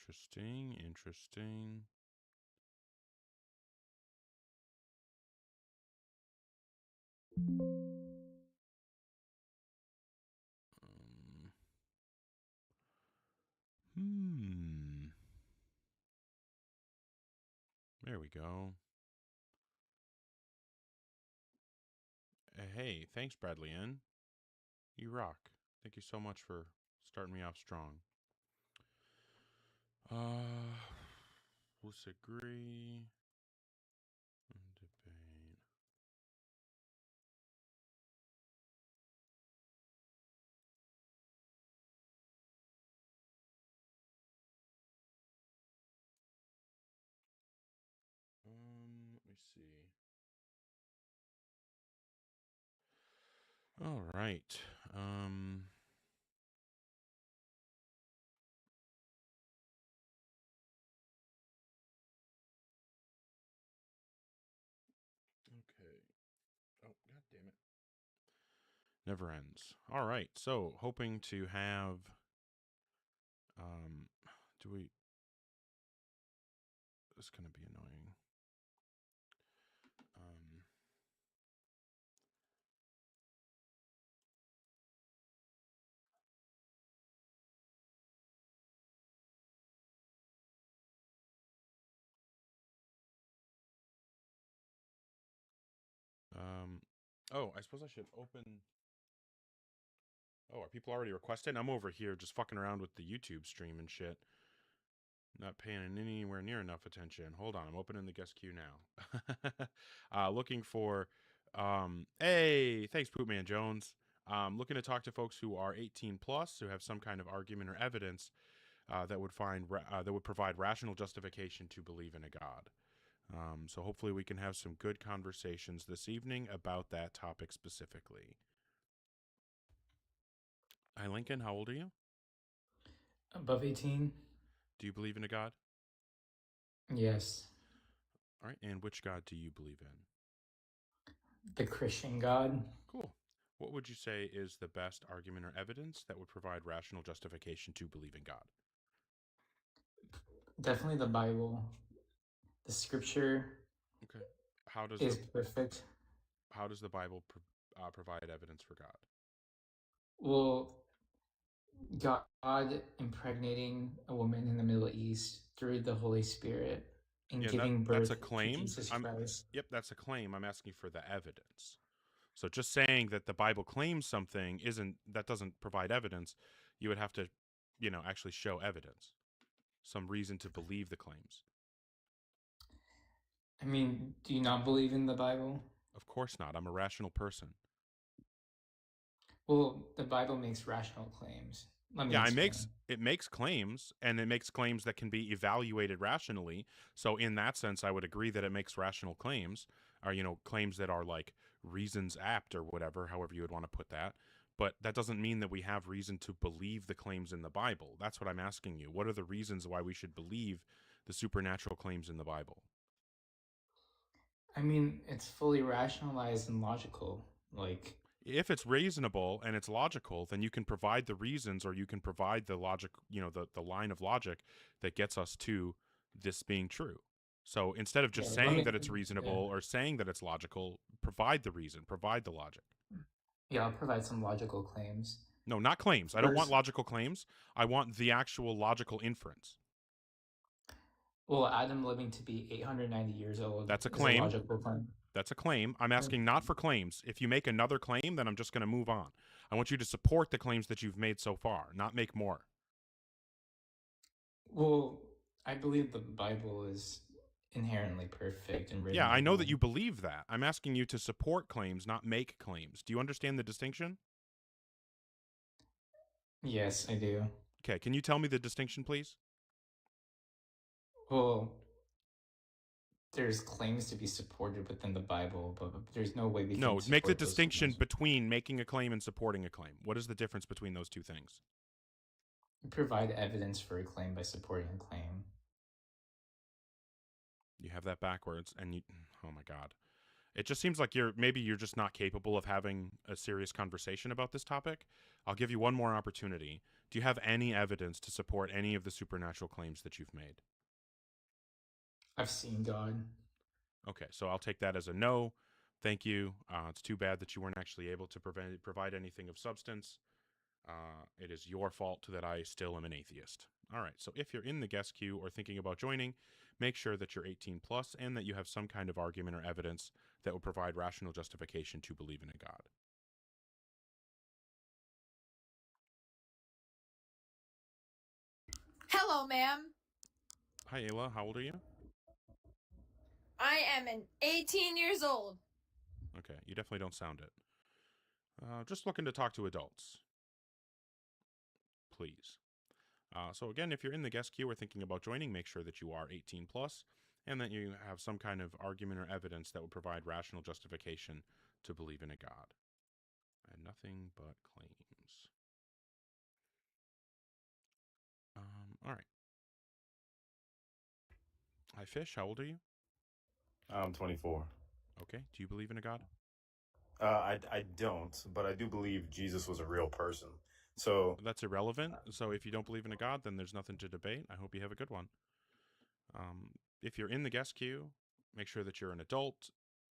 Interesting, interesting. Hmm. There we go. Hey, thanks, Bradley N. You rock. Thank you so much for starting me off strong. Disagree. Debate. Let me see. All right. Okay. Oh, god damn it. Never ends. All right. So, hoping to have do we this is going to be annoying. Oh, I suppose I should open. Oh, are people already requesting? I'm over here just fucking around with the YouTube stream and shit. Not paying anywhere near enough attention. Hold on, I'm opening the guest queue now. Looking for, hey, thanks, Poopman Jones. Looking to talk to folks who are 18 plus, who have some kind of argument or evidence that would provide rational justification to believe in a God. So hopefully we can have some good conversations this evening about that topic specifically. Hi, Lincoln. How old are you? Above 18? Do you believe in a God? Yes. All right. And which God do you believe in? The Christian God? Cool. What would you say is the best argument or evidence that would provide rational justification to believe in God? Definitely the Bible. The scripture Okay. How does is the perfect. Bible provide evidence for God? Well, God impregnating a woman in the Middle East through the Holy Spirit and Yeah, giving that's a birth to claim. Jesus Christ. Yep, that's a claim. I'm asking for the evidence. So just saying that the Bible claims something doesn't provide evidence. You would have to, actually show evidence, some reason to believe the claims. I mean, do you not believe in the Bible? Of course not. I'm a rational person. Well, the Bible makes rational claims. Let me Yeah, explain. it makes claims, and it makes claims that can be evaluated rationally. So in that sense, I would agree that it makes rational claims, or claims that are like reasons apt or whatever, however you would want to put that. But that doesn't mean that we have reason to believe the claims in the Bible. That's what I'm asking you. What are the reasons why we should believe the supernatural claims in the Bible? I mean, it's fully rationalized and logical. Like, If it's reasonable and it's logical, then you can provide the reasons, or you can provide the logic, the line of logic that gets us to this being true. So instead of yeah, just let saying me, that it's reasonable yeah, or saying that it's logical, provide the reason, provide the logic. yeah, I'll provide some logical claims. No, not claims. I don't want First, logical claims. I want the actual logical inference. well, Adam living to be 890 years old That's a is a claim. logical claim. That's a claim. I'm asking not for claims. If you make another claim, then I'm just going to move on. I want you to support the claims that you've made so far, not make more. Well, I believe the Bible is inherently perfect and written Yeah, by I know that you God. believe that. I'm asking you to support claims, not make claims. Do you understand the distinction? Yes, I do. Okay, can you tell me the distinction, please? Well, there's claims to be supported within the Bible, but there's no way we can No, make the support those distinction claims. between making a claim and supporting a claim. What is the difference between those two things? We provide evidence for a claim by supporting a claim. You have that backwards, and oh my God. It just seems like you're just not capable of having a serious conversation about this topic. I'll give you one more opportunity. Do you have any evidence to support any of the supernatural claims that you've made? I've seen God. Okay, so I'll take that as a no. Thank you. It's too bad that you weren't actually able to provide anything of substance. It is your fault that I still am an atheist. All right, so if you're in the guest queue or thinking about joining, make sure that you're 18 plus and that you have some kind of argument or evidence that will provide rational justification to believe in a God. Hello, ma'am. Hi, Ayla. How old are you? I am 18 years old. Okay, you definitely don't sound it. Just looking to talk to adults. Please. So again, if you're in the guest queue or thinking about joining, make sure that you are 18 plus and that you have some kind of argument or evidence that would provide rational justification to believe in a God. And nothing but claims. All right. Hi, Fish. How old are you? I'm 24. Okay. Do you believe in a God? I don't, but I do believe Jesus was a real person. So That's irrelevant. So if you don't believe in a God, then there's nothing to debate. I hope you have a good one. If you're in the guest queue, make sure that you're an adult,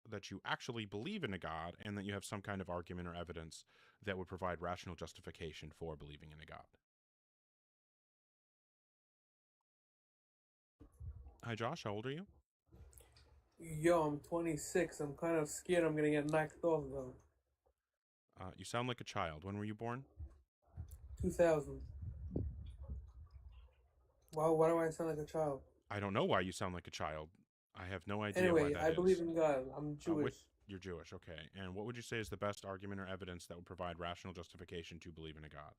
that you actually believe in a God, and that you have some kind of argument or evidence that would provide rational justification for believing in a God. Hi, Josh. How old are you? Yo, I'm 26. I'm kind of scared I'm gonna get knocked off though. You sound like a child. When were you born? 2000. Why do I sound like a child? I don't know why you sound like a child. I have no idea Anyway, why that I is. believe in God. I'm Jewish. You're Jewish, okay. And what would you say is the best argument or evidence that would provide rational justification to believe in a God?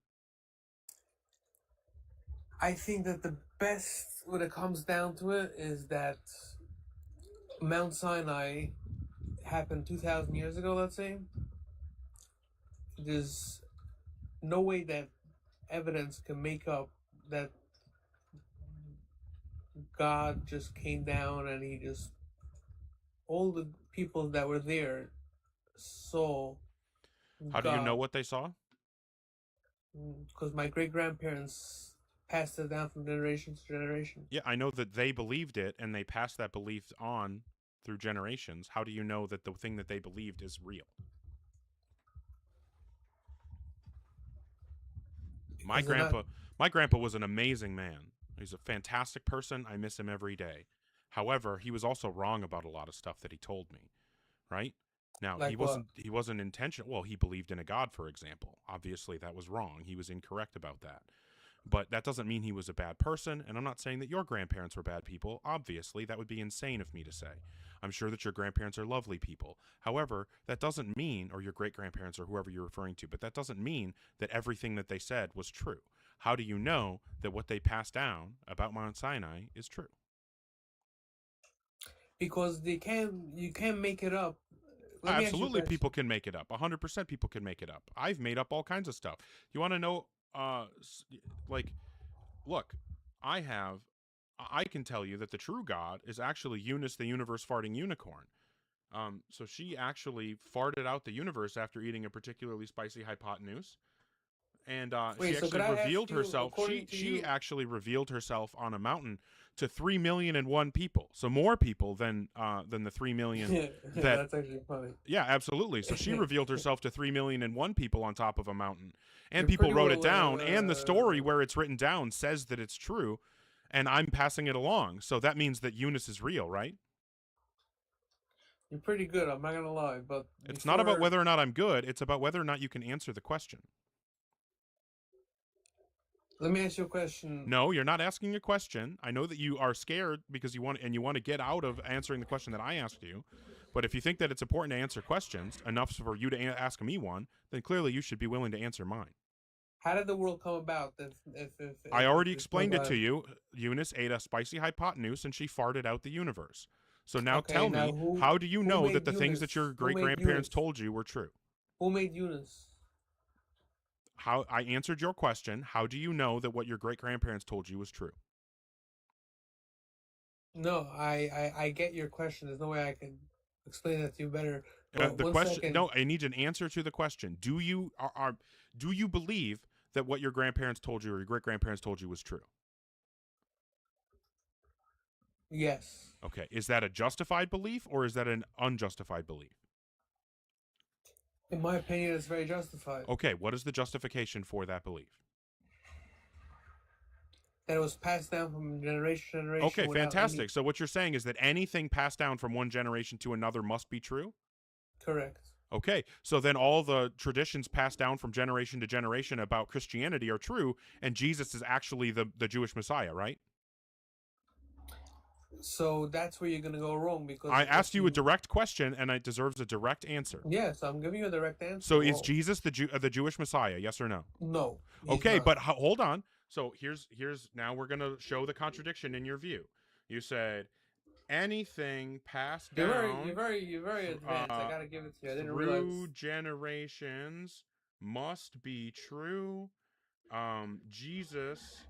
I think that the best, when it comes down to it, is that Mount Sinai happened 2,000 years ago, let's say. There's no way that evidence can make up that God just came down and he just, all the people that were there saw How do you know what they saw? Because my great-grandparents passed it down from generation to generation. Yeah, I know that they believed it and they passed that belief on through generations. How do you know that the thing that they believed is real? My grandpa was an amazing man. He's a fantastic person. I miss him every day. However, he was also wrong about a lot of stuff that he told me, right? Now, Like he wasn't intentional. Well, he believed in a God, for example. Obviously, that was wrong. He was incorrect about that. But that doesn't mean he was a bad person, and I'm not saying that your grandparents were bad people. Obviously, that would be insane of me to say. I'm sure that your grandparents are lovely people. However, that doesn't mean, or your great-grandparents or whoever you're referring to, but that doesn't mean that everything that they said was true. How do you know that what they passed down about Mount Sinai is true? Because you can't make it up. Absolutely, people can make it up. 100% people can make it up. I've made up all kinds of stuff. You want to know, look, I can tell you that the true God is actually Eunice, the universe farting unicorn. So she actually farted out the universe after eating a particularly spicy hypotenuse. And she actually revealed herself. She actually revealed herself on a mountain to 3,000,001 people. So more people than the 3,000,000. That's actually funny. Yeah, absolutely. So she revealed herself to 3,000,001 people on top of a mountain, and people wrote it down. And the story where it's written down says that it's true, and I'm passing it along. So that means that Eunice is real, right? You're pretty good. I'm not gonna lie, but it's not about whether or not I'm good. It's about whether or not you can answer the question. Let me ask you a question. No, you're not asking a question. I know that you are scared because you want to get out of answering the question that I asked you. But if you think that it's important to answer questions enough for you to ask me one, then clearly you should be willing to answer mine. How did the world come about? If I already explained it to you. Eunice ate a spicy hypotenuse and she farted out the universe. So now tell me, how do you know that the things that your great-grandparents told you were true? Who made Eunice? How I answered your question. How do you know that what your great-grandparents told you was true? No, I get your question. There's no way I can explain that to you better. The question. No, I need an answer to the question. Do you believe that what your grandparents told you or your great-grandparents told you was true? Yes. Okay. Is that a justified belief or is that an unjustified belief? In my opinion, it's very justified. Okay. What is the justification for that belief? That it was passed down from generation to generation. Okay, without fantastic. any- So what you're saying is that anything passed down from one generation to another must be true? Correct. Okay, so then all the traditions passed down from generation to generation about Christianity are true, and Jesus is actually the Jewish Messiah, right? So that's where you're gonna go wrong because I if asked you a direct question, and it deserves a direct answer. Yes, I'm giving you a direct answer. So is Whoa. Jesus the Jewish Messiah? Yes or no? No. he's Okay, not. but hold on. So here's now we're gonna show the contradiction in your view. You said anything passed you're down you're very advanced. I gotta give it to you. I didn't through realize. generations must be true. Jesus,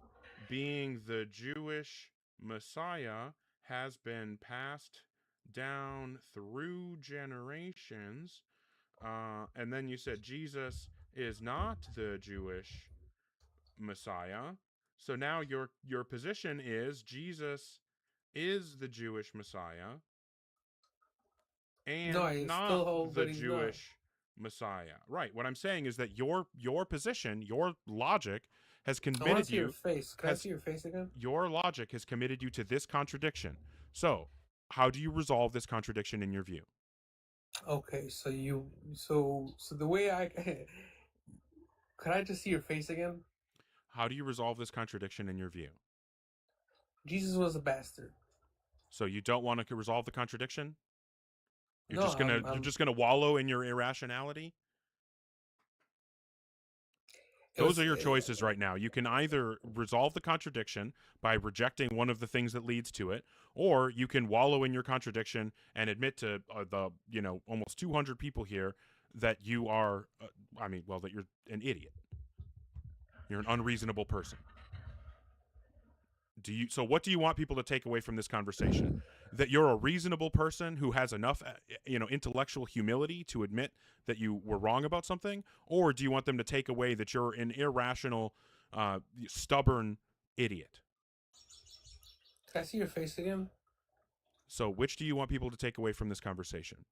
being the Jewish Messiah, has been passed down through generations. And then you said Jesus is not the Jewish Messiah. So now your position is Jesus is the Jewish Messiah and No, I still not hold the that he's not. Jewish Messiah. Right. What I'm saying is that your position, your logic has I want to committed see your you. face. Can has- I see your face again? Your logic has committed you to this contradiction. So, how do you resolve this contradiction in your view? Okay, so the way I could I just see your face again? How do you resolve this contradiction in your view? Jesus was a bastard. So you don't want to resolve the contradiction? You're No, just gonna I'm- you're just gonna wallow in your irrationality? It Those was- are your choices right now. You can either resolve the contradiction by rejecting one of the things that leads to it, or you can wallow in your contradiction and admit to the almost 200 people here that you are, that you're an idiot. You're an unreasonable person. So what do you want people to take away from this conversation? That you're a reasonable person who has enough, intellectual humility to admit that you were wrong about something? Or do you want them to take away that you're an irrational, stubborn idiot? Can I see your face again? So which do you want people to take away from this conversation?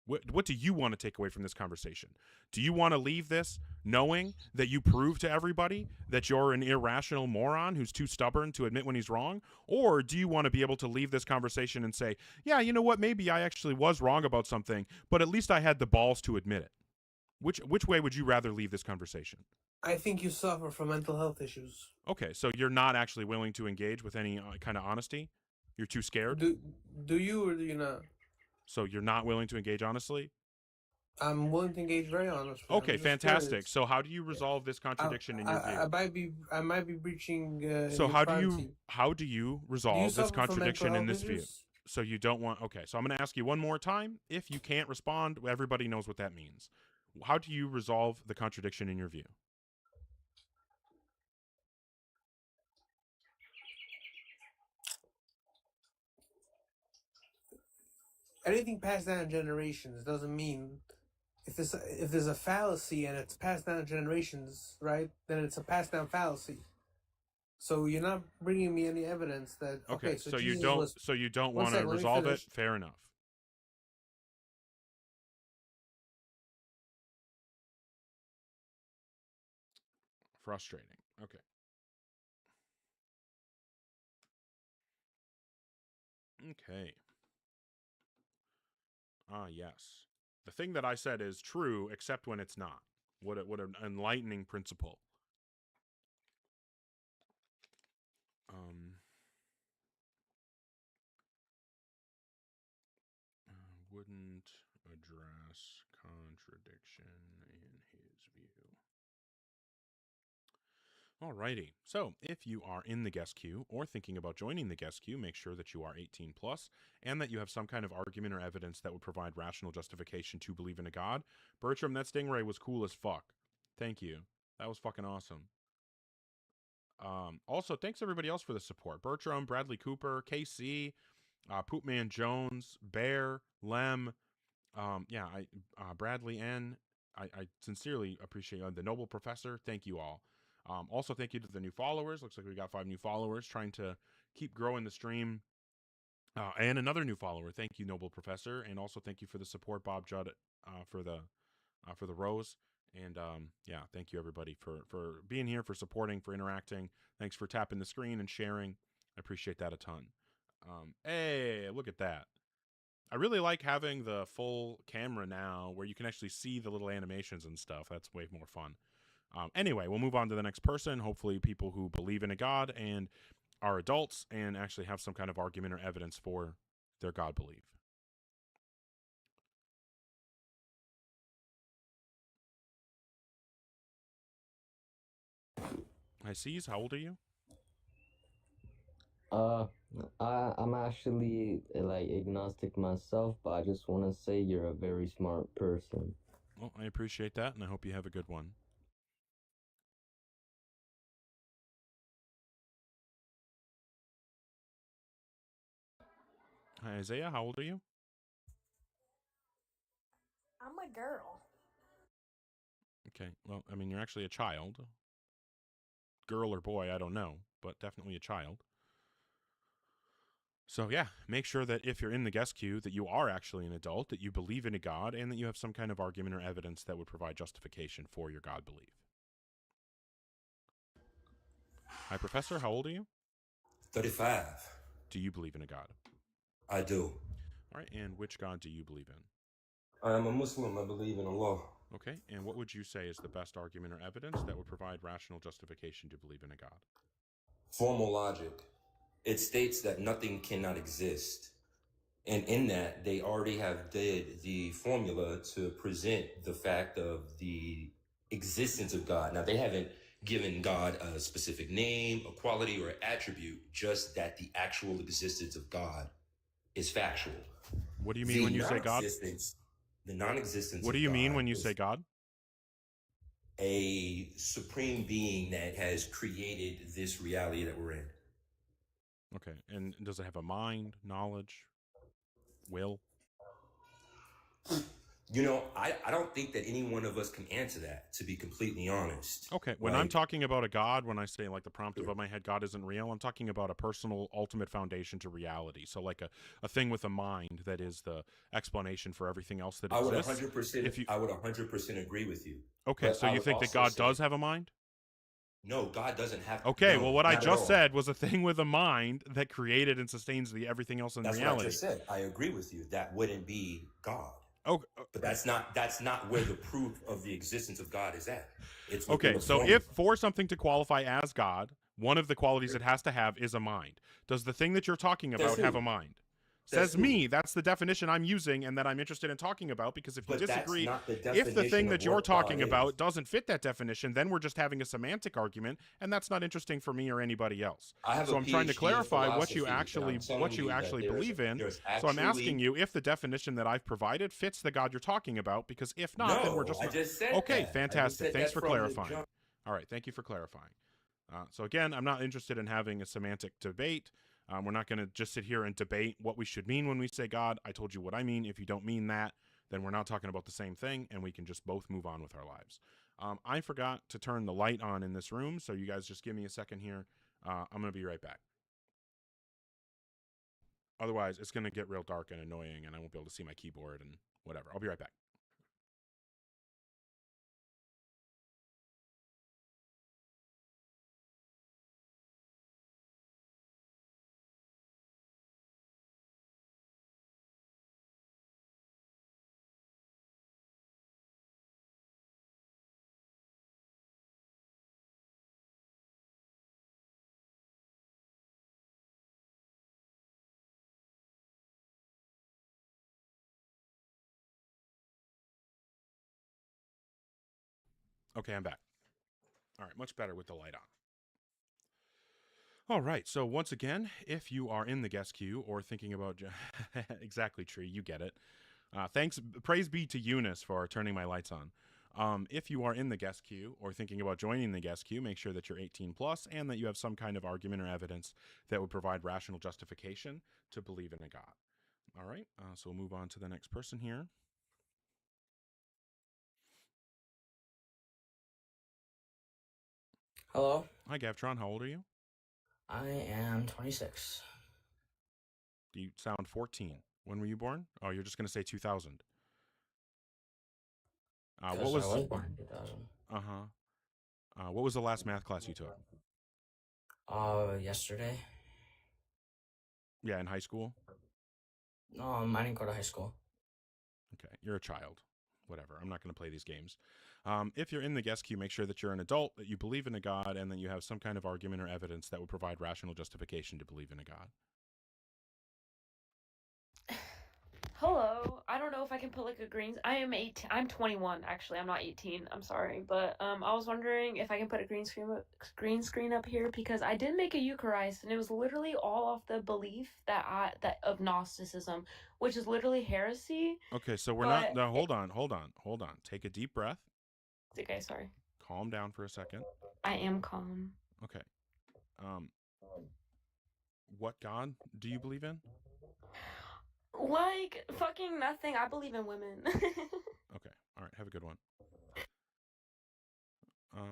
What do you want to take away from this conversation? Do you want to leave this knowing that you prove to everybody that you're an irrational moron who's too stubborn to admit when he's wrong? Or do you want to be able to leave this conversation and say, yeah, you know what, maybe I actually was wrong about something, but at least I had the balls to admit it? Which way would you rather leave this conversation? I think you suffer from mental health issues. Okay, so you're not actually willing to engage with any kind of honesty? You're too scared? Do you or do you not? So you're not willing to engage honestly? I'm willing to engage very honestly. Okay, I'm just fantastic. curious. So how do you resolve this contradiction in your view? I might be breaching. So your how privacy. do you Do resolve you this suffer from contradiction mental in health this view? issues? So you don't want. Okay, so I'm going to ask you one more time. If you can't respond, everybody knows what that means. How do you resolve the contradiction in your view? Anything passed down generations doesn't mean if there's a fallacy and it's passed down generations, right? Then it's a passed down fallacy. So you're not bringing me any evidence that Okay, so so Jesus you don't was, One want to second, let me resolve it. finish. Fair enough. Frustrating. Okay. Okay. Yes. The thing that I said is true, except when it's not. What an enlightening principle. Wouldn't address contradiction in his view. Alrighty. So, if you are in the guest queue or thinking about joining the guest queue, make sure that you are 18 plus and that you have some kind of argument or evidence that would provide rational justification to believe in a god. Bertram, that stingray was cool as fuck. Thank you. That was fucking awesome. Also, thanks everybody else for the support. Bertram, Bradley Cooper, KC, Poopman Jones, Bear, Lem, Bradley N, I sincerely appreciate the Noble Professor. Thank you all. Also, thank you to the new followers. Looks like we got 5 new followers, trying to keep growing the stream. And another new follower. Thank you, Noble Professor, and also thank you for the support, Bob Judd, for the rose. And yeah, thank you everybody for being here, for supporting, for interacting. Thanks for tapping the screen and sharing. I appreciate that a ton. Hey, look at that. I really like having the full camera now where you can actually see the little animations and stuff. That's way more fun. Anyway, we'll move on to the next person. Hopefully people who believe in a God and are adults and actually have some kind of argument or evidence for their God belief. Hi, C's, how old are you? I'm actually like agnostic myself, but I just want to say you're a very smart person. Well, I appreciate that, and I hope you have a good one. Hi, Isaiah, how old are you? I'm a girl. Okay, well, I mean, you're actually a child. Girl or boy, I don't know, but definitely a child. So yeah, make sure that if you're in the guest queue that you are actually an adult, that you believe in a God, and that you have some kind of argument or evidence that would provide justification for your God belief. Hi, Professor, how old are you? 35. Do you believe in a God? I do. All right, and which God do you believe in? I am a Muslim. I believe in Allah. Okay, and what would you say is the best argument or evidence that would provide rational justification to believe in a God? Formal logic. It states that nothing cannot exist. And in that, they already have did the formula to present the fact of the existence of God. Now, they haven't given God a specific name, a quality, or attribute, just that the actual existence of God is factual. What do you mean when you say God? The non-existence What do you mean when you say God? A supreme being that has created this reality that we're in. Okay, and does it have a mind, knowledge, will? You know, I don't think that any one of us can answer that, to be completely honest. Okay, when I'm talking about a God, when I say like the prompt above my head, God isn't real, I'm talking about a personal ultimate foundation to reality. So like a thing with a mind that is the explanation for everything else that exists. I would 100% agree with you. Okay, so you think that God does have a mind? No, God doesn't have. Okay, well, what I just said was a thing with a mind that created and sustains everything else in reality. That's what I just said. I agree with you. That wouldn't be God. Oh, but that's not where the proof of the existence of God is at. It's okay. So if for something to qualify as God, one of the qualities it has to have is a mind. Does the thing that you're talking about have a mind? Says me. That's the definition I'm using and that I'm interested in talking about, because if you disagree, if the thing that you're talking about doesn't fit that definition, then we're just having a semantic argument, and that's not interesting for me or anybody else. So I'm trying to clarify what you actually believe in. So I'm asking you if the definition that I've provided fits the God you're talking about, because if not, then we're just okay. Fantastic. Thanks for clarifying. All right, thank you for clarifying. So again, I'm not interested in having a semantic debate. We're not going to just sit here and debate what we should mean when we say God. I told you what I mean. If you don't mean that, then we're not talking about the same thing, and we can just both move on with our lives. I forgot to turn the light on in this room, so you guys just give me a second here. I'm going to be right back. Otherwise, it's going to get real dark and annoying, and I won't be able to see my keyboard and whatever. I'll be right back. Okay, I'm back. All right, much better with the light on. All right, so once again, if you are in the guest queue or thinking about exactly, Tree, you get it. Thanks, praise be to Eunice for turning my lights on. If you are in the guest queue or thinking about joining the guest queue, make sure that you're 18 plus and that you have some kind of argument or evidence that would provide rational justification to believe in a God. All right, so we'll move on to the next person here. Hello, Hi, Gavtron. How old are you? I am 26. You sound 14. When were you born? Oh, you're just going to say 2000. What Because I was... was born in 2000. What was the last math class you took? Yesterday. Yeah, in high school? I didn't go to high school. Okay, you're a child. Whatever. I'm not going to play these games. If you're in the guest queue, make sure that you're an adult, that you believe in a God, and that you have some kind of argument or evidence that would provide rational justification to believe in a God. Hello. I don't know if I can put like a green. I am 18. I'm 21 actually. I'm not 18. I'm sorry, but I was wondering if I can put a green screen up here because I did make a Eucharist and it was literally all off the belief that of Gnosticism, which is literally heresy. Okay, so we're not... No, hold on. Take a deep breath. Okay, sorry. Calm down for a second. I am calm. Okay. What God do you believe in? Like fucking nothing. I believe in women. Okay. All right. Have a good one.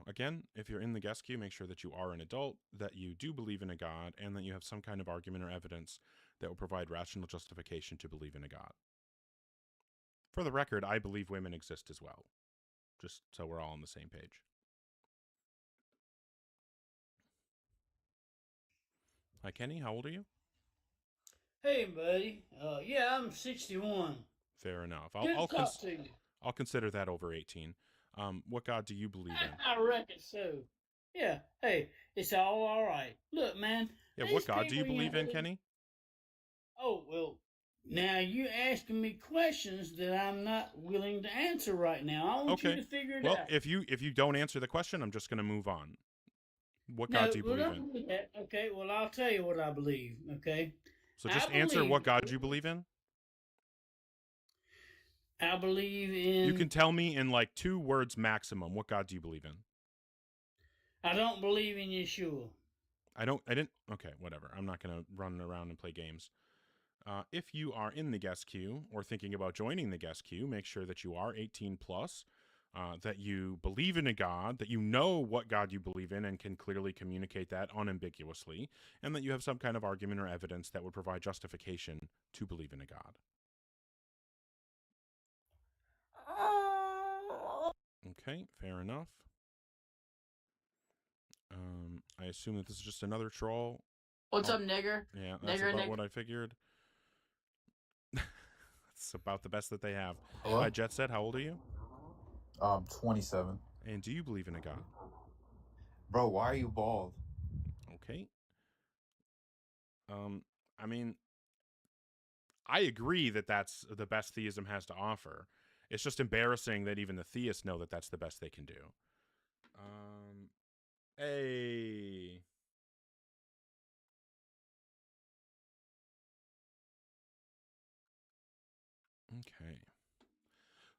Again, if you're in the guest queue, make sure that you are an adult, that you do believe in a God, and that you have some kind of argument or evidence that will provide rational justification to believe in a God. For the record, I believe women exist as well. Just so we're all on the same page. Hi, Kenny. How old are you? Hey, buddy. Yeah, I'm 61. Fair enough. Good to talk to you. I'll consider that over 18. What God do you believe in? I reckon so. Yeah. Hey, it's all right. Look, man. Yeah, what God do you believe in, Kenny? Oh, well, now you asking me questions that I'm not willing to answer right now. I want you to figure it out. Well, if you don't answer the question, I'm just going to move on. What God do you believe in? Okay, well, I'll tell you what I believe, okay? So just answer what God you believe in. I believe in... You can tell me in like 2 words maximum. What God do you believe in? I don't believe in Yeshua. I didn't... Okay, whatever. I'm not going to run around and play games. If you are in the guest queue or thinking about joining the guest queue, make sure that you are 18 plus, that you believe in a God, that you know what God you believe in and can clearly communicate that unambiguously, and that you have some kind of argument or evidence that would provide justification to believe in a God. Okay, fair enough. I assume that this is just another troll. What's up, nigger? Yeah, that's nigger, about what I figured. It's about the best that they have. Hello? Hi, Jet Set, how old are you? 27. And do you believe in a God? Bro, why are you bald? Okay. I mean, I agree that that's the best theism has to offer. It's just embarrassing that even the theists know that that's the best they can do. Hey. Okay.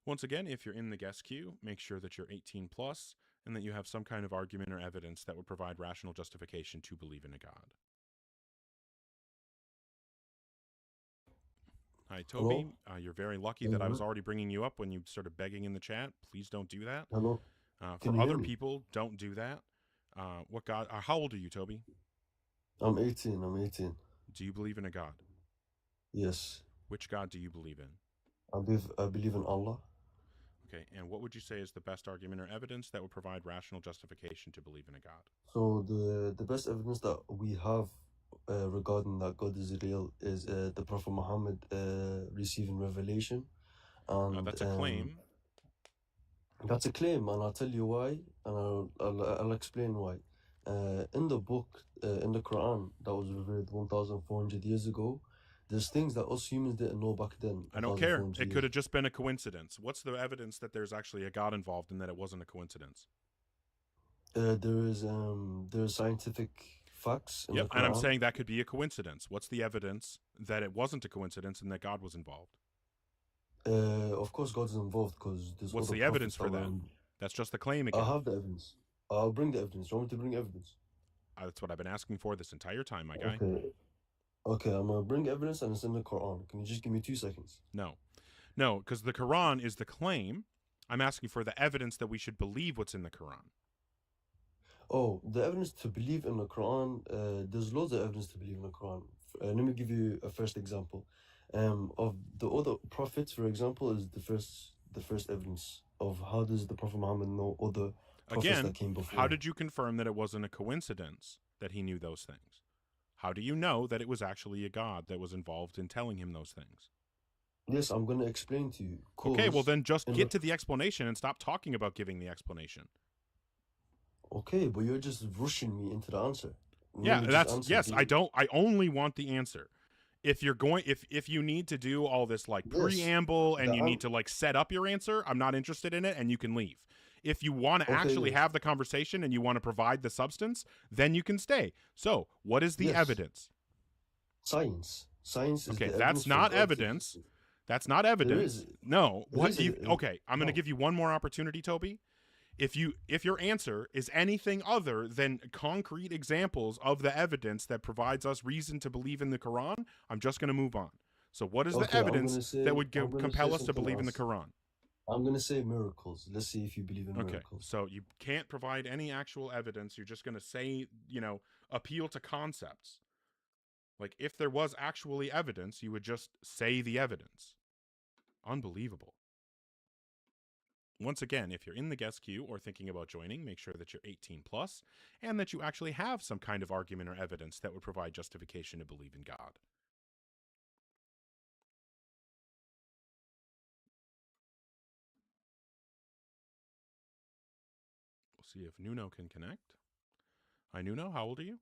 Once again, if you're in the guest queue, make sure that you're 18 plus and that you have some kind of argument or evidence that would provide rational justification to believe in a God. Hi, Toby. You're very lucky that I was already bringing you up when you started begging in the chat. Please don't do that. Hello. For other people, don't do that. What God? How old are you, Toby? I'm 18. I'm 18. Do you believe in a God? Yes. Which God do you believe in? I believe in Allah. Okay, and what would you say is the best argument or evidence that would provide rational justification to believe in a God? So the best evidence that we have regarding that God is real is the Prophet Muhammad receiving revelation. And that's a claim. That's a claim, and I'll tell you why, and I'll explain why. In the book, in the Quran, that was revealed 1,400 years ago, there's things that us humans didn't know back then. I don't care. It could have just been a coincidence. What's the evidence that there's actually a God involved and that it wasn't a coincidence? There's scientific facts in the Quran. And I'm saying that could be a coincidence. What's the evidence that it wasn't a coincidence and that God was involved? Of course God's involved because there's... What's the evidence for that? That's just the claim again. I have the evidence. I'll bring the evidence. Do you want me to bring evidence? That's what I've been asking for this entire time, my guy. Okay, I'm going to bring evidence and it's in the Quran. Can you just give me 2 seconds? No, because the Quran is the claim. I'm asking for the evidence that we should believe what's in the Quran. Oh, the evidence to believe in the Quran, there's loads of evidence to believe in the Quran. Let me give you a first example. Of the other prophets, for example, is the first evidence of how does the Prophet Muhammad know other prophets Again, that came before. how did you confirm that it wasn't a coincidence that he knew those things? How do you know that it was actually a God that was involved in telling him those things? Yes, I'm going to explain to you. Okay, well then just in get the- to the explanation and stop talking about giving the explanation. Okay, but you're just rushing me into the answer. Yeah, Let me just that's answer yes. the- I only want the answer. If you're going, if you need to do all this like Yes, preamble and the you need to like set up your answer, I'm not interested in it, and you can leave. If you want to Okay, actually yes. have the conversation and you want to provide the substance, then you can stay. So, what is the Yes. evidence? Science. Science is Okay, the that's evidence for not God's evidence. existence. That's not evidence. is- No. there What? is a- Okay, I'm going to no. give you one more opportunity, Toby. If your answer is anything other than concrete examples of the evidence that provides us reason to believe in the Quran, I'm just going to move on. So, what is the Okay, I'm evidence gonna say- that would I'm gonna compel say us to something believe in the else. Quran? I'm going to say miracles. Let's see if you believe in Okay, miracles. so you can't provide any actual evidence. You're just going to say, appeal to concepts. Like, if there was actually evidence, you would just say the evidence. Unbelievable. Once again, if you're in the guest queue or thinking about joining, make sure that you're 18 plus and that you actually have some kind of argument or evidence that would provide justification to believe in God. We'll see if Nuno can connect. Hi, Nuno. How old are you?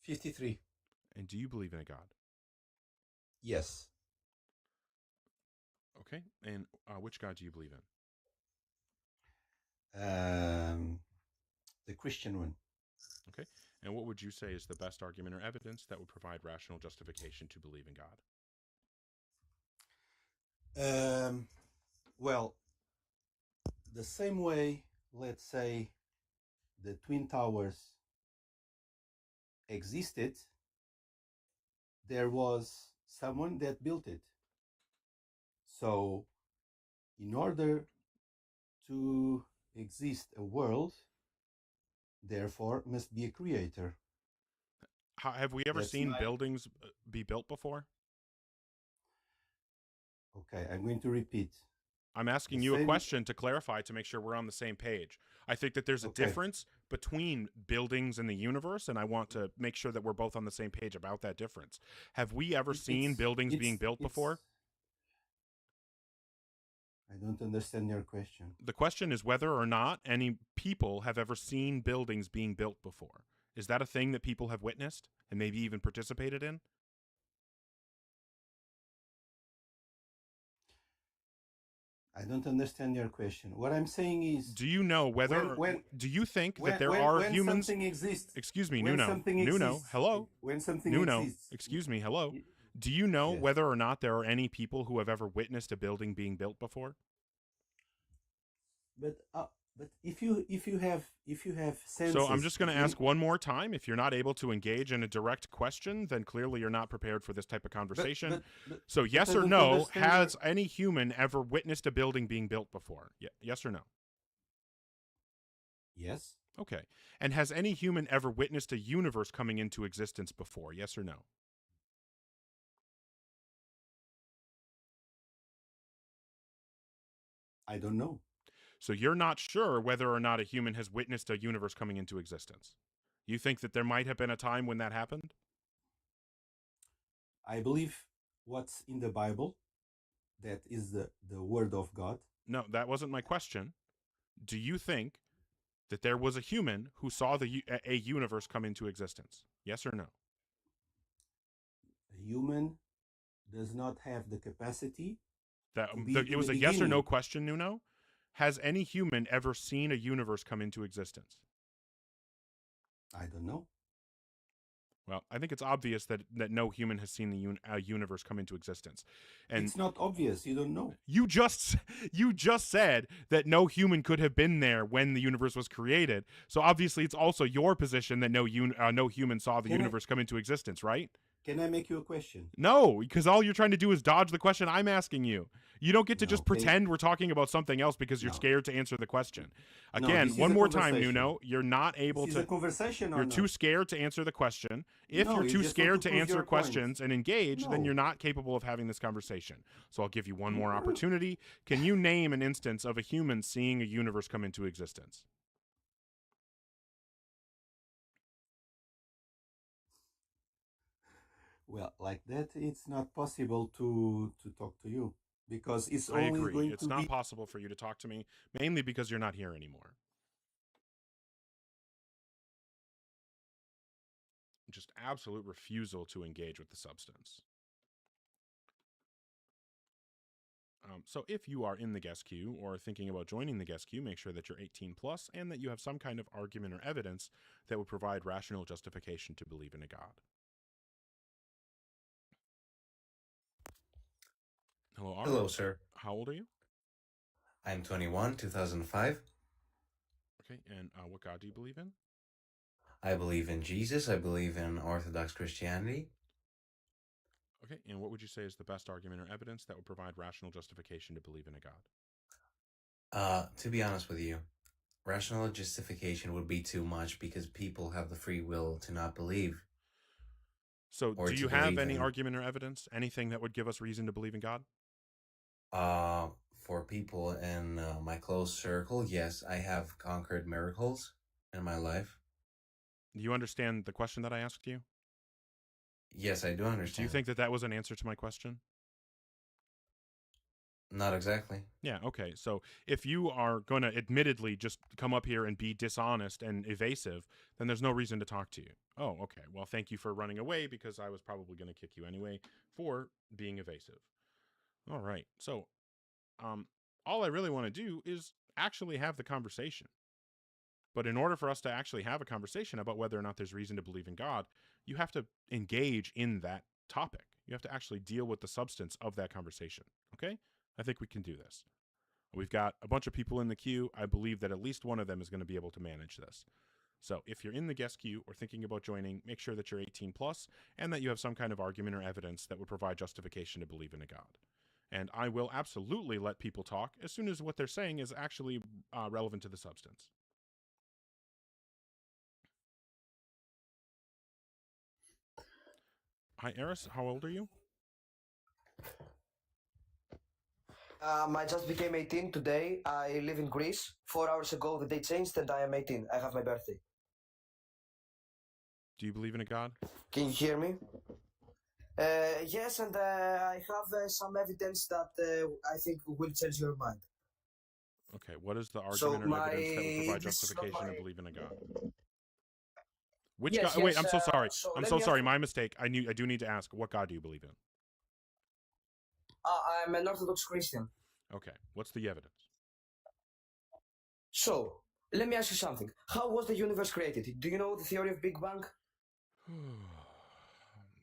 53. And do you believe in a God? Yes. Okay. And which God do you believe in? The Christian one. Okay. And what would you say is the best argument or evidence that would provide rational justification to believe in God? Well, the same way, let's say, the Twin Towers existed, there was someone that built it. So, in order to exist a world, therefore must be a creator. Have we ever That's seen my- buildings be built before? Okay, I'm going to repeat. I'm asking The you a same- question to clarify to make sure we're on the same page. I think that there's a Okay. difference between buildings and the universe, and I want to make sure that we're both on the same page about that difference. Have we ever seen It's- buildings being it's- built before? I don't understand your question. The question is whether or not any people have ever seen buildings being built before. Is that a thing that people have witnessed and maybe even participated in? I don't understand your question. What I'm saying is, Do you know whether do you think that there are when humans something exists, Excuse me, when Nuno. something Nuno, exists, hello. when something Nuno, exists, excuse me, hello. Do you know whether or not there are any people who have ever witnessed a building being built before? but if you have senses, So I'm just going to ask one more time. If you're not able to engage in a direct question, then clearly you're not prepared for this type of conversation. So yes I or don't no, understand has any human ever witnessed a building being built before? Yes or no? Yes. Okay. And has any human ever witnessed a universe coming into existence before? Yes or no? I don't know. So you're not sure whether or not a human has witnessed a universe coming into existence. You think that there might have been a time when that happened? I believe what's in the Bible, that is the word of God. No, that wasn't my question. Do you think that there was a human who saw a universe come into existence? Yes or no? A human does not have the capacity. That to be it in was the a yes or no beginning. question, Nuno. Has any human ever seen a universe come into existence? I don't know. Well, I think it's obvious that no human has seen a universe come into existence. And It's not obvious. You don't know. You just said that no human could have been there when the universe was created. So obviously, it's also your position that no human saw the Can I- universe come into existence, right? Can I make you a question? No, because all you're trying to do is dodge the question I'm asking you. You don't get to just Okay. pretend we're talking about something else because you're No. scared to answer the question. No, Again, this is one a more time, conversation. Nuno, you're not able This is a to. conversation or You're not? too scared to answer the question. If No, you're you too just want scared to to prove answer your point. questions and engage, then No. you're not capable of having this conversation. So I'll give you one more opportunity. Can you name an instance of a human seeing a universe come into existence? Well, like that, it's not possible to talk to you because it's I only agree. going It's to not be. possible for you to talk to me, mainly because you're not here anymore. Just absolute refusal to engage with the substance. So if you are in the guest queue or thinking about joining the guest queue, make sure that you're 18 plus and that you have some kind of argument or evidence that would provide rational justification to believe in a God. Hello, Ari. Hello, sir. How old are you? I'm 21, 2005. Okay, and what God do you believe in? I believe in Jesus. I believe in Orthodox Christianity. Okay, and what would you say is the best argument or evidence that would provide rational justification to believe in a God? To be honest with you, rational justification would be too much because people have the free will to not believe. So Or do to you have believe any in- argument or evidence? Anything that would give us reason to believe in God? For people in my close circle, yes, I have conquered miracles in my life. Do you understand the question that I asked you? Yes, I do understand. Do you think that that was an answer to my question? Not exactly. Yeah, okay. So if you are going to admittedly just come up here and be dishonest and evasive, then there's no reason to talk to you. Oh, okay. Well, thank you for running away because I was probably going to kick you anyway for being evasive. All right. So all I really want to do is actually have the conversation. But in order for us to actually have a conversation about whether or not there's reason to believe in God, you have to engage in that topic. You have to actually deal with the substance of that conversation. Okay? I think we can do this. We've got a bunch of people in the queue. I believe that at least one of them is going to be able to manage this. So if you're in the guest queue or thinking about joining, make sure that you're 18 plus and that you have some kind of argument or evidence that would provide justification to believe in a God. And I will absolutely let people talk as soon as what they're saying is actually relevant to the substance. Hi, Eris. How old are you? I just became 18 today. I live in Greece. 4 hours ago, the date changed, and I am 18. I have my birthday. Do you believe in a God? Can you hear me? Yes, and I have some evidence that I think will change your mind. Okay, what is the So argument or evidence that would provide this is not justification to my- believe in a God? Which Yes, God? Wait, yes, I'm so sorry. so I'm let so me sorry. ask- My mistake. I do need to ask. What God do you believe in? I'm an Orthodox Christian. Okay, what's the evidence? So, let me ask you something. How was the universe created? Do you know the theory of Big Bang?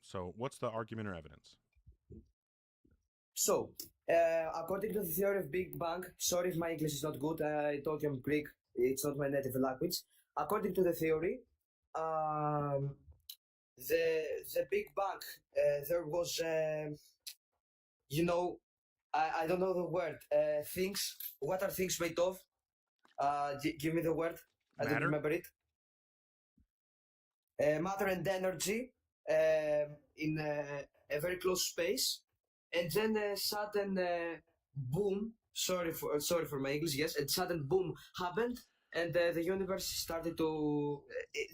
So, what's the argument or evidence? So, according to the theory of Big Bang, sorry if my English is not good, I told you I'm Greek, it's not my native language. According to the theory, the Big Bang, there was, I don't know the word, things, what are things made of? Give me the word, I don't Matter? remember it. Matter and energy in a very close space, and then a sudden boom. Sorry for my English. Yes, a sudden boom happened, and the universe started to.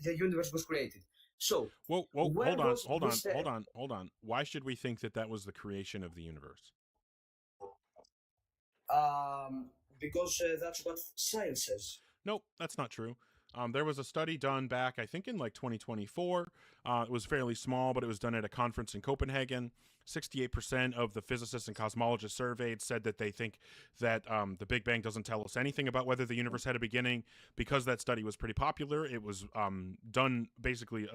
The universe was created. So, Whoa, where hold on, was hold on, this, hold on. Why should we think that that was the creation of the universe? Because that's what science says. Nope, that's not true. There was a study done back, I think, in like 2024. It was fairly small, but it was done at a conference in Copenhagen. 68% of the physicists and cosmologists surveyed said that they think that the Big Bang doesn't tell us anything about whether the universe had a beginning. Because that study was pretty popular, it was done basically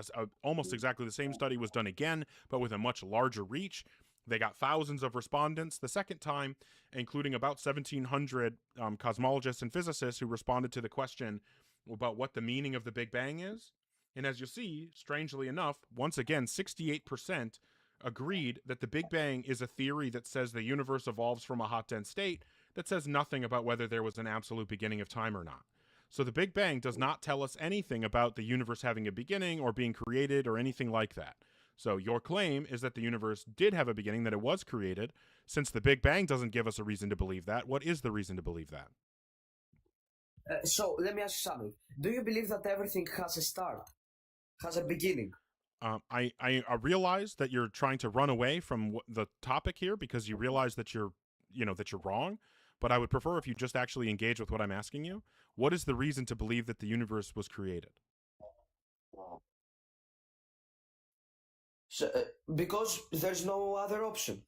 almost exactly the same study was done again, but with a much larger reach. They got thousands of respondents the second time, including about 1,700 cosmologists and physicists who responded to the question about what the meaning of the Big Bang is. And as you see, strangely enough, once again, 68% agreed that the Big Bang is a theory that says the universe evolves from a hot, dense state that says nothing about whether there was an absolute beginning of time or not. So the Big Bang does not tell us anything about the universe having a beginning or being created or anything like that. So your claim is that the universe did have a beginning, that it was created. Since the Big Bang doesn't give us a reason to believe that, what is the reason to believe that? So let me ask you something. Do you believe that everything has a start, has a beginning? I realize that you're trying to run away from the topic here because you realize that you're wrong. But I would prefer if you just actually engage with what I'm asking you. What is the reason to believe that the universe was created? So, because there's no other option.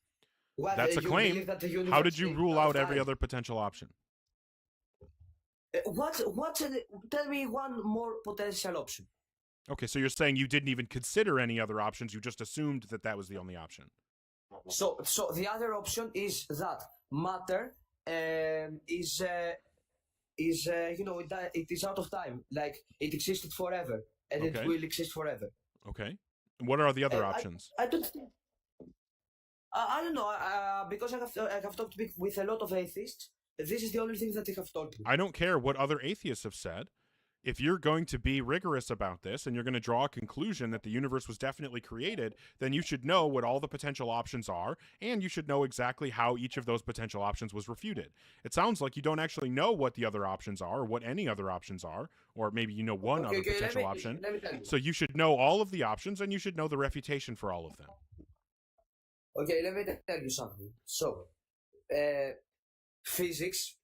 What, That's a you claim. believe that the universe How did you is rule out out of every time? other potential option? Tell me one more potential option. Okay, so you're saying you didn't even consider any other options. You just assumed that that was the only option. So the other option is that matter is it is out of time, like it existed forever and Okay. it will exist forever. Okay. And what are the other options? I don't think. I don't know. Because I have talked with a lot of atheists. This is the only thing that they have told me. I don't care what other atheists have said. If you're going to be rigorous about this and you're going to draw a conclusion that the universe was definitely created, then you should know what all the potential options are, and you should know exactly how each of those potential options was refuted. It sounds like you don't actually know what the other options are, or what any other options are, or maybe you know one other potential option. Let me tell you. So you should know all of the options, and you should know the refutation for all of them. Okay, let me tell you something. So, physics,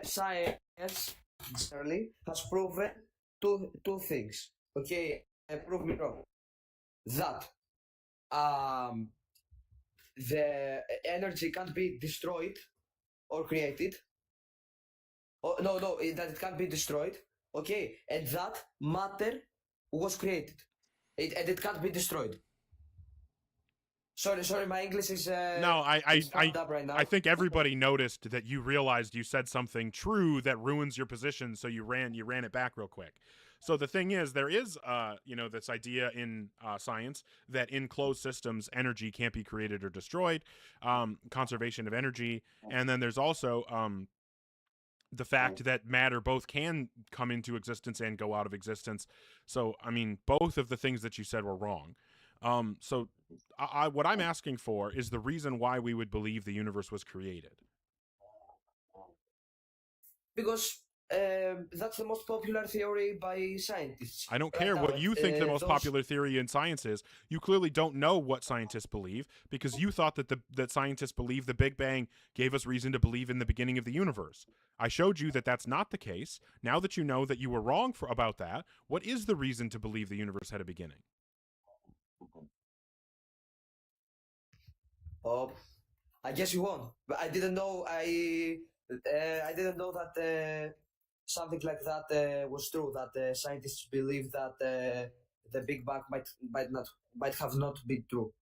science, generally has proven two things. Okay, prove me wrong. That the energy can't be destroyed or created. Oh, no, that it can't be destroyed. Okay, and that matter was created, and it can't be destroyed. Sorry, my English is No, is fucked up right now. I think everybody noticed that you realized you said something true that ruins your position, so you ran it back real quick. So the thing is, there is this idea in science that in closed systems, energy can't be created or destroyed, conservation of energy, and then there's also the fact that matter both can come into existence and go out of existence. So I mean, both of the things that you said were wrong. So what I'm asking for is the reason why we would believe the universe was created. Because that's the most popular theory by scientists. I don't right care now. what you think the most Those- popular theory in science is. You clearly don't know what scientists believe because you thought that that scientists believe the Big Bang gave us reason to believe in the beginning of the universe. I showed you that that's not the case. Now that you know that you were wrong about that, what is the reason to believe the universe had a beginning? Oh, I guess you won, but I didn't know. I didn't know that something like that was true. That scientists believe that the Big Bang might have not been true.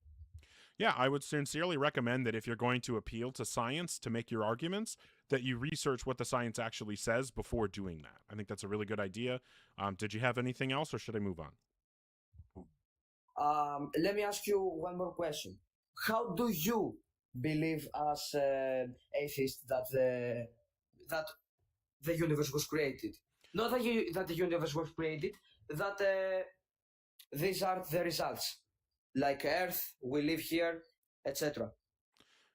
Yeah, I would sincerely recommend that if you're going to appeal to science to make your arguments, that you research what the science actually says before doing that. I think that's a really good idea. Did you have anything else, or should I move on? Let me ask you one more question. How do you believe as atheists that the universe was created? Not that the universe was created, that these are the results. Like Earth, we live here, etc.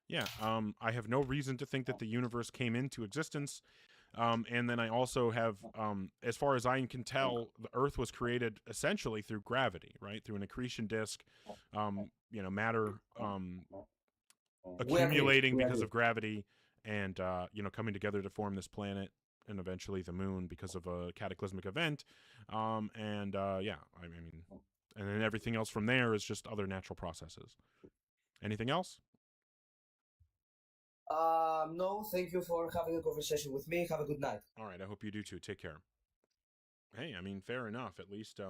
Yeah, I have no reason to think that the universe came into existence. And then I also have, as far as I can tell, the Earth was created essentially through gravity, right? Through an accretion disk, matter accumulating because of gravity and, coming together to form this planet and eventually the moon because of a cataclysmic event. And then everything else from there is just other natural processes. Anything else? No, thank you for having a conversation with me. Have a good night. All right, I hope you do too. Take care. Hey, I mean, fair enough. At least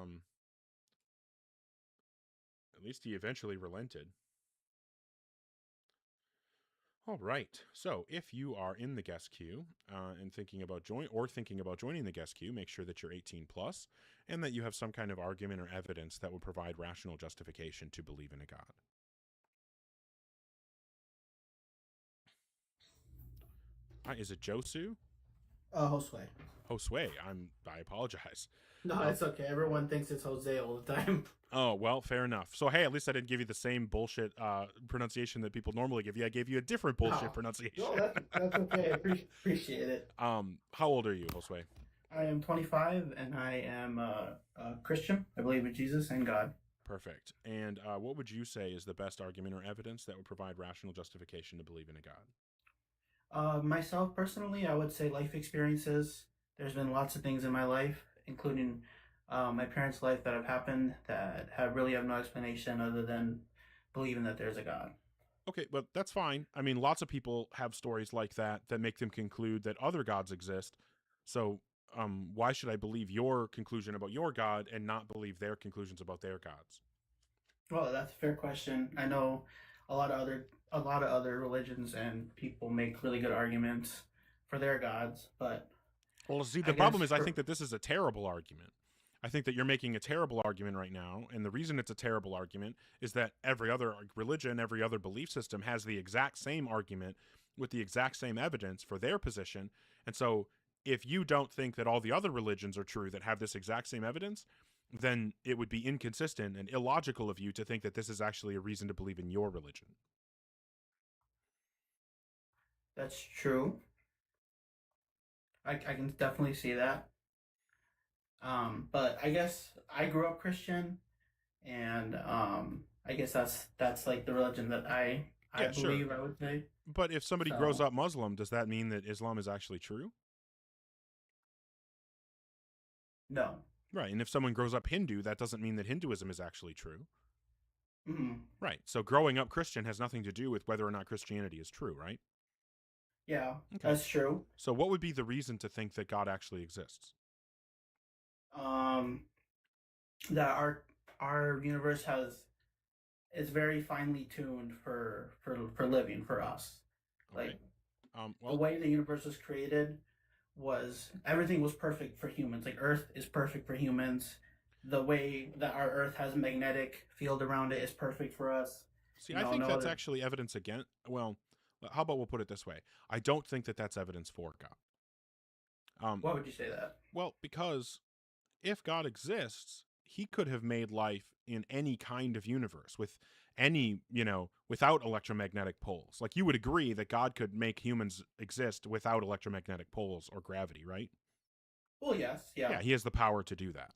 he eventually relented. All right. So if you are in the guest queue and thinking about joining the guest queue, make sure that you're 18 plus and that you have some kind of argument or evidence that would provide rational justification to believe in a God. Hi, is it Josu? Josue. Josue. I apologize. No, it's okay. Everyone thinks it's Jose all the time. Oh, well, fair enough. So, hey, at least I didn't give you the same bullshit pronunciation that people normally give you. I gave you a different bullshit pronunciation. No, that's okay. I appreciate it. How old are you, Josue? I am 25, and I am a Christian. I believe in Jesus and God. Perfect. And what would you say is the best argument or evidence that would provide rational justification to believe in a God? Myself, personally, I would say life experiences. There's been lots of things in my life, including my parents' life that have happened that really have no explanation other than believing that there's a God. Okay, but that's fine. I mean, lots of people have stories like that make them conclude that other gods exist. So why should I believe your conclusion about your God and not believe their conclusions about their gods? Well, that's a fair question. I know a lot of other religions and people make really good arguments for their gods, but well, see, the problem is I think that this is a terrible argument. I think that you're making a terrible argument right now, and the reason it's a terrible argument is that every other religion, every other belief system has the exact same argument with the exact same evidence for their position. And so if you don't think that all the other religions are true that have this exact same evidence, then it would be inconsistent and illogical of you to think that this is actually a reason to believe in your religion. That's true. I can definitely see that. But I guess I grew up Christian, and I guess that's like the religion that I believe, sure. I would say. But if somebody grows up Muslim, does that mean that Islam is actually true? No. Right, and if someone grows up Hindu, that doesn't mean that Hinduism is actually true. Mm-hmm. Right, so growing up Christian has nothing to do with whether or not Christianity is true, right? Yeah, okay. That's true. So what would be the reason to think that God actually exists? That our universe is very finely tuned for living for us. Okay. Like the way the universe was created was everything was perfect for humans. Like Earth is perfect for humans. The way that our Earth has a magnetic field around it is perfect for us. See, I think that's actually evidence against. Well, how about we'll put it this way? I don't think that that's evidence for God. Why would you say that? Well, because if God exists, he could have made life in any kind of universe with any, without electromagnetic poles. Like you would agree that God could make humans exist without electromagnetic poles or gravity, right? Well, yes. Yeah. Yeah, he has the power to do that.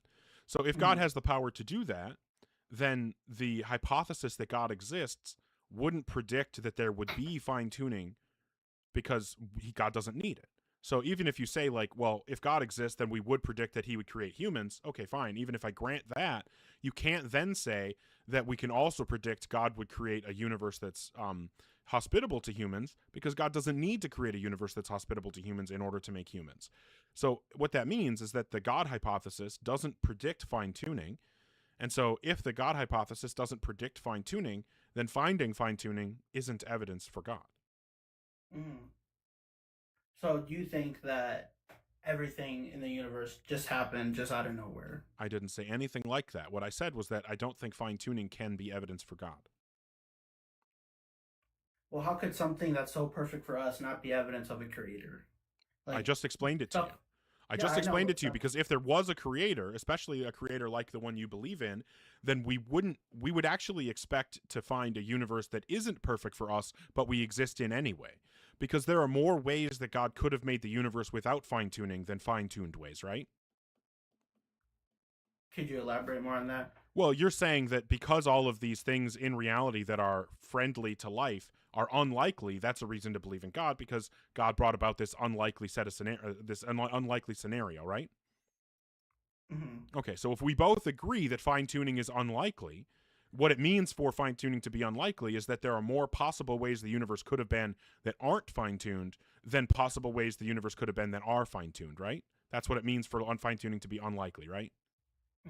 So if God has the power to do that, then the hypothesis that God exists wouldn't predict that there would be fine-tuning because God doesn't need it. So even if you say like, well, if God exists, then we would predict that he would create humans. Okay, fine. Even if I grant that, you can't then say that we can also predict God would create a universe that's hospitable to humans because God doesn't need to create a universe that's hospitable to humans in order to make humans. So what that means is that the God hypothesis doesn't predict fine-tuning. And so if the God hypothesis doesn't predict fine-tuning, then finding fine-tuning isn't evidence for God. Mm. So do you think that everything in the universe just happened just out of nowhere? I didn't say anything like that. What I said was that I don't think fine-tuning can be evidence for God. Well, how could something that's so perfect for us not be evidence of a creator? Like, I just explained it to you. I just explained it to you because if there was a creator, especially a creator like the one you believe in, then we would actually expect to find a universe that isn't perfect for us, but we exist in anyway. Because there are more ways that God could have made the universe without fine-tuning than fine-tuned ways, right? Could you elaborate more on that? Well, you're saying that because all of these things in reality that are friendly to life are unlikely, that's a reason to believe in God because God brought about this unlikely unlikely scenario, right? Mm-hmm. Okay, so if we both agree that fine-tuning is unlikely, what it means for fine-tuning to be unlikely is that there are more possible ways the universe could have been that aren't fine-tuned than possible ways the universe could have been that are fine-tuned, right? That's what it means for fine-tuning to be unlikely, right?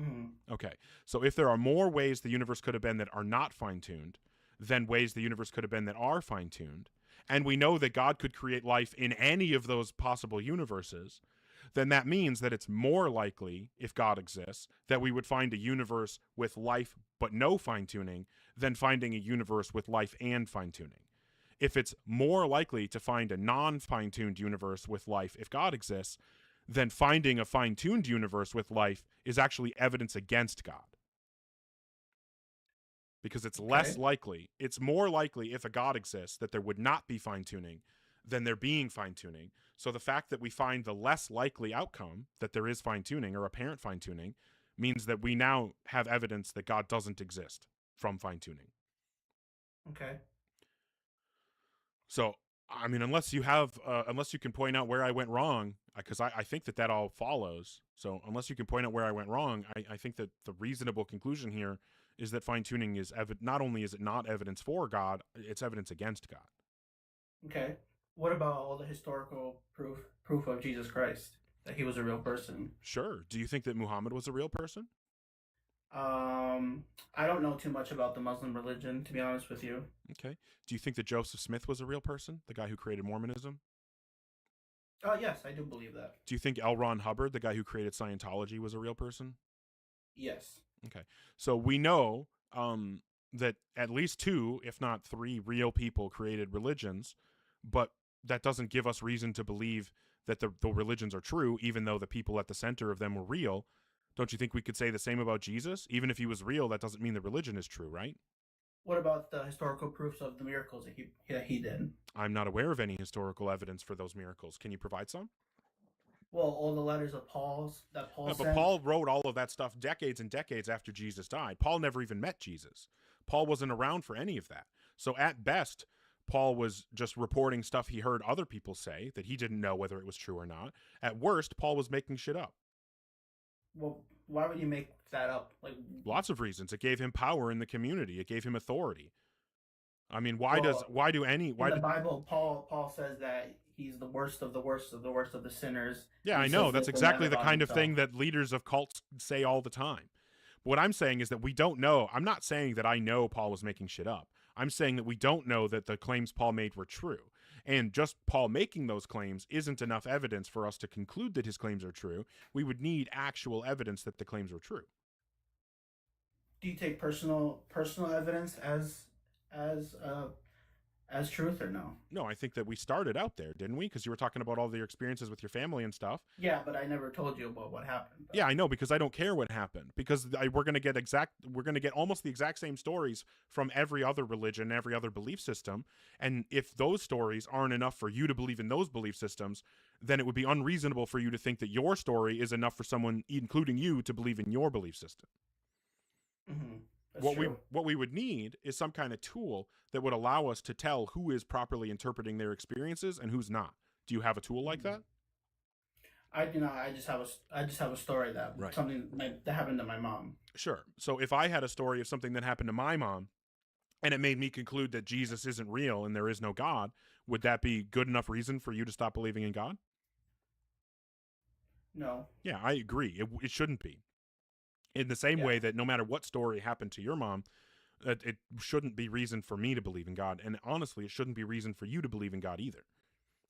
Mm-hmm. Okay, so if there are more ways the universe could have been that are not fine-tuned than ways the universe could have been that are fine-tuned, and we know that God could create life in any of those possible universes, then that means that it's more likely, if God exists, that we would find a universe with life but no fine-tuning than finding a universe with life and fine-tuning. If it's more likely to find a non-fine-tuned universe with life if God exists, then finding a fine-tuned universe with life is actually evidence against God. Because it's less likely, it's more likely if a God exists that there would not be fine-tuning than there being fine-tuning. So the fact that we find the less likely outcome, that there is fine-tuning or apparent fine-tuning, means that we now have evidence that God doesn't exist from fine-tuning. Okay. So, I mean, unless you can point out where I went wrong, because I think that all follows. So unless you can point out where I went wrong, I think that the reasonable conclusion here is that fine-tuning is not only is it not evidence for God, it's evidence against God. Okay. What about all the historical proof of Jesus Christ, that he was a real person? Sure. Do you think that Muhammad was a real person? I don't know too much about the Muslim religion, to be honest with you. Okay. Do you think that Joseph Smith was a real person, the guy who created Mormonism? Yes, I do believe that. Do you think L. Ron Hubbard, the guy who created Scientology, was a real person? Yes. Okay. So we know that at least 2, if not 3, real people created religions, but that doesn't give us reason to believe that the religions are true, even though the people at the center of them were real. Don't you think we could say the same about Jesus? Even if he was real, that doesn't mean the religion is true, right? What about the historical proofs of the miracles that he did? I'm not aware of any historical evidence for those miracles. Can you provide some? Well, all the letters of Paul Yeah, sent. but Paul wrote all of that stuff decades and decades after Jesus died. Paul never even met Jesus. Paul wasn't around for any of that. So at best, Paul was just reporting stuff he heard other people say that he didn't know whether it was true or not. At worst, Paul was making shit up. Well, why would you make that up? Like, lots of reasons. It gave him power in the community. It gave him authority. I mean, why do in the Bible, Paul says that he's the worst of the worst of the worst of the sinners. Yeah, I know. That's exactly the kind of thing that leaders of cults say all the time. What I'm saying is that we don't know. I'm not saying that I know Paul was making shit up. I'm saying that we don't know that the claims Paul made were true. And just Paul making those claims isn't enough evidence for us to conclude that his claims are true. We would need actual evidence that the claims were true. Do you take personal evidence as truth or no? No, I think that we started out there, didn't we? Because you were talking about all your experiences with your family and stuff. Yeah, but I never told you about what happened. Yeah, I know, because I don't care what happened. Because we're gonna get almost the exact same stories from every other religion, every other belief system. And if those stories aren't enough for you to believe in those belief systems, then it would be unreasonable for you to think that your story is enough for someone, including you, to believe in your belief system. Mm-hmm. What we would need is some kind of tool that would allow us to tell who is properly interpreting their experiences and who's not. Do you have a tool like that? I do not. I just have a story that something that happened to my mom. Sure. So if I had a story of something that happened to my mom, and it made me conclude that Jesus isn't real and there is no God, would that be good enough reason for you to stop believing in God? No. Yeah, I agree. It shouldn't be. In the same way that no matter what story happened to your mom, it shouldn't be reason for me to believe in God. And honestly, it shouldn't be reason for you to believe in God either.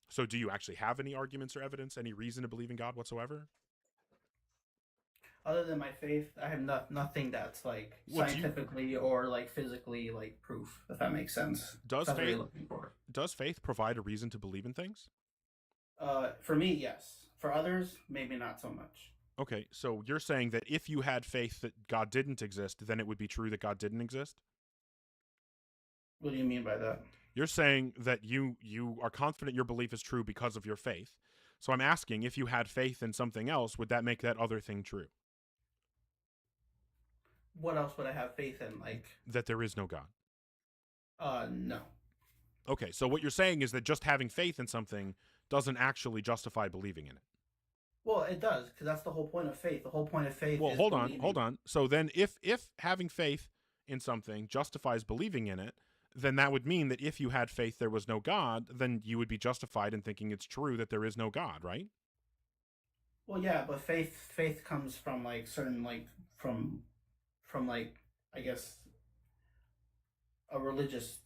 So do you actually have any arguments or evidence, any reason to believe in God whatsoever? Other than my faith, I have nothing that's like scientifically or like physically like proof, if that makes sense. Does faith provide a reason to believe in things? For me, yes. For others, maybe not so much. Okay, so you're saying that if you had faith that God didn't exist, then it would be true that God didn't exist? What do you mean by that? You're saying that you are confident your belief is true because of your faith. So I'm asking, if you had faith in something else, would that make that other thing true? What else would I have faith in? Like that there is no God? No. Okay, so what you're saying is that just having faith in something doesn't actually justify believing in it. Well, it does, because that's the whole point of faith. The whole point of faith is hold on. So then if having faith in something justifies believing in it, then that would mean that if you had faith there was no God, then you would be justified in thinking it's true that there is no God, right? Well, yeah, but faith comes from like certain like from like I guess a religious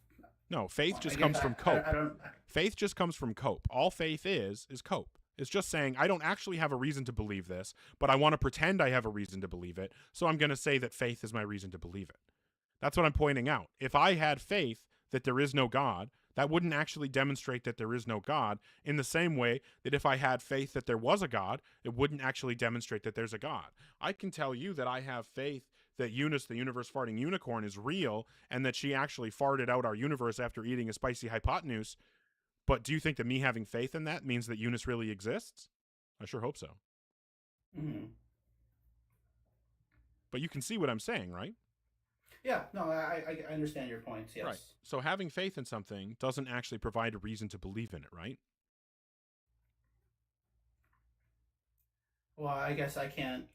No, faith Well, just I comes guess from cope. I don't. Faith just comes from cope. All faith is cope. It's just saying, I don't actually have a reason to believe this, but I want to pretend I have a reason to believe it, so I'm going to say that faith is my reason to believe it. That's what I'm pointing out. If I had faith that there is no God, that wouldn't actually demonstrate that there is no God, in the same way that if I had faith that there was a God, it wouldn't actually demonstrate that there's a God. I can tell you that I have faith that Eunice, the universe farting unicorn, is real, and that she actually farted out our universe after eating a spicy hypotenuse. But do you think that me having faith in that means that Eunice really exists? I sure hope so. Mm-hmm. But you can see what I'm saying, right? Yeah, no, I understand your points. Yes. Right. So having faith in something doesn't actually provide a reason to believe in it, right? Well, I guess I can't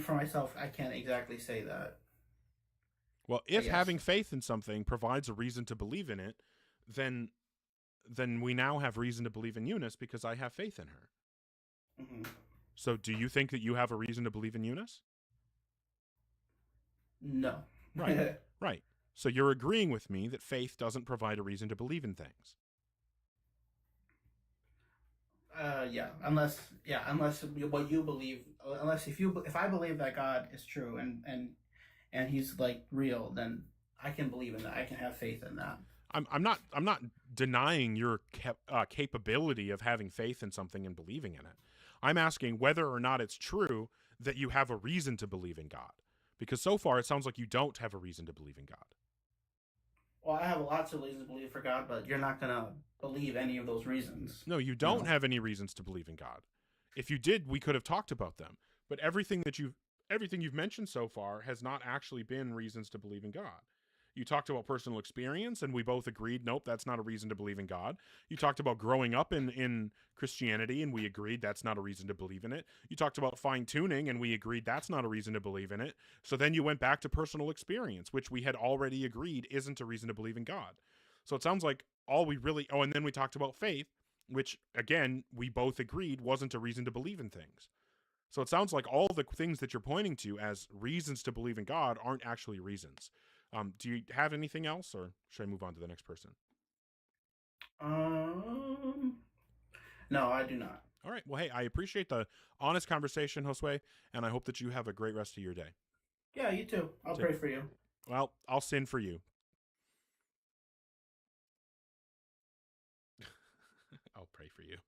for myself. I can't exactly say that. Well, if having faith in something provides a reason to believe in it, then we now have reason to believe in Eunice because I have faith in her. Mm-hmm. So do you think that you have a reason to believe in Eunice? No. Right. Right. So you're agreeing with me that faith doesn't provide a reason to believe in things. Yeah. Unless what you believe, if I believe that God is true and he's like real, then I can believe in that. I can have faith in that. I'm not denying your capability of having faith in something and believing in it. I'm asking whether or not it's true that you have a reason to believe in God. Because so far it sounds like you don't have a reason to believe in God. Well, I have lots of reasons to believe for God, but you're not going to believe any of those reasons. No, you don't have any reasons to believe in God. If you did, we could have talked about them. But everything you've mentioned so far has not actually been reasons to believe in God. You talked about personal experience, and we both agreed, nope, that's not a reason to believe in God. You talked about growing up in Christianity, and we agreed that's not a reason to believe in it. You talked about fine-tuning, and we agreed that's not a reason to believe in it. So then you went back to personal experience, which we had already agreed isn't a reason to believe in God. So it sounds like and then we talked about faith, which, again, we both agreed wasn't a reason to believe in things. So it sounds like all the things that you're pointing to as reasons to believe in God aren't actually reasons. Do you have anything else, or should I move on to the next person? No, I do not. All right. Well, hey, I appreciate the honest conversation, Josue, and I hope that you have a great rest of your day. Yeah, you too. I'll pray for you. Well, I'll sin for you. I'll pray for you.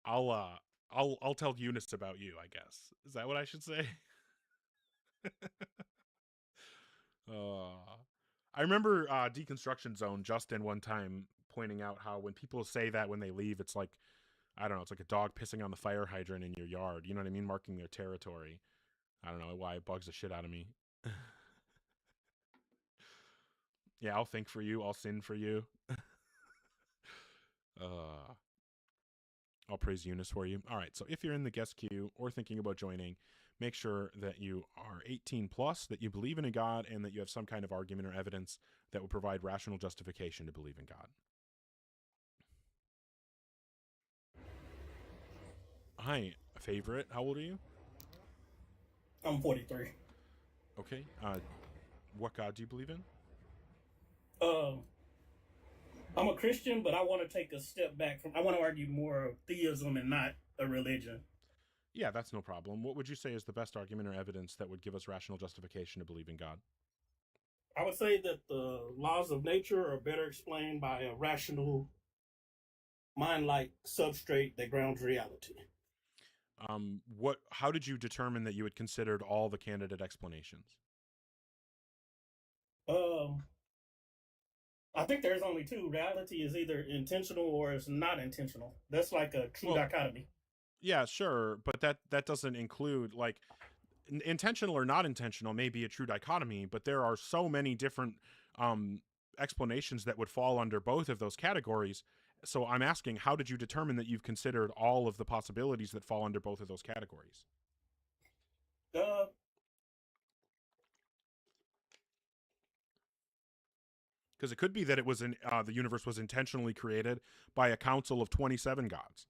I'll tell Eunice about you, I guess. Is that what I should say? I remember Deconstruction Zone, Justin, one time pointing out how when people say that when they leave, it's like, I don't know, it's like a dog pissing on the fire hydrant in your yard. You know what I mean? Marking their territory. I don't know why it bugs the shit out of me. Yeah, I'll think for you. I'll sin for you. I'll praise Eunice for you. All right, so if you're in the guest queue or thinking about joining, make sure that you are 18 plus, that you believe in a God, and that you have some kind of argument or evidence that would provide rational justification to believe in God. Hi, favorite. How old are you? I'm 43. Okay. What God do you believe in? I'm a Christian, but I want to take a step back I want to argue more of theism and not a religion. Yeah, that's no problem. What would you say is the best argument or evidence that would give us rational justification to believe in God? I would say that the laws of nature are better explained by a rational, mind-like substrate that grounds reality. How did you determine that you had considered all the candidate explanations? I think there's only two. Reality is either intentional or it's not intentional. That's like a true dichotomy. Yeah, sure, but that doesn't include, like, intentional or not intentional may be a true dichotomy, but there are so many different explanations that would fall under both of those categories. So I'm asking, how did you determine that you've considered all of the possibilities that fall under both of those categories? Because it could be that it was the universe was intentionally created by a council of 27 gods.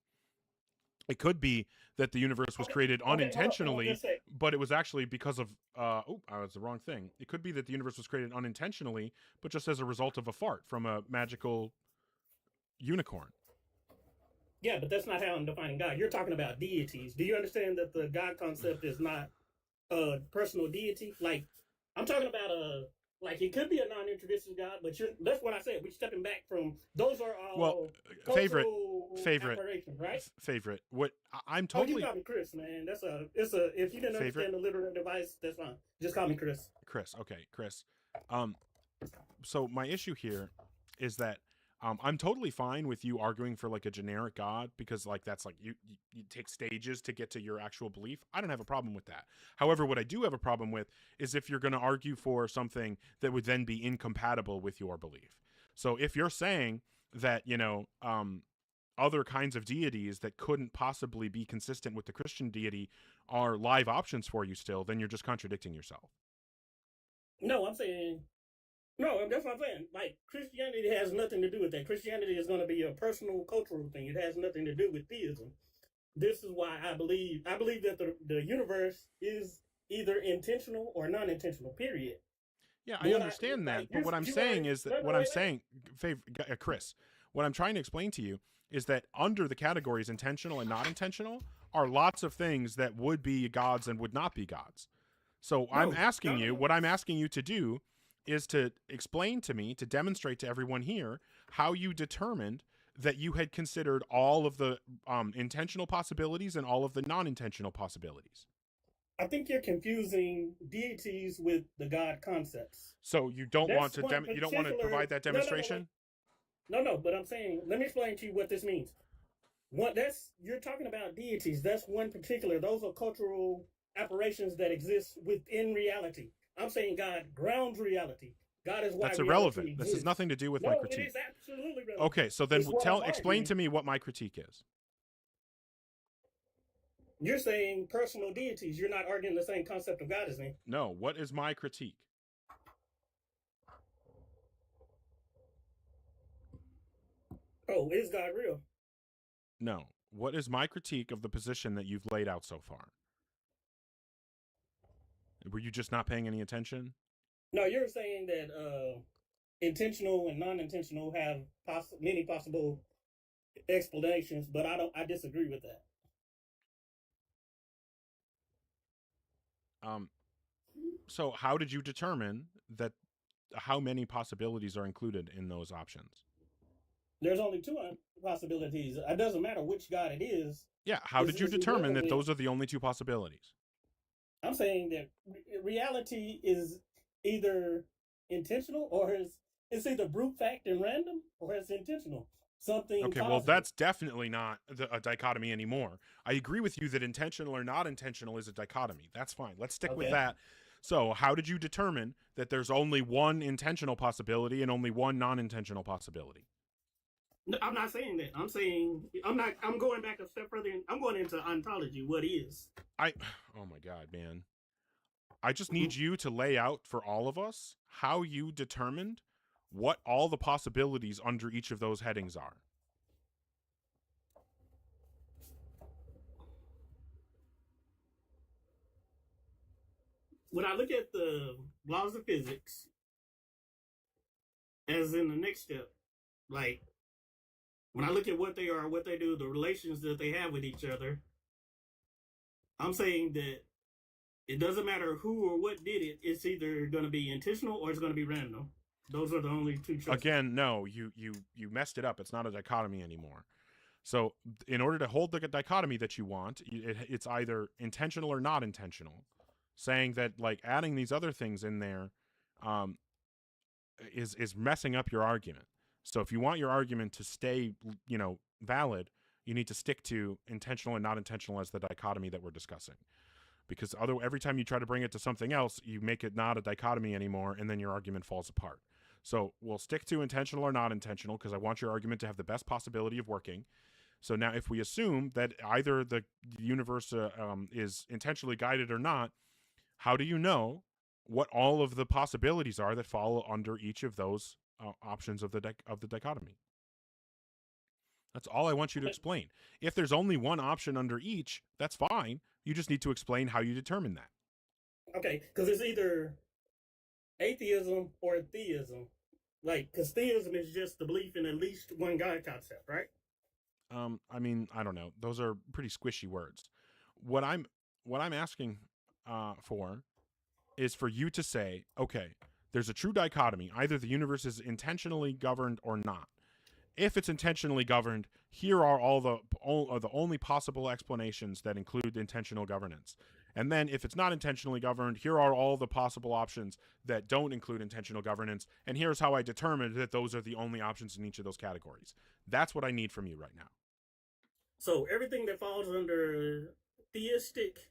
It could be that the universe was created hold on unintentionally, just a sec. but it was actually because of was the wrong thing. It could be that the universe was created unintentionally, but just as a result of a fart from a magical unicorn. Yeah, but that's not how I'm defining God. You're talking about deities. Do you understand that the God concept is not a personal deity? Like, I'm talking about like it could be a non-interdisciplinary God, but that's what I said. We're stepping back from those are all favorite operations, right? Favorite. What I'm Oh, totally you call me Chris, man. It's a. If you didn't understand the literary device, that's fine. Just call me Chris. Chris. Okay, Chris. So my issue here is that I'm totally fine with you arguing for like a generic God because like that's like you take stages to get to your actual belief. I don't have a problem with that. However, what I do have a problem with is if you're going to argue for something that would then be incompatible with your belief. So if you're saying that, other kinds of deities that couldn't possibly be consistent with the Christian deity are live options for you still, then you're just contradicting yourself. No, I'm saying. No, that's what I'm saying. Like, Christianity has nothing to do with that. Christianity is going to be a personal, cultural thing. It has nothing to do with theism. This is why I believe that the universe is either intentional or non-intentional, period. Yeah, I understand that. But what I'm saying is that Chris, what I'm trying to explain to you is that under the categories intentional and not intentional are lots of things that would be gods and would not be gods. So I'm asking you, what I'm asking you to do is to explain to me, to demonstrate to everyone here how you determined that you had considered all of the intentional possibilities and all of the non-intentional possibilities. I think you're confusing deities with the God concepts. So you don't want to provide that demonstration? No, but I'm saying, let me explain to you what this means. You're talking about deities. That's one particular. Those are cultural operations that exist within reality. I'm saying God grounds reality. God is why that's irrelevant. This has nothing to do with my critique. It is absolutely relevant. Okay, so then explain to me what my critique is. You're saying personal deities. You're not arguing the same concept of God as me. No, what is my critique? Oh, is God real? No. What is my critique of the position that you've laid out so far? Were you just not paying any attention? No, you're saying that intentional and non-intentional have many possible explanations, but I disagree with that. So how did you determine that how many possibilities are included in those options? There's only two possibilities. It doesn't matter which God it is. Yeah, how did you determine that those are the only two possibilities? I'm saying that reality is either intentional or it's either brute fact and random or it's intentional. Something. Okay, well, that's definitely not a dichotomy anymore. I agree with you that intentional or not intentional is a dichotomy. That's fine. Let's stick with that. So how did you determine that there's only one intentional possibility and only one non-intentional possibility? No, I'm not saying that. I'm going back a step further. I'm going into ontology. What is? Oh my God, man. I just need you to lay out for all of us how you determined what all the possibilities under each of those headings are. When I look at the laws of physics, as in the next step, like when I look at what they are, what they do, the relations that they have with each other, I'm saying that it doesn't matter who or what did it. It's either going to be intentional or it's going to be random. Those are the only two choices. Again, no, you messed it up. It's not a dichotomy anymore. So in order to hold the dichotomy that you want, it's either intentional or not intentional. Saying that like adding these other things in there is messing up your argument. So if you want your argument to stay, valid, you need to stick to intentional and not intentional as the dichotomy that we're discussing. Because every time you try to bring it to something else, you make it not a dichotomy anymore, and then your argument falls apart. So we'll stick to intentional or not intentional because I want your argument to have the best possibility of working. So now if we assume that either the universe is intentionally guided or not, how do you know what all of the possibilities are that fall under each of those options of the dichotomy? That's all I want you to explain. If there's only one option under each, that's fine. You just need to explain how you determine that. Okay, because it's either atheism or theism. Like, because theism is just the belief in at least one God concept, right? I mean, I don't know. Those are pretty squishy words. What I'm asking for is for you to say, okay, there's a true dichotomy. Either the universe is intentionally governed or not. If it's intentionally governed, here are all the only possible explanations that include intentional governance. And then if it's not intentionally governed, here are all the possible options that don't include intentional governance. And here's how I determined that those are the only options in each of those categories. That's what I need from you right now. So everything that falls under theistic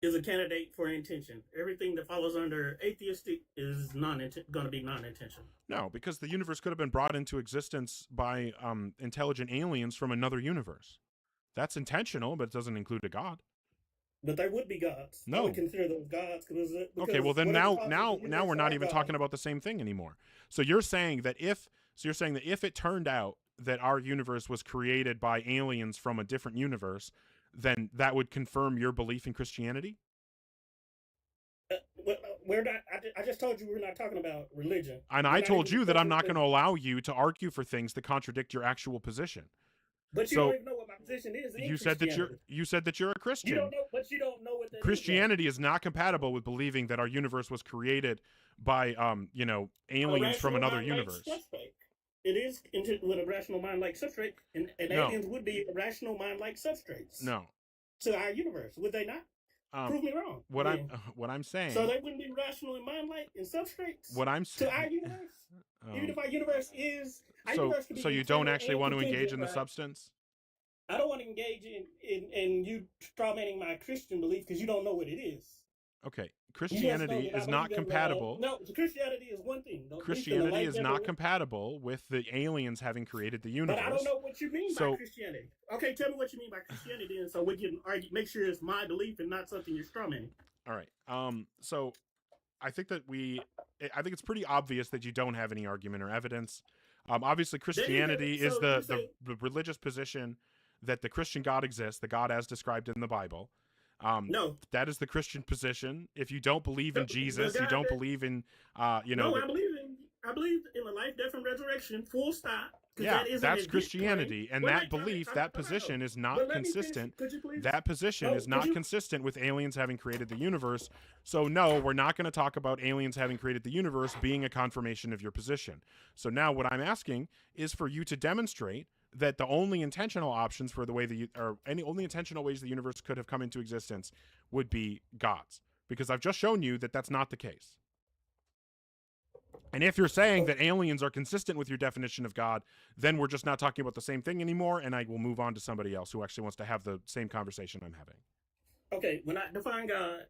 is a candidate for intention. Everything that follows under atheistic is going to be non-intentional. No, because the universe could have been brought into existence by intelligent aliens from another universe. That's intentional, but it doesn't include a god. But there would be gods. No. I would consider those gods. Okay, well then now we're not even talking about the same thing anymore. So you're saying that if it turned out that our universe was created by aliens from a different universe, then that would confirm your belief in Christianity? We're not. I just told you we're not talking about religion. And I told you that I'm not going to allow you to argue for things that contradict your actual position. But you don't even know what my position is. You said that you're a Christian. You don't know, but you don't know what that Christianity is not compatible with believing that our universe was created by aliens from another universe. It is with a rational mind like substrate, and aliens would be a rational mind like substrates. No. To our universe, would they not? Prove me wrong. What I'm saying. So they wouldn't be rational in mind like in substrates. What I'm saying. To our universe, even if our universe is. So you don't actually want to engage in the substance? I don't want to engage in you strawmanning my Christian belief because you don't know what it is. Okay, Christianity is not compatible. No, Christianity is one thing. Christianity is not compatible with the aliens having created the universe. But I don't know what you mean by Christianity. Okay, tell me what you mean by Christianity, and so we can argue, make sure it's my belief and not something you're strawmanning. All right. So I think it's pretty obvious that you don't have any argument or evidence. Obviously, Christianity is the religious position that the Christian God exists, the God as described in the Bible. No, that is the Christian position. If you don't believe in Jesus, you don't believe in, No, I believe in the life, death, and resurrection. Full stop. Yeah, that's Christianity, and that belief, that position is not consistent. That position is not consistent with aliens having created the universe. So no, we're not going to talk about aliens having created the universe being a confirmation of your position. So now what I'm asking is for you to demonstrate that the only intentional options for the way only intentional ways the universe could have come into existence would be gods, because I've just shown you that that's not the case. And if you're saying that aliens are consistent with your definition of God, then we're just not talking about the same thing anymore, and I will move on to somebody else who actually wants to have the same conversation I'm having. Okay, when I define God,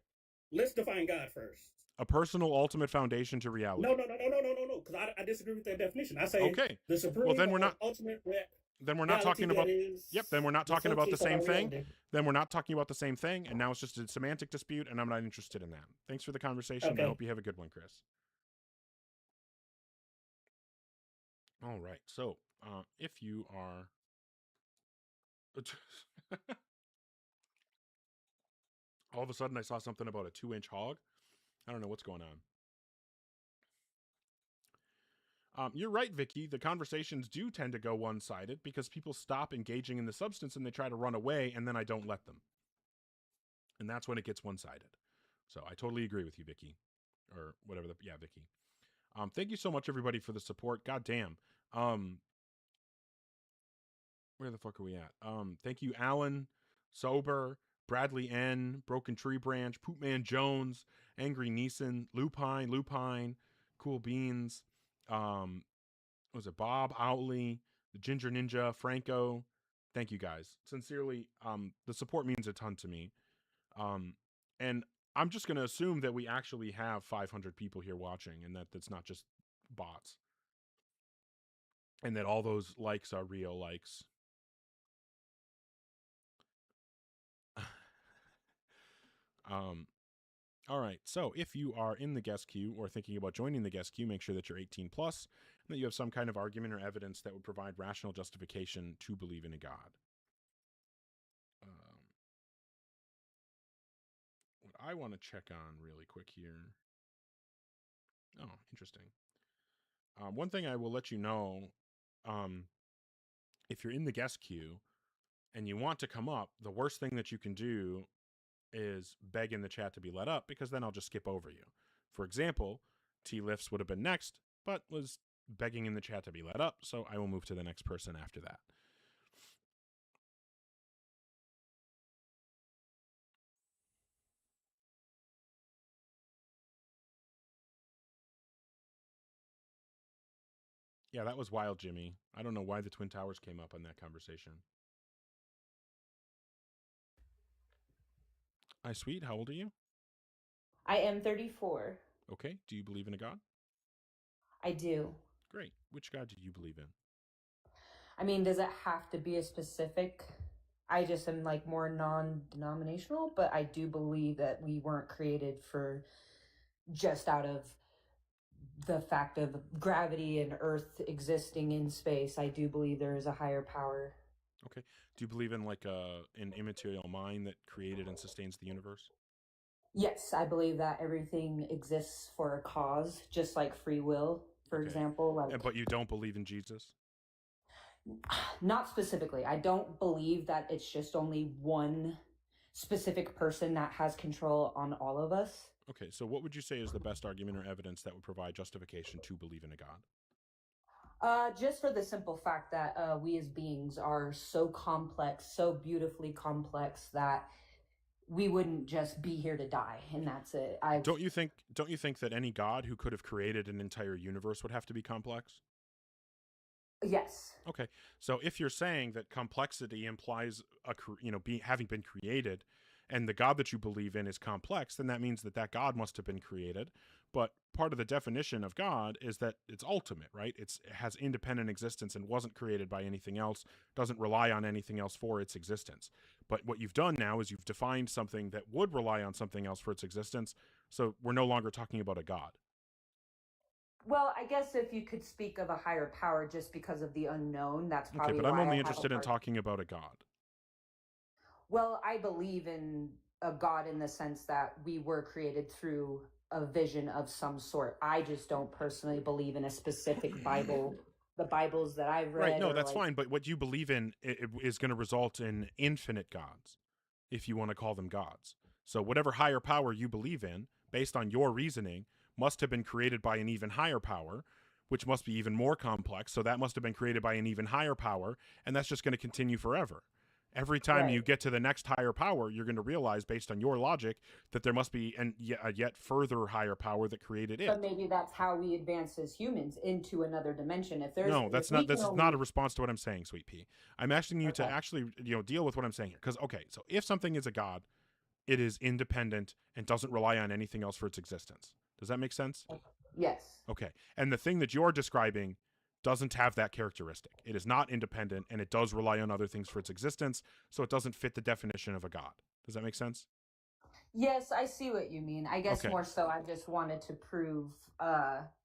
let's define God first. A personal ultimate foundation to reality. No, because I disagree with that definition. I say okay. The supreme well, then we're not ultimate. Then we're not talking about. Yep. Then we're not talking about the same thing. Then we're not talking about the same thing, and now it's just a semantic dispute, and I'm not interested in that. Thanks for the conversation. Okay. I hope you have a good one, Chris. All right. So, if you are. All of a sudden, I saw something about a 2-inch hog. I don't know what's going on. You're right, Vicky. The conversations do tend to go one-sided because people stop engaging in the substance and they try to run away, and then I don't let them. And that's when it gets one-sided. So I totally agree with you, Vicky. Or whatever Vicky. Thank you so much, everybody, for the support. God damn. Where the fuck are we at? Thank you, Alan, Sober, Bradley N, Broken Tree Branch, Poopman Jones, Angry Neeson, Lupine, Cool Beans, was it Bob Owley, the Ginger Ninja, Franco? Thank you guys. Sincerely, the support means a ton to me. And I'm just going to assume that we actually have 500 people here watching and that that's not just bots. And that all those likes are real likes. All right. So if you are in the guest queue or thinking about joining the guest queue, make sure that you're 18 plus and that you have some kind of argument or evidence that would provide rational justification to believe in a God. What I want to check on really quick here. Oh, interesting. One thing I will let you know, if you're in the guest queue and you want to come up, the worst thing that you can do is beg in the chat to be let up, because then I'll just skip over you. For example, T-Lifts would have been next, but was begging in the chat to be let up, so I will move to the next person after that. Yeah, that was wild, Jimmy. I don't know why the Twin Towers came up on that conversation. Hi, sweet. How old are you? I am 34. Okay. Do you believe in a God? I do. Great. Which God do you believe in? I mean, does it have to be a specific? I just am like more non-denominational, but I do believe that we weren't created for just out of the fact of gravity and Earth existing in space. I do believe there is a higher power. Okay. Do you believe in like an immaterial mind that created and sustains the universe? Yes, I believe that everything exists for a cause, just like free will, for example. Like, But you don't believe in Jesus? not specifically. I don't believe that it's just only one specific person that has control on all of us. Okay, so what would you say is the best argument or evidence that would provide justification to believe in a God? Just for the simple fact that we as beings are so complex, so beautifully complex, that we wouldn't just be here to die, and that's it. Don't you think that any God who could have created an entire universe would have to be complex? Yes. Okay, so if you're saying that complexity implies having been created, and the God that you believe in is complex, then that means that God must have been created. But part of the definition of God is that it's ultimate, right? It has independent existence and wasn't created by anything else, doesn't rely on anything else for its existence. But what you've done now is you've defined something that would rely on something else for its existence, so we're no longer talking about a God. Well, I guess if you could speak of a higher power just because of the unknown, that's probably Okay, but I'm why only I have interested a in hard- talking about a God. Well, I believe in a God in the sense that we were created through a vision of some sort. I just don't personally believe in a specific Bible. The Bibles that I've read. Right, no, are that's like, fine, but what you believe in is going to result in infinite gods, if you want to call them gods. So whatever higher power you believe in, based on your reasoning, must have been created by an even higher power, which must be even more complex, so that must have been created by an even higher power, and that's just going to continue forever. Every time you get to the next higher power, you're going to realize, based on your logic, that there must be a yet further higher power that created it. But maybe that's how we advance as humans into another dimension. If there's That's not a response to what I'm saying, Sweet Pea. I'm asking you to actually deal with what I'm saying here. Because so if something is a God, it is independent and doesn't rely on anything else for its existence. Does that make sense? Yes. Okay. And the thing that you're describing doesn't have that characteristic. It is not independent, and it does rely on other things for its existence, so it doesn't fit the definition of a God. Does that make sense? Yes, I see what you mean. I guess more so I just wanted to prove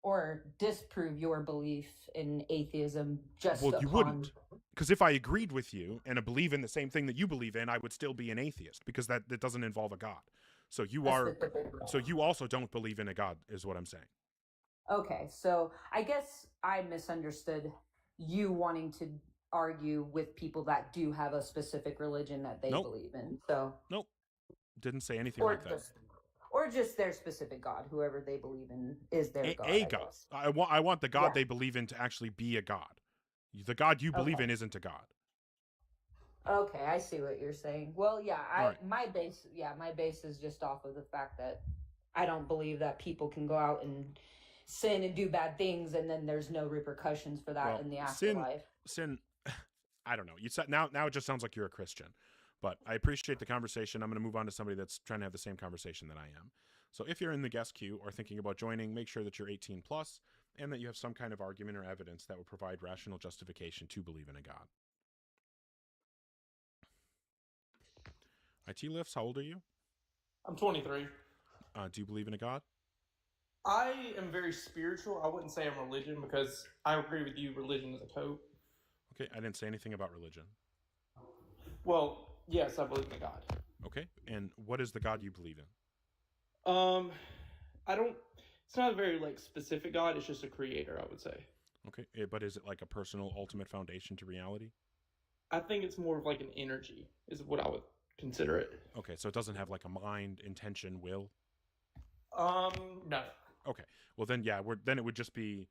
or disprove your belief in atheism just Well, you wouldn't. Because if I agreed with you and I believe in the same thing that you believe in, I would still be an atheist, because that doesn't involve a God. So you also don't believe in a God, is what I'm saying. Okay, so I guess I misunderstood you wanting to argue with people that do have a specific religion that they believe in. So nope, didn't say anything like that. Or just their specific God, whoever they believe in is their God. A God. I want the God they believe in to actually be a God. The God you believe in isn't a God. Okay, I see what you're saying. Well, yeah, my base is just off of the fact that I don't believe that people can go out and sin and do bad things, and then there's no repercussions for that in the afterlife. Sin. I don't know. You said now it just sounds like you're a Christian, but I appreciate the conversation. I'm going to move on to somebody that's trying to have the same conversation that I am. So if you're in the guest queue or thinking about joining, make sure that you're 18 plus and that you have some kind of argument or evidence that would provide rational justification to believe in a God. IT Lifts, how old are you? I'm 23. Do you believe in a God? I am very spiritual. I wouldn't say I'm religion because I agree with you. Religion is a code. Okay, I didn't say anything about religion. Well, yes, I believe in a God. Okay, and what is the God you believe in? I don't. It's not a very like specific God. It's just a creator, I would say. Okay, but is it like a personal ultimate foundation to reality? I think it's more of like an energy, is what I would consider it. Okay, so it doesn't have like a mind, intention, will? No. Okay, well then, yeah, then it would just be,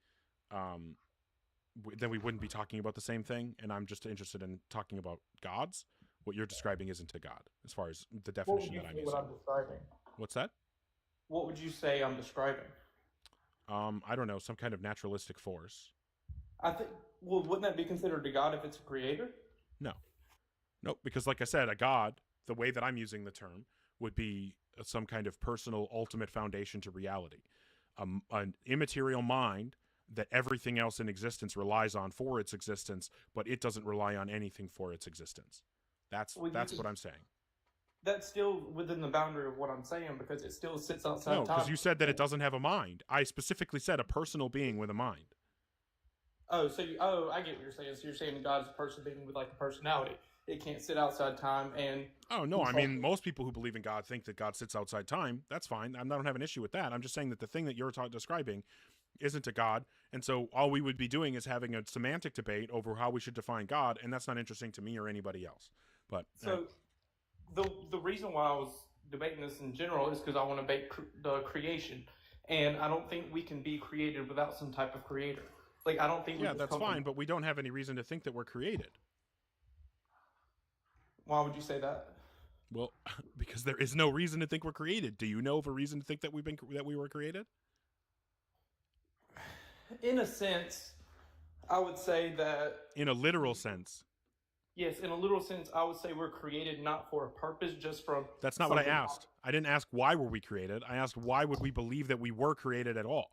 then we wouldn't be talking about the same thing, and I'm just interested in talking about gods. What you're describing isn't a god, as far as the definition that I'm using. What I'm describing? What's that? What would you say I'm describing? I don't know, some kind of naturalistic force. I think. Well, wouldn't that be considered a god if it's a creator? No. Nope, because like I said, a god, the way that I'm using the term, would be some kind of personal ultimate foundation to reality. An immaterial mind that everything else in existence relies on for its existence, but it doesn't rely on anything for its existence. That's what I'm saying. That's still within the boundary of what I'm saying because it still sits outside time. No, because you said that it doesn't have a mind. I specifically said a personal being with a mind. Oh, I get what you're saying. So you're saying God's a person being with like a personality. It can't sit outside time and... Oh, no, I mean, most people who believe in God think that God sits outside time. That's fine. I don't have an issue with that. I'm just saying that the thing that you're describing isn't a God, and so all we would be doing is having a semantic debate over how we should define God, and that's not interesting to me or anybody else. But so the reason why I was debating this in general is because I want to debate the creation, and I don't think we can be created without some type of creator. Like I don't think. Yeah, that's fine, but we don't have any reason to think that we're created. Why would you say that? Well, because there is no reason to think we're created. Do you know of a reason to think that we were created? In a sense, I would say that... In a literal sense. Yes, in a literal sense, I would say we're created not for a purpose, just from... That's not what I asked. I didn't ask why were we created. I asked why would we believe that we were created at all?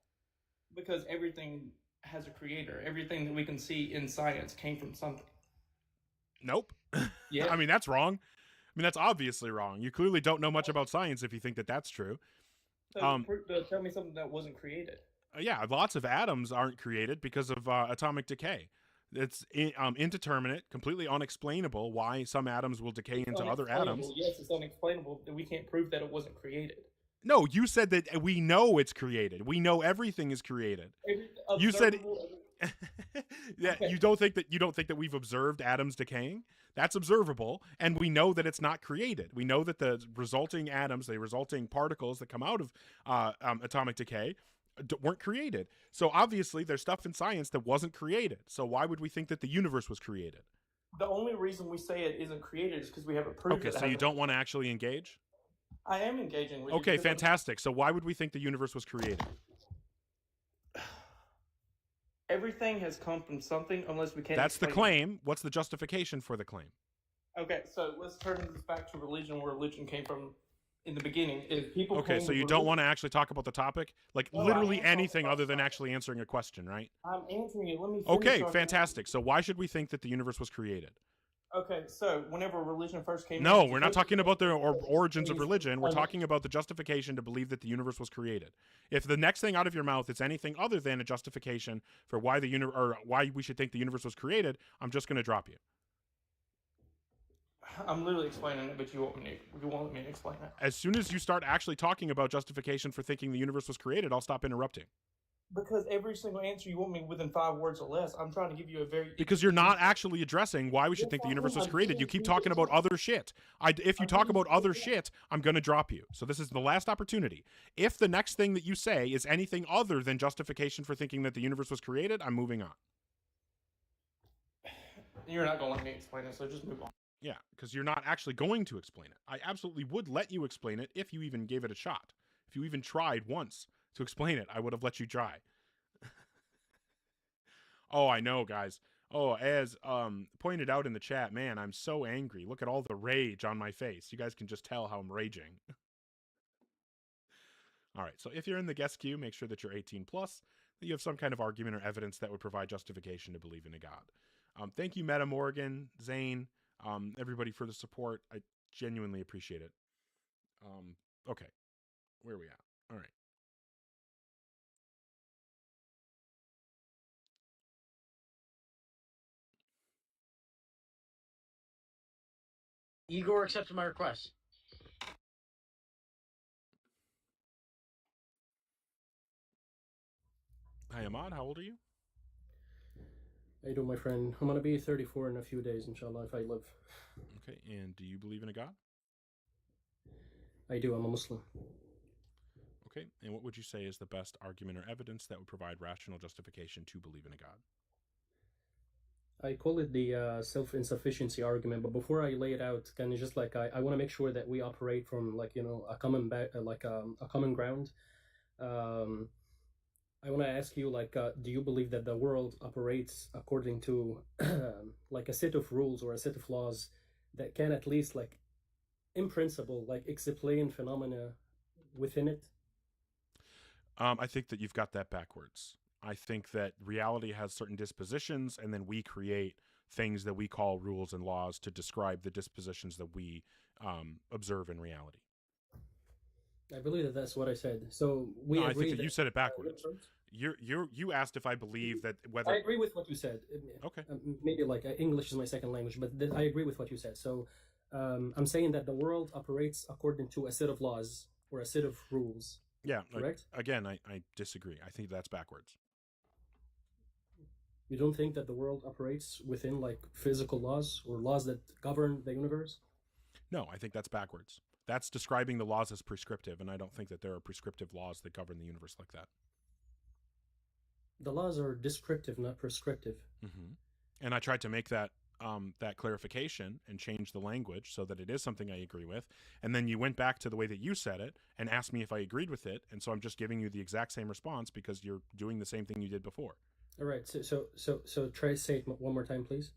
Because everything has a creator. Everything that we can see in science came from something. Nope. Yeah. I mean, that's wrong. I mean, that's obviously wrong. You clearly don't know much about science if you think that that's true. So tell me something that wasn't created. Yeah, lots of atoms aren't created because of atomic decay. It's indeterminate, completely unexplainable why some atoms will decay into other atoms. Yes, it's unexplainable. We can't prove that it wasn't created. No, you said that we know it's created. We know everything is created. You said yeah, okay. You don't think that we've observed atoms decaying? That's observable, and we know that it's not created. We know that the resulting atoms, the resulting particles that come out of atomic decay weren't created. So obviously there's stuff in science that wasn't created. So why would we think that the universe was created? The only reason we say it isn't created is because we haven't proved it. Okay, so you don't want to actually engage? I am engaging with you. Okay, fantastic. So why would we think the universe was created? Everything has come from something unless we can't. That's the claim. What's the justification for the claim? Okay, so let's turn this back to religion, where religion came from in the beginning. Is people. Okay, so you don't want to actually talk about the topic? Like literally anything other than actually answering a question, right? I'm answering it. Let me finish. Okay, fantastic. So why should we think that the universe was created? Okay, so whenever religion first came... No, we're not talking about the origins of religion. We're talking about the justification to believe that the universe was created. If the next thing out of your mouth is anything other than a justification for why why we should think the universe was created, I'm just going to drop you. I'm literally explaining it, but you won't let me explain it. As soon as you start actually talking about justification for thinking the universe was created, I'll stop interrupting. Because every single answer you want me within 5 words or less, I'm trying to give you a very... Because you're not actually addressing why we should think the universe was created. You keep talking about other shit. If you talk about other shit, I'm going to drop you. So this is the last opportunity. If the next thing that you say is anything other than justification for thinking that the universe was created, I'm moving on. You're not going to let me explain it, so just move on. Yeah, because you're not actually going to explain it. I absolutely would let you explain it if you even gave it a shot. If you even tried once to explain it, I would have let you try. Oh, I know, guys. Oh, as pointed out in the chat, man, I'm so angry. Look at all the rage on my face. You guys can just tell how I'm raging. All right, so if you're in the guest queue, make sure that you're 18 plus, that you have some kind of argument or evidence that would provide justification to believe in a God. Thank you, Meta Morgan, Zane, everybody for the support. I genuinely appreciate it. Okay. Where are we at? All right. Igor accepted my request. Hi, Ahmad. How old are you? How you doing, my friend? I'm gonna be 34 in a few days, inshallah, if I live. Okay. And do you believe in a God? I do. I'm a Muslim. Okay. And what would you say is the best argument or evidence that would provide rational justification to believe in a God? I call it the self-insufficiency argument, but before I lay it out, can you just like I want to make sure that we operate from like a common a common ground. I want to ask you like, do you believe that the world operates according to like a set of rules or a set of laws that can at least like, in principle, like explain phenomena within it? I think that you've got that backwards. I think that reality has certain dispositions, and then we create things that we call rules and laws to describe the dispositions that we observe in reality. I believe that that's what I said. So we No, I agree think that you said it backwards. You asked if I believe that whether I agree with what you said. Okay. Maybe like English is my second language, but I agree with what you said. So I'm saying that the world operates according to a set of laws or a set of rules. Yeah, correct. Again, I disagree. I think that's backwards. You don't think that the world operates within like physical laws or laws that govern the universe? No, I think that's backwards. That's describing the laws as prescriptive, and I don't think that there are prescriptive laws that govern the universe like that. The laws are descriptive, not prescriptive. Mm-hmm. And I tried to make that that clarification and change the language so that it is something I agree with. And then you went back to the way that you said it and asked me if I agreed with it. And so I'm just giving you the exact same response because you're doing the same thing you did before. All right. So try to say it one more time, please.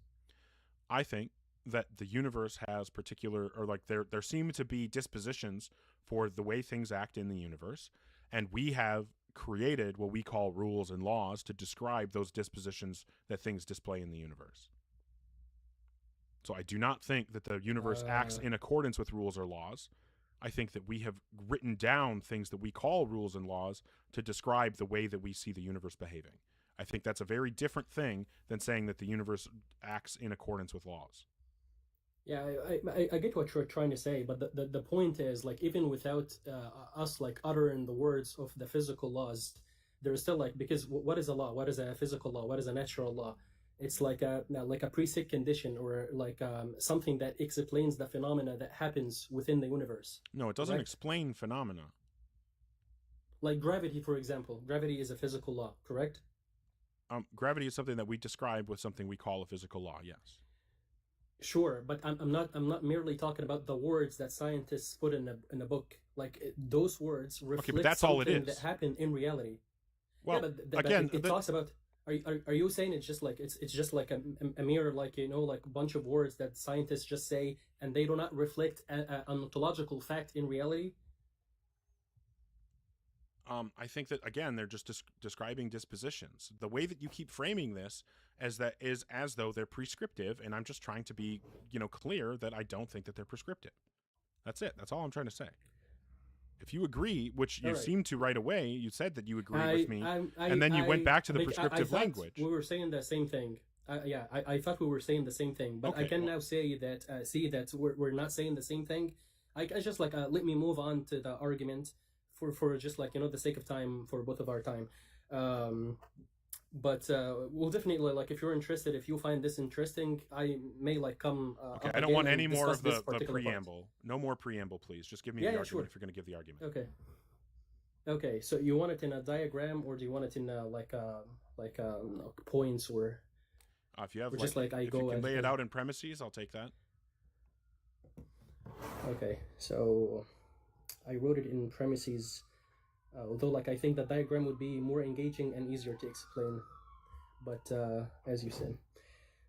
I think that the universe has particular, or like there seem to be dispositions for the way things act in the universe. And we have created what we call rules and laws to describe those dispositions that things display in the universe. So I do not think that the universe acts in accordance with rules or laws. I think that we have written down things that we call rules and laws to describe the way that we see the universe behaving. I think that's a very different thing than saying that the universe acts in accordance with laws. Yeah, I get what you're trying to say, but the point is, like, even without us, like, uttering the words of the physical laws, there is still, like, because what is a law? What is a physical law? What is a natural law? It's like a preset condition, or like something that explains the phenomena that happens within the universe. No, it doesn't explain phenomena. Like gravity, for example. Gravity is a physical law, correct? Gravity is something that we describe with something we call a physical law, yes. Sure, but I'm not merely talking about the words that scientists put in a book. Like those words reflect but that's all it something is. that happened in reality. Well, yeah, but again, it talks about. Are you saying it's just like it's just like a mere, like, you know, like a bunch of words that scientists just say and they do not reflect an ontological fact in reality? I think that, again, they're just describing dispositions. The way that you keep framing this is as though they're prescriptive, and I'm just trying to be, clear that I don't think that they're prescriptive. That's it. That's all I'm trying to say. If you agree, which you seem to right away, you said that you agree with me, and then you went back to the prescriptive language. We were saying the same thing. I thought we were saying the same thing, but Okay, I can now say that see that we're not saying the same thing. I just like let me move on to the argument for just, like, the sake of time, for both of our time. But we'll definitely, like, if you're interested, if you find this interesting, I may like come. Okay, I don't want any more of the preamble. No more preamble, please. Just give me the argument sure. if you're going to give the argument. Okay. So you want it in a diagram, or do you want it in points, or? If you have, or just like I if go you can and lay it out in premises, I'll take that. Okay, so I wrote it in premises. Although, like, I think the diagram would be more engaging and easier to explain, but as you said.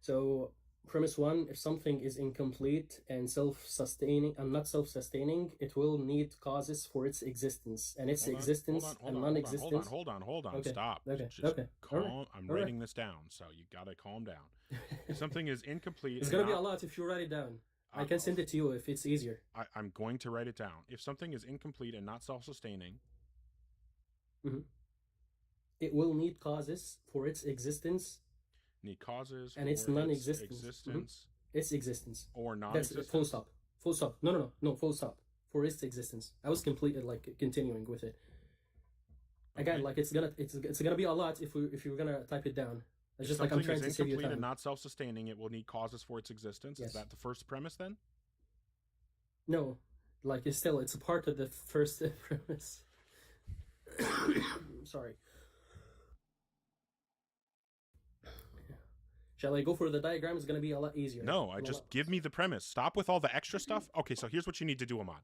So, premise 1, if something is incomplete and self-sustaining and not self-sustaining, it will need causes for its existence, and its existence and non-existence. Hold on. Okay. Stop. Okay. Just Okay. calm. All right. I'm All right. writing this down, so you gotta calm down. If something is incomplete, It's and gonna be not- a lot if you write it down. I can send it to you if it's easier. I'm going to write it down. If something is incomplete and not self-sustaining, it will need causes for its existence. Need causes and its for non-existence. existence Its existence. or non-existence. That's full stop. Full stop. No. Full stop. For its existence. I was completely like continuing with it. Again, like it's gonna be a lot if you're gonna type it down. It's just like I'm trying to save you incomplete time. and not self-sustaining, it will need causes for its existence. Yes. Is that the first premise then? No, like it's a part of the first premise. Sorry. Shall I go for the diagram? It's going to be a lot easier. No, give me the premise. Stop with all the extra stuff. Okay, so here's what you need to do, Ahmad.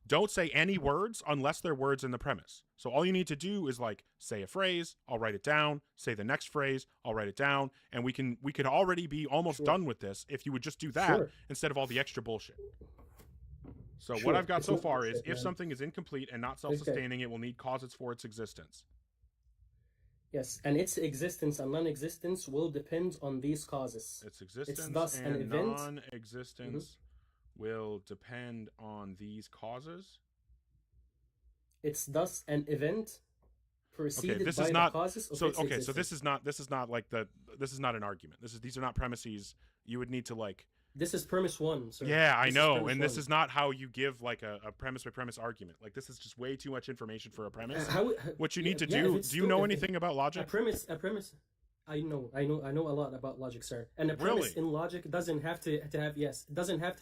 Don't say any words unless they're words in the premise. So all you need to do is like say a phrase, I'll write it down, say the next phrase, I'll write it down, and we could already be almost done with this if you would just do that instead of all the extra bullshit. So what I've got so far is if something is incomplete and not self-sustaining, it will need causes for its existence. Yes, and its existence and non-existence will depend on these causes. Its existence it's thus and an event. non-existence will depend on these causes. It's thus an event preceded by the causes of its existence. So this is not an argument. These are not premises. You would need to like. This is premise one. Sir. Yeah, I know, and this is not how you give like a premise by premise argument. Like this is just way too much information for a premise. What you need to do you know anything about logic? A premise. I know a lot about logic, sir. And a premise in logic doesn't have to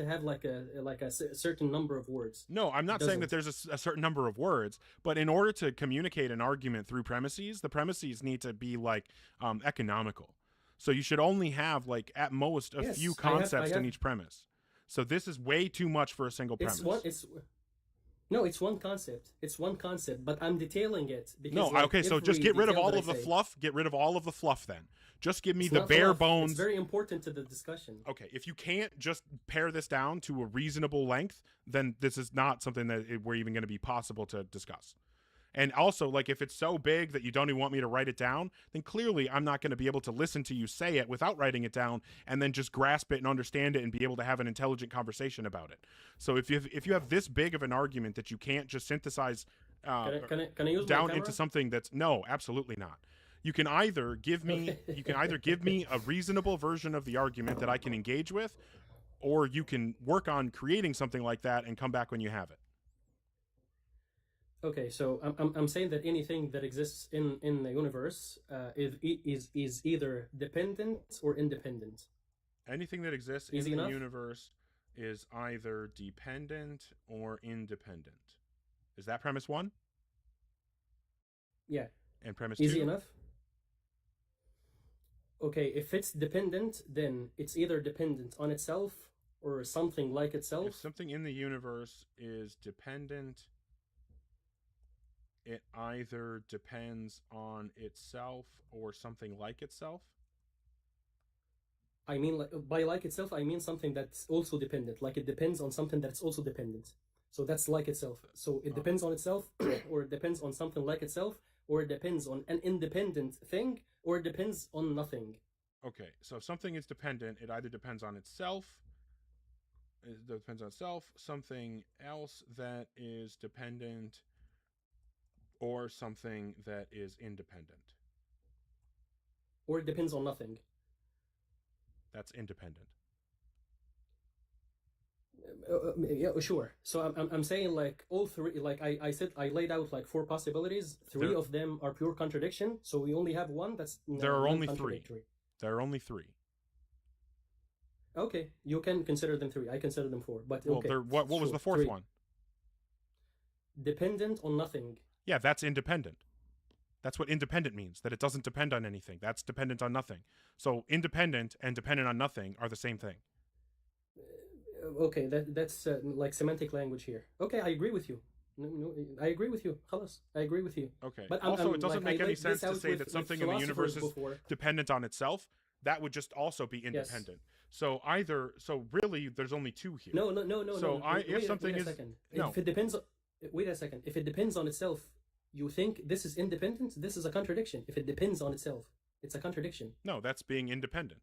have like a certain number of words. No, I'm not saying that there's a certain number of words, but in order to communicate an argument through premises, the premises need to be like economical. So you should only have like at most a few concepts in each premise. So this is way too much for a single premise. It's one concept. It's one concept, but I'm detailing it. Because, so just get rid of all of the fluff. Get rid of all of the fluff then. Just give me the bare bones. It's very important to the discussion. Okay, if you can't just pare this down to a reasonable length, then this is not something that we're even going to be possible to discuss. And also, like, if it's so big that you don't even want me to write it down, then clearly I'm not going to be able to listen to you say it without writing it down and then just grasp it and understand it and be able to have an intelligent conversation about it. So if you have this big of an argument that you can't just synthesize can I use down into something that's no, absolutely not. You can either give me a reasonable version of the argument that I can engage with, or you can work on creating something like that and come back when you have it. Okay, so I'm saying that anything that exists in the universe is either dependent or independent. Anything that exists in the universe is either dependent or independent. Is that premise one? Yeah. And premise Easy 2? enough? Okay, if it's dependent, then it's either dependent on itself or something like itself. If something in the universe is dependent, it either depends on itself or something like itself. I mean, by like itself, I mean something that's also dependent. Like it depends on something that's also dependent. So that's like itself. So it depends on itself, or it depends on something like itself, or it depends on an independent thing, or it depends on nothing. Okay, so if something is dependent, it either depends on itself, something else that is dependent, or something that is independent. Or it depends on nothing. That's independent. Yeah, sure. So I'm saying like all three, like I said, I laid out like 4 possibilities. Three of them are pure contradiction. So we only have one that's there are only 3. There are only 3. Okay, you can consider them 3. I consider them 4. But well, okay. What was the 4th one? Dependent on nothing. Yeah, that's independent. That's what independent means, that it doesn't depend on anything. That's dependent on nothing. So independent and dependent on nothing are the same thing. Okay, that's like semantic language here. Okay, I agree with you. No, I agree with you. Khalas, I agree with you. Okay. But also, it doesn't make any sense to say that something in the universe is dependent on itself. That would just also be independent. Yes. So really, there's only 2 here. No. So if something is if it depends. Wait a second. If it depends on itself, you think this is independent? This is a contradiction. If it depends on itself, it's a contradiction. No, that's being independent.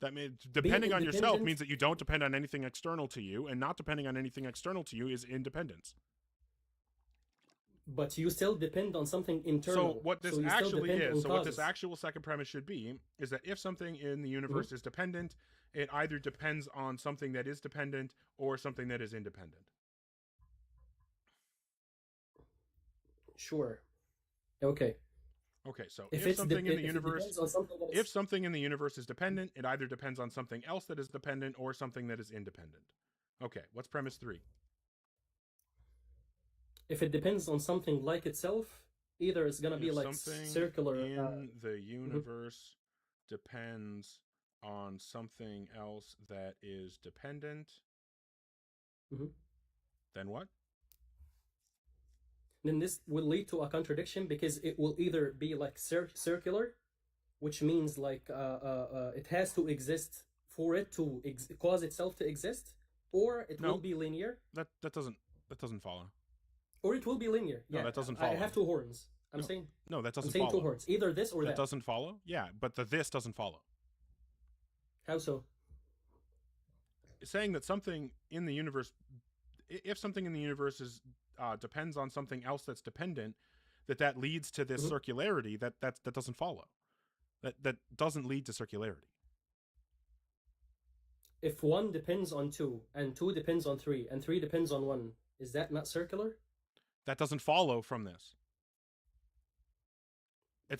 That means depending on yourself independent- means that you don't depend on anything external to you, and not depending on anything external to you is independence. But you still depend on something internal. So what this you still actually depend is, on so what this causes. actual second premise should be, is that if something in the universe is dependent, it either depends on something that is dependent or something that is independent. Sure. Okay. Okay, so If if it's something in if the it universe, depends on something that if is- something in the universe is dependent, it either depends on something else that is dependent or something that is independent. Okay, what's premise 3? if it depends on something like itself, either it's gonna be If like something circular. in the universe depends on something else that is dependent, then what? Then this will lead to a contradiction because it will either be like circular, which means like it has to exist for it to cause itself to exist, or it will be linear. That doesn't follow. Or it will be linear. No, Yeah, that doesn't I follow. have two horns. I'm No. saying. No, that doesn't I'm saying follow. two horns. Either this or that. That doesn't follow? Yeah, but the this doesn't follow. How so? Saying that something in the universe, if something in the universe is depends on something else that's dependent, that leads to this circularity, that doesn't follow. That doesn't lead to circularity. If one depends on two, and two depends on three, and three depends on one, is that not circular? That doesn't follow from this.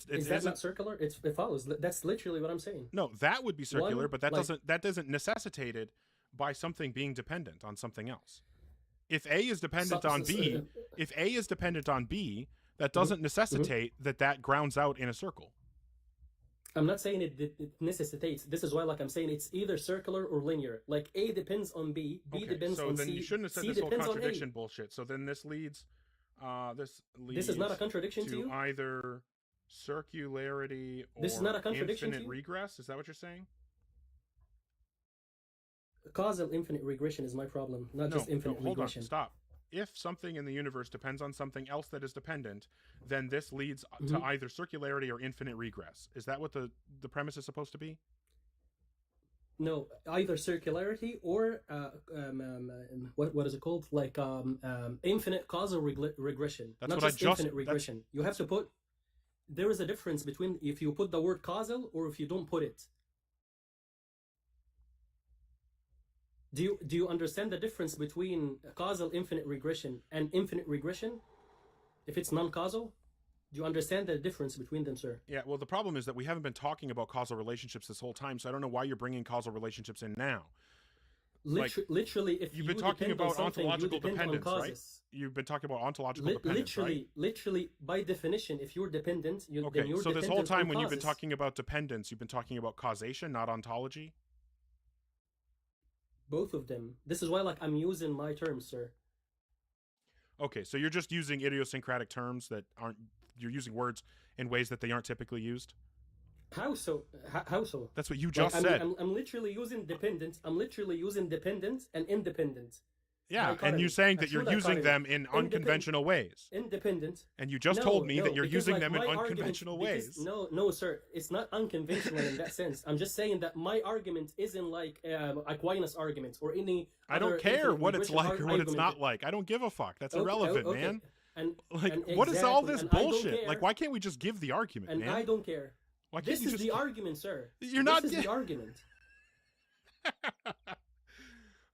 Is that not circular? It follows. That's literally what I'm saying. No, that would be circular, One, but that like- doesn't necessitated by something being dependent on something else. If A is dependent on B, if A is dependent on B, that doesn't necessitate that grounds out in a circle. I'm not saying it necessitates. This is why, like, I'm saying it's either circular or linear. Like A depends on B, B Okay, depends so on then C. you shouldn't have said C this whole depends on A. contradiction bullshit. So then this leads This is not a contradiction to you? either circularity or This is not a contradiction to infinite you? regress. Is that what you're saying? Causal infinite regression is my problem, not just infinite hold regression. on, stop. If something in the universe depends on something else that is dependent, then this leads to either circularity or infinite regress. Is that what the premise is supposed to be? No, either circularity or what is it called? Like infinite causal regression. That's not what I just just- infinite regression. You have to put. There is a difference between if you put the word causal or if you don't put it. Do you understand the difference between causal infinite regression and infinite regression? If it's non-causal, do you understand the difference between them, sir? Yeah, well, the problem is that we haven't been talking about causal relationships this whole time, so I don't know why you're bringing causal relationships in now. Literally, if you've been you talking depend on about something, you ontological depend on dependence, right? causes. You've been talking about ontological dependence, right? Literally, by definition, if you're dependent, then Okay, you're so this dependent whole time on when you've been causes. talking about dependence, you've been talking about causation, not ontology? Both of them. This is why, like, I'm using my terms, sir. Okay, so you're just using idiosyncratic terms that aren't, you're using words in ways that they aren't typically used? How so? How so? That's what you Like, just said. I'm literally using dependent. I'm literally using dependent and independent. Yeah, and Dichotomy. you're saying A that you're true using dichotomy. them in unconventional ways. Independent. And you just No, told me no, that you're because, using like, them in my argument- unconventional because- ways. No, sir. It's not unconventional in that sense. I'm just saying that my argument isn't like Aquinas' argument or any. I don't other care infinite what it's regression like or what it's argument. not like. I don't give a fuck. That's Okay, irrelevant, okay. man. And Like, and what is all exactly, this and I don't bullshit? care. Like, why can't we just give the argument, And man? I don't care. Why can't This you is just the argument, sir. You're not This is get- the argument.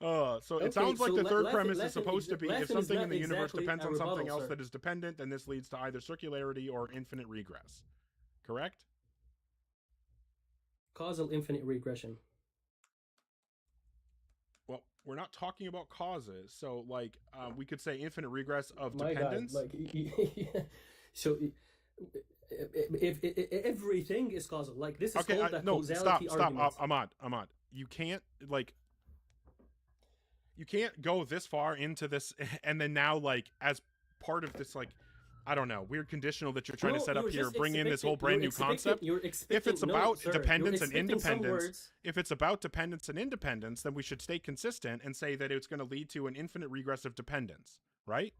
So it Okay, sounds like so the third Latin- premise is Latin supposed to be if Latin is something not in the universe exactly depends a on something rebuttal, else sir. that is dependent, then this leads to either circularity or infinite regress. Correct? Causal infinite regression. Well, we're not talking about causes, so like we could say infinite regress of My God, dependence. like so. If everything is causal, like this is Okay, called the no, causality stop, argument. Ahmad. You can't you can't go this far into this and then now like as part of this like I don't know weird conditional that you're trying to No, set up you're here, just bring in this whole expecting- brand you're new concept. you're If expecting- it's no, about sir, dependence you're and expecting some independence, words. if it's about dependence and independence, then we should stay consistent and say that it's going to lead to an infinite regress of dependence, right?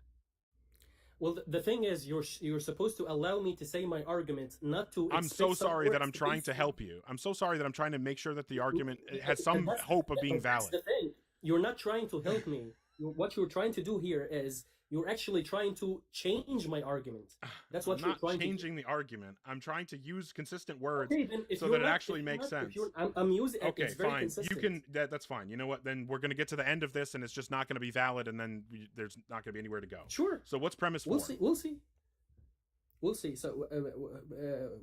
Well, the thing is, you're supposed to allow me to say my argument, not to. I'm so sorry that I'm trying to help you. I'm so sorry that I'm trying to make sure that the argument has some hope of being valid. That's the thing. You're not trying to help me. What you're trying to do here is you're actually trying to change my argument. That's what you're trying to do. I'm not changing the argument. I'm trying to use consistent words so that it actually makes sense. I'm using. Okay, it's very fine. consistent. You can. That's fine. You know what? Then we're going to get to the end of this, and it's just not going to be valid, and then there's not going to be anywhere to go. Sure. So what's premise 4? We'll see. So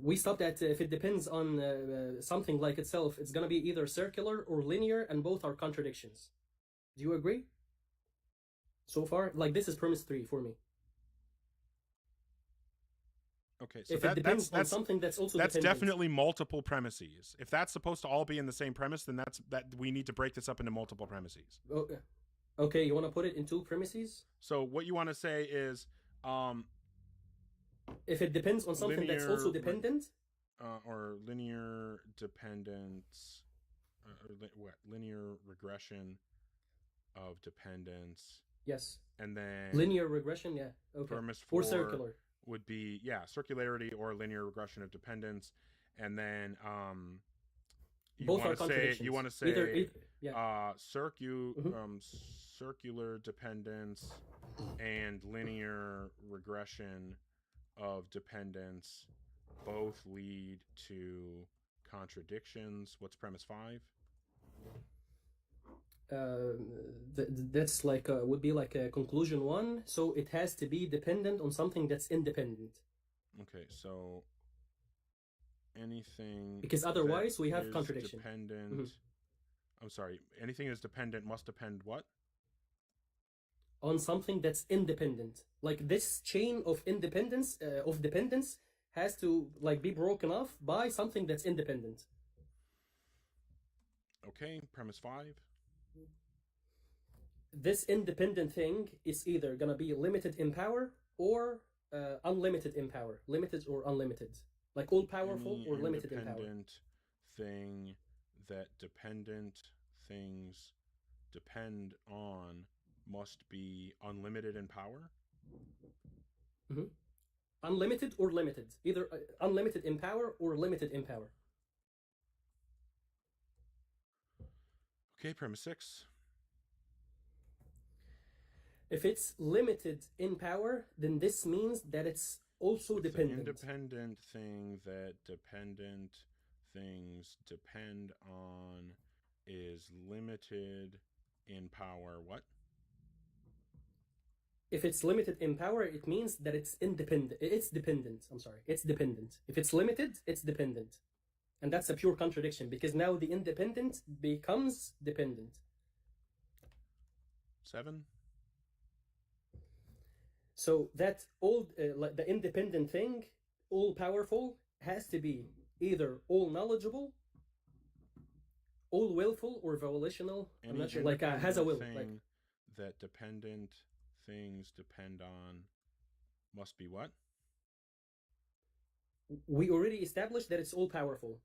we stopped at if it depends on something like itself, it's going to be either circular or linear, and both are contradictions. Do you agree? So far, like this is premise 3 for me. Okay, so if it depends on something that's also that's dependent. definitely multiple premises. If that's supposed to all be in the same premise, then that we need to break this up into multiple premises. Okay, you want to put it in 2 premises? So what you want to say is, if it depends on something that's also dependent, or linear dependence, linear regression of dependence. Yes. And then linear regression, yeah. Okay. Premise 4 or circular would be circularity or linear regression of dependence, and then both are contradictions. You want to say yeah. Circular dependence and linear regression of dependence both lead to contradictions. What's premise 5? That's like would be like a conclusion 1. So it has to be dependent on something that's independent. Okay, so anything because otherwise we have contradiction. Dependent. I'm sorry. Anything that's dependent must depend what? On something that's independent. Like this chain of independence of dependence has to like be broken off by something that's independent. Okay, premise 5. This independent thing is either gonna be limited in power or unlimited in power. Limited or unlimited. Like all powerful or limited in power. Independent thing that dependent things depend on must be unlimited in power? Mm-hmm. Unlimited or limited. Either unlimited in power or limited in power. Okay, premise 6. If it's limited in power, then this means that it's also dependent. The independent thing that dependent things depend on is limited in power. What? If it's limited in power, it means that it's independent. It's dependent. I'm sorry. It's dependent. If it's limited, it's dependent. And that's a pure contradiction because now the independent becomes dependent. 7. So that all like the independent thing, all powerful, has to be either all knowledgeable, all willful, or volitional. I'm not sure. Like has a will. Like that dependent things depend on must be what? We already established that it's all powerful.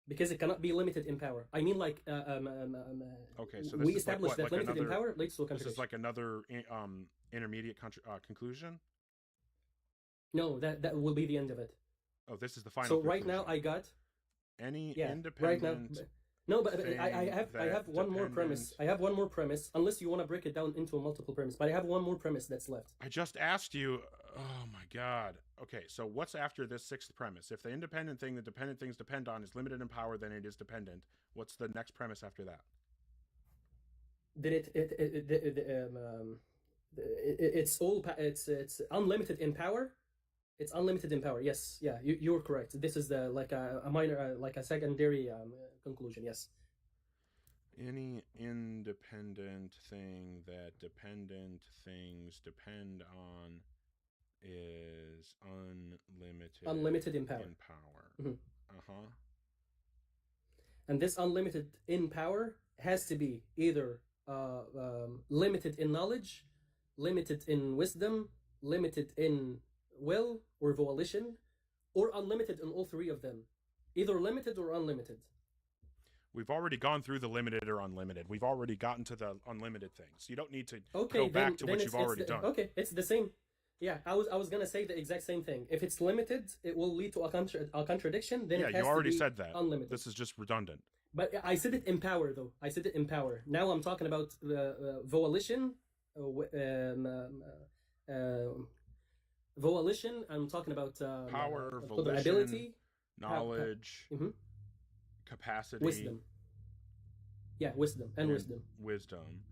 Because it cannot be limited in power. I mean, like, okay, so we established that limited in power leads to a contradiction. This is like another intermediate conclusion? No, that will be the end of it. Oh, this is the final. So conclusion. Right now I got any independent. Right now, no, but I have one more premise. I have one more premise. Unless you want to break it down into a multiple premise, but I have one more premise that's left. I just asked you. Oh my God. Okay, so what's after this 6th premise? If the independent thing the dependent things depend on is limited in power, then it is dependent. What's the next premise after that? Then it's unlimited in power. It's unlimited in power. Yes, yeah, you're correct. This is the like a minor like a secondary conclusion. Yes. Any independent thing that dependent things depend on is unlimited in power. Mm-hmm. And this unlimited in power has to be either limited in knowledge, limited in wisdom, limited in will or volition, or unlimited in all 3 of them. Either limited or unlimited. We've already gone through the limited or unlimited. We've already gotten to the unlimited things. You don't need to go back to what you've already done. Okay, it's the same. Yeah, I was gonna say the exact same thing. If it's limited, it will lead to a contradiction. Then Yeah, it has you already to be said that. unlimited. This is just redundant. But I said it in power, though. I said it in power. Now I'm talking about volition. Volition. I'm talking about Power, volition, ability, knowledge, capacity, wisdom. Yeah, wisdom and wisdom. Wisdom.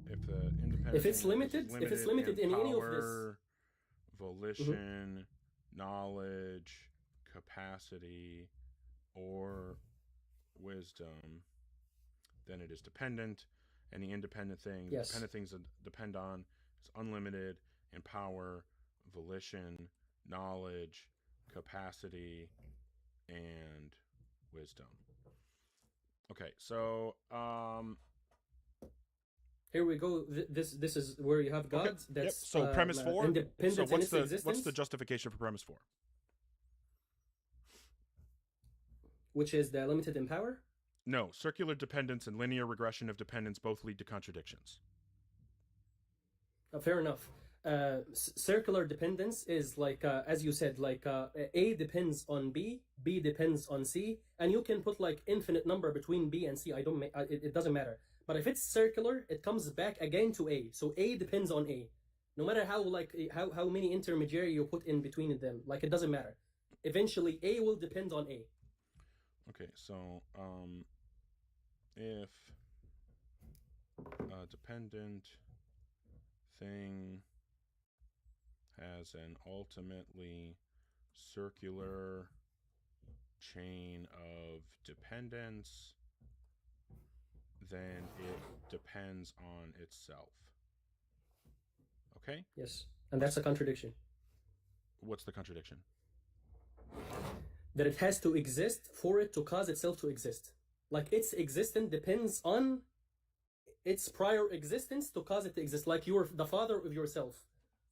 If the independent, if it's limited in power, any of this, volition, knowledge, capacity, or wisdom, then it is dependent. Any independent thing, yes. dependent things that depend on is unlimited in power, volition, knowledge, capacity, and wisdom. Okay, so here we go. This is where you have God. Okay. That's So premise 4. Independent So in what's its the existence, justification for premise 4? which is the limited in power. No, circular dependence and linear regression of dependence both lead to contradictions. Fair enough. Circular dependence is like, as you said, like A depends on B, B depends on C, and you can put like infinite number between B and C. It doesn't matter. But if it's circular, it comes back again to A. So A depends on A. No matter how many intermediary you put in between them, like it doesn't matter. Eventually, A will depend on A. Okay, so if a dependent thing has an ultimately circular chain of dependence, then it depends on itself. Okay? Yes, and that's a contradiction. What's the contradiction? That it has to exist for it to cause itself to exist. Like its existence depends on its prior existence to cause it to exist. Like you're the father of yourself.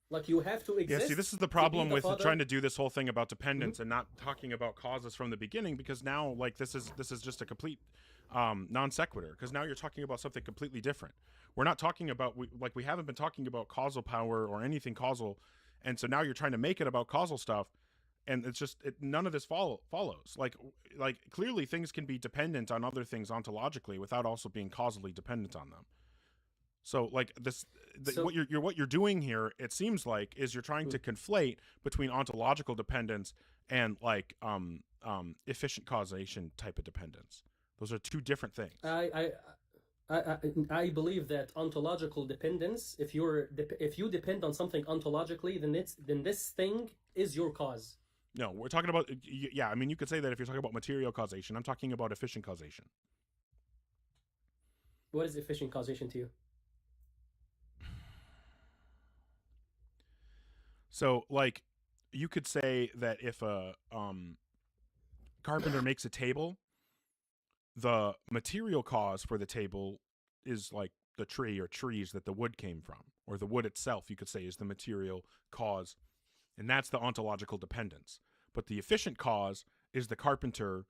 Like you have to exist. Yeah, see, this is the problem with father. trying to do this whole thing about dependence and not talking about causes from the beginning, because now, like, this is just a complete non sequitur. Because now you're talking about something completely different. We're not talking about we haven't been talking about causal power or anything causal, and so now you're trying to make it about causal stuff, and it's just none of this follows. Like clearly things can be dependent on other things ontologically without also being causally dependent on them. So like what you're doing here, it seems like, is you're trying to conflate between ontological dependence and like efficient causation type of dependence. Those are two different things. I believe that ontological dependence, if you depend on something ontologically, then this thing is your cause. No, we're talking about, yeah, I mean, you could say that if you're talking about material causation. I'm talking about efficient causation. What is efficient causation to you? So, like, you could say that if a carpenter makes a table, the material cause for the table is like the tree or trees that the wood came from, or the wood itself, you could say, is the material cause, and that's the ontological dependence. But the efficient cause is the carpenter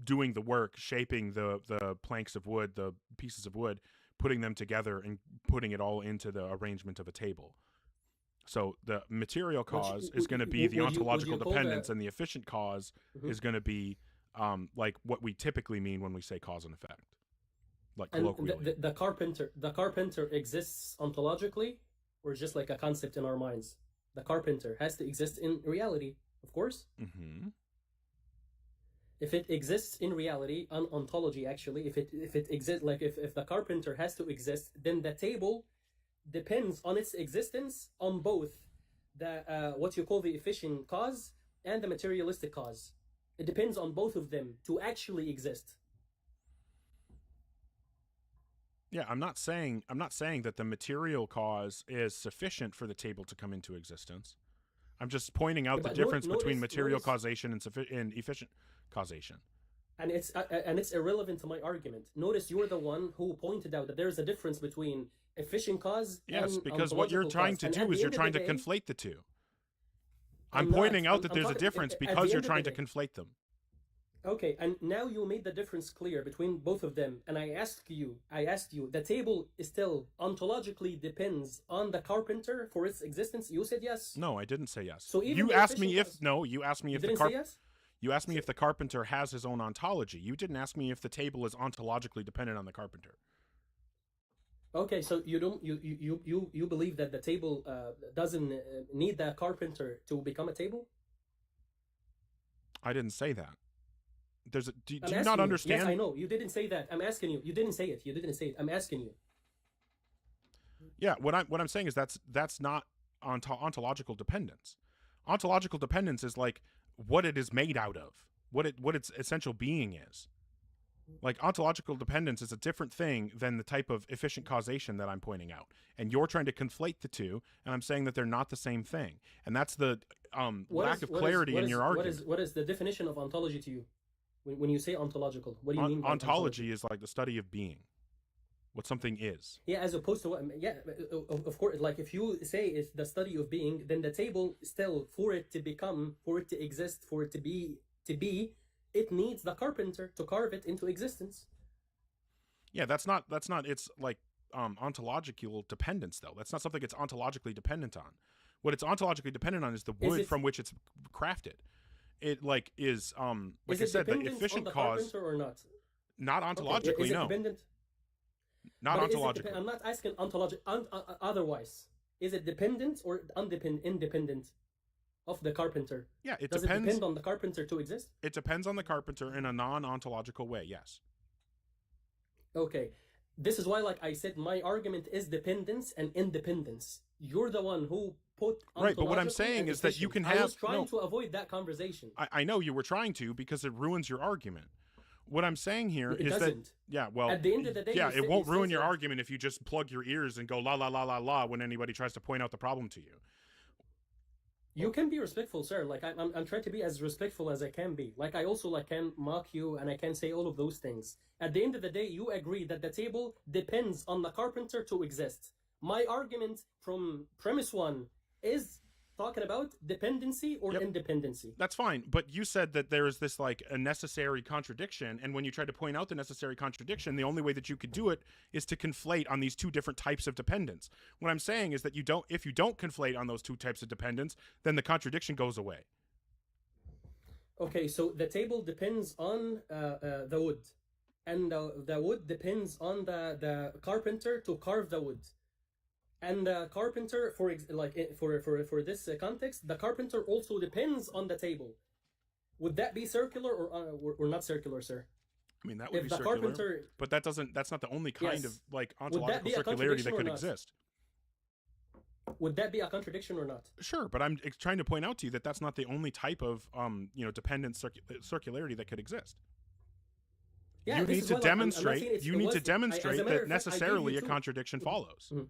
doing the work, shaping the planks of wood, the pieces of wood, putting them together and putting it all into the arrangement of a table. So the material cause is going to be the ontological dependence, and the efficient cause is going to be like what we typically mean when we say cause and effect, like colloquially. The carpenter exists ontologically, or just like a concept in our minds? The carpenter has to exist in reality, of course. Mm-hmm. If it exists in reality, on ontology actually, if it exists, like if the carpenter has to exist, then the table depends on its existence on both the what you call the efficient cause and the materialistic cause. It depends on both of them to actually exist. Yeah, I'm not saying that the material cause is sufficient for the table to come into existence. I'm just pointing out the difference between material causation and efficient causation. And it's irrelevant to my argument. Notice you're the one who pointed out that there's a difference between efficient cause and because what you're trying to do is you're trying to conflate the two. I'm pointing out that there's a difference because you're trying to conflate them. Okay, and now you made the difference clear between both of them, and I asked you, the table is still ontologically depends on the carpenter for its existence. You said yes. No, I didn't say yes. So even you the asked me efficient if no, you asked me You if the didn't say yes? You asked me if the carpenter has his own ontology. You didn't ask me if the table is ontologically dependent on the carpenter. Okay, so you believe that the table doesn't need the carpenter to become a table? I didn't say that. Do I'm you asking not you. understand? Yes, I know. You didn't say that. I'm asking you. You didn't say it. You didn't say it. I'm asking you. Yeah, what I'm saying is that's not ontological dependence. Ontological dependence is like what it is made out of, what its essential being is. Like ontological dependence is a different thing than the type of efficient causation that I'm pointing out. And you're trying to conflate the two, and I'm saying that they're not the same thing. And that's the lack of clarity in your argument. What is the definition of ontology to you? When you say ontological, what do you mean by ontology? Is like the study of being, what something is. Yeah, as opposed to what? Yeah, of course. Like if you say it's the study of being, then the table still, for it to become, for it to exist, for it to be, it needs the carpenter to carve it into existence. Yeah, that's not. It's like ontological dependence, though. That's not something it's ontologically dependent on. What it's ontologically dependent on is the wood from which it's crafted. It like is like I said, the efficient cause or not? Not ontologically, okay. Is it no. Dependent? Not ontologically. I'm not asking ontologic. Otherwise, is it dependent or independent of the carpenter? Yeah, it Does depends. It depend on the carpenter to exist? It depends on the carpenter in a non-ontological way. Yes. Okay, this is why, like I said, my argument is dependence and independence. You're the one who put right, but what I'm saying is that you can have. I was trying to avoid that conversation. I know you were trying to because it ruins your argument. What I'm saying here it is doesn't. that yeah, well, at the end of the day, yeah, it won't ruin your argument if you just plug your ears and go la la la la la when anybody tries to point out the problem to you. You can be respectful, sir. Like I'm trying to be as respectful as I can be. Like I also like can mock you and I can say all of those things. At the end of the day, you agree that the table depends on the carpenter to exist. My argument from premise one is talking about dependency or independency. That's fine, but you said that there is this like a necessary contradiction, and when you try to point out the necessary contradiction, the only way that you could do it is to conflate on these two different types of dependence. What I'm saying is that if you don't conflate on those two types of dependence, then the contradiction goes away. Okay, so the table depends on the wood, and the wood depends on the carpenter to carve the wood. And the carpenter, for this context, the carpenter also depends on the table. Would that be circular or not circular, sir? I mean, that would be circular, but that's not the only kind of like ontological circularity that could exist. Would that be a contradiction or not? Sure, but I'm trying to point out to you that that's not the only type of dependent circularity that could exist. Yeah, you need to demonstrate. You need to demonstrate that necessarily a contradiction follows. Mm-hmm.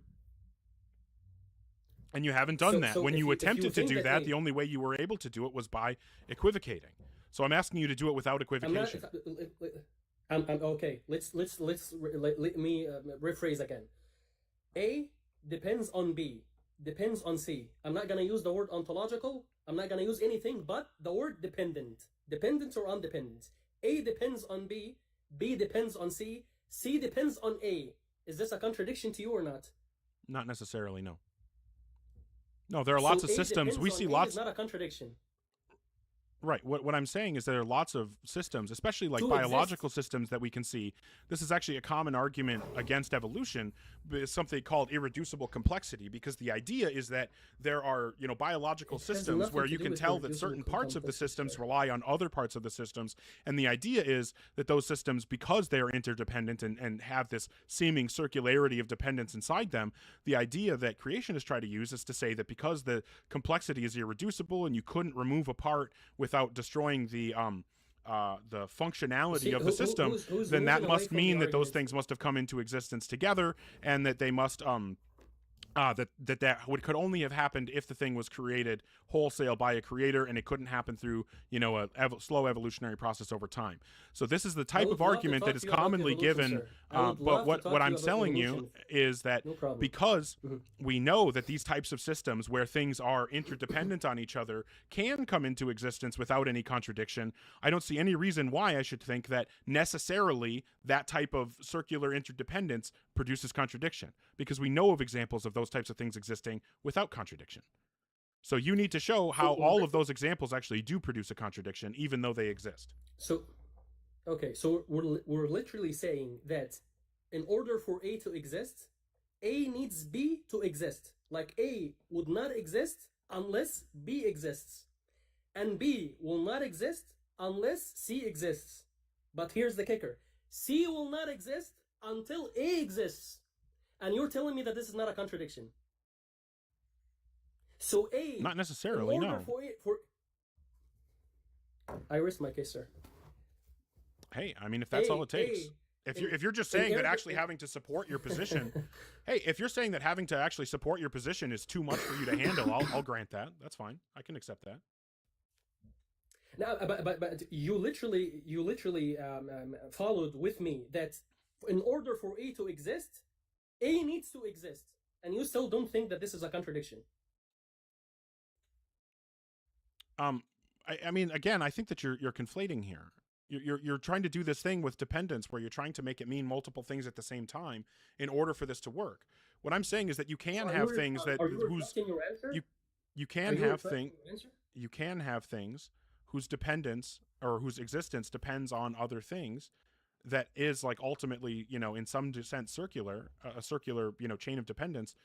And you haven't done that. When you attempted to do that, the only way you were able to do it was by equivocating. So I'm asking you to do it without equivocation. Okay. Let me rephrase again. A depends on B, depends on C. I'm not gonna use the word ontological. I'm not gonna use anything but the word dependent. Dependent or undependent. A depends on B, B depends on C, C depends on A. Is this a contradiction to you or not? Not necessarily, no. No, there are lots of systems. We see lots. It's not a contradiction. Right. What I'm saying is there are lots of systems, especially like biological systems that we can see. This is actually a common argument against evolution, is something called irreducible complexity, because the idea is that there are, biological systems where you can tell that certain parts of the systems rely on other parts of the systems. And the idea is that those systems, because they are interdependent and have this seeming circularity of dependence inside them, the idea that creationists try to use is to say that because the complexity is irreducible and you couldn't remove a part without destroying the functionality of the system, then that must mean that those things must have come into existence together, and that they must that could only have happened if the thing was created wholesale by a creator, and it couldn't happen through, you know, a slow evolutionary process over time. So this is the type of argument that is commonly given. But what I'm telling you is that because we know that these types of systems where things are interdependent on each other can come into existence without any contradiction, I don't see any reason why I should think that necessarily that type of circular interdependence produces contradiction, because we know of examples of those types of things existing without contradiction. So you need to show how all of those examples actually do produce a contradiction, even though they exist. So, okay, so we're literally saying that in order for A to exist, A needs B to exist. Like A would not exist unless B exists, and B will not exist unless C exists. But here's the kicker: C will not exist until A exists. And you're telling me that this is not a contradiction. So A... Not necessarily, no. I rest my case, sir. Hey, I mean, if that's all it takes. If you're just saying that actually having to support your position... Hey, if you're saying that having to actually support your position is too much for you to handle, I'll grant that. That's fine. I can accept that. No, but you literally followed with me that in order for A to exist, A needs to exist, and you still don't think that this is a contradiction. I mean, again, I think that you're conflating here. You're trying to do this thing with dependence where you're trying to make it mean multiple things at the same time in order for this to work. What I'm saying is that you can have things that you can have things whose dependence or whose existence depends on other things, that is like ultimately, you know, in some sense circular, a circular, you know, chain of dependence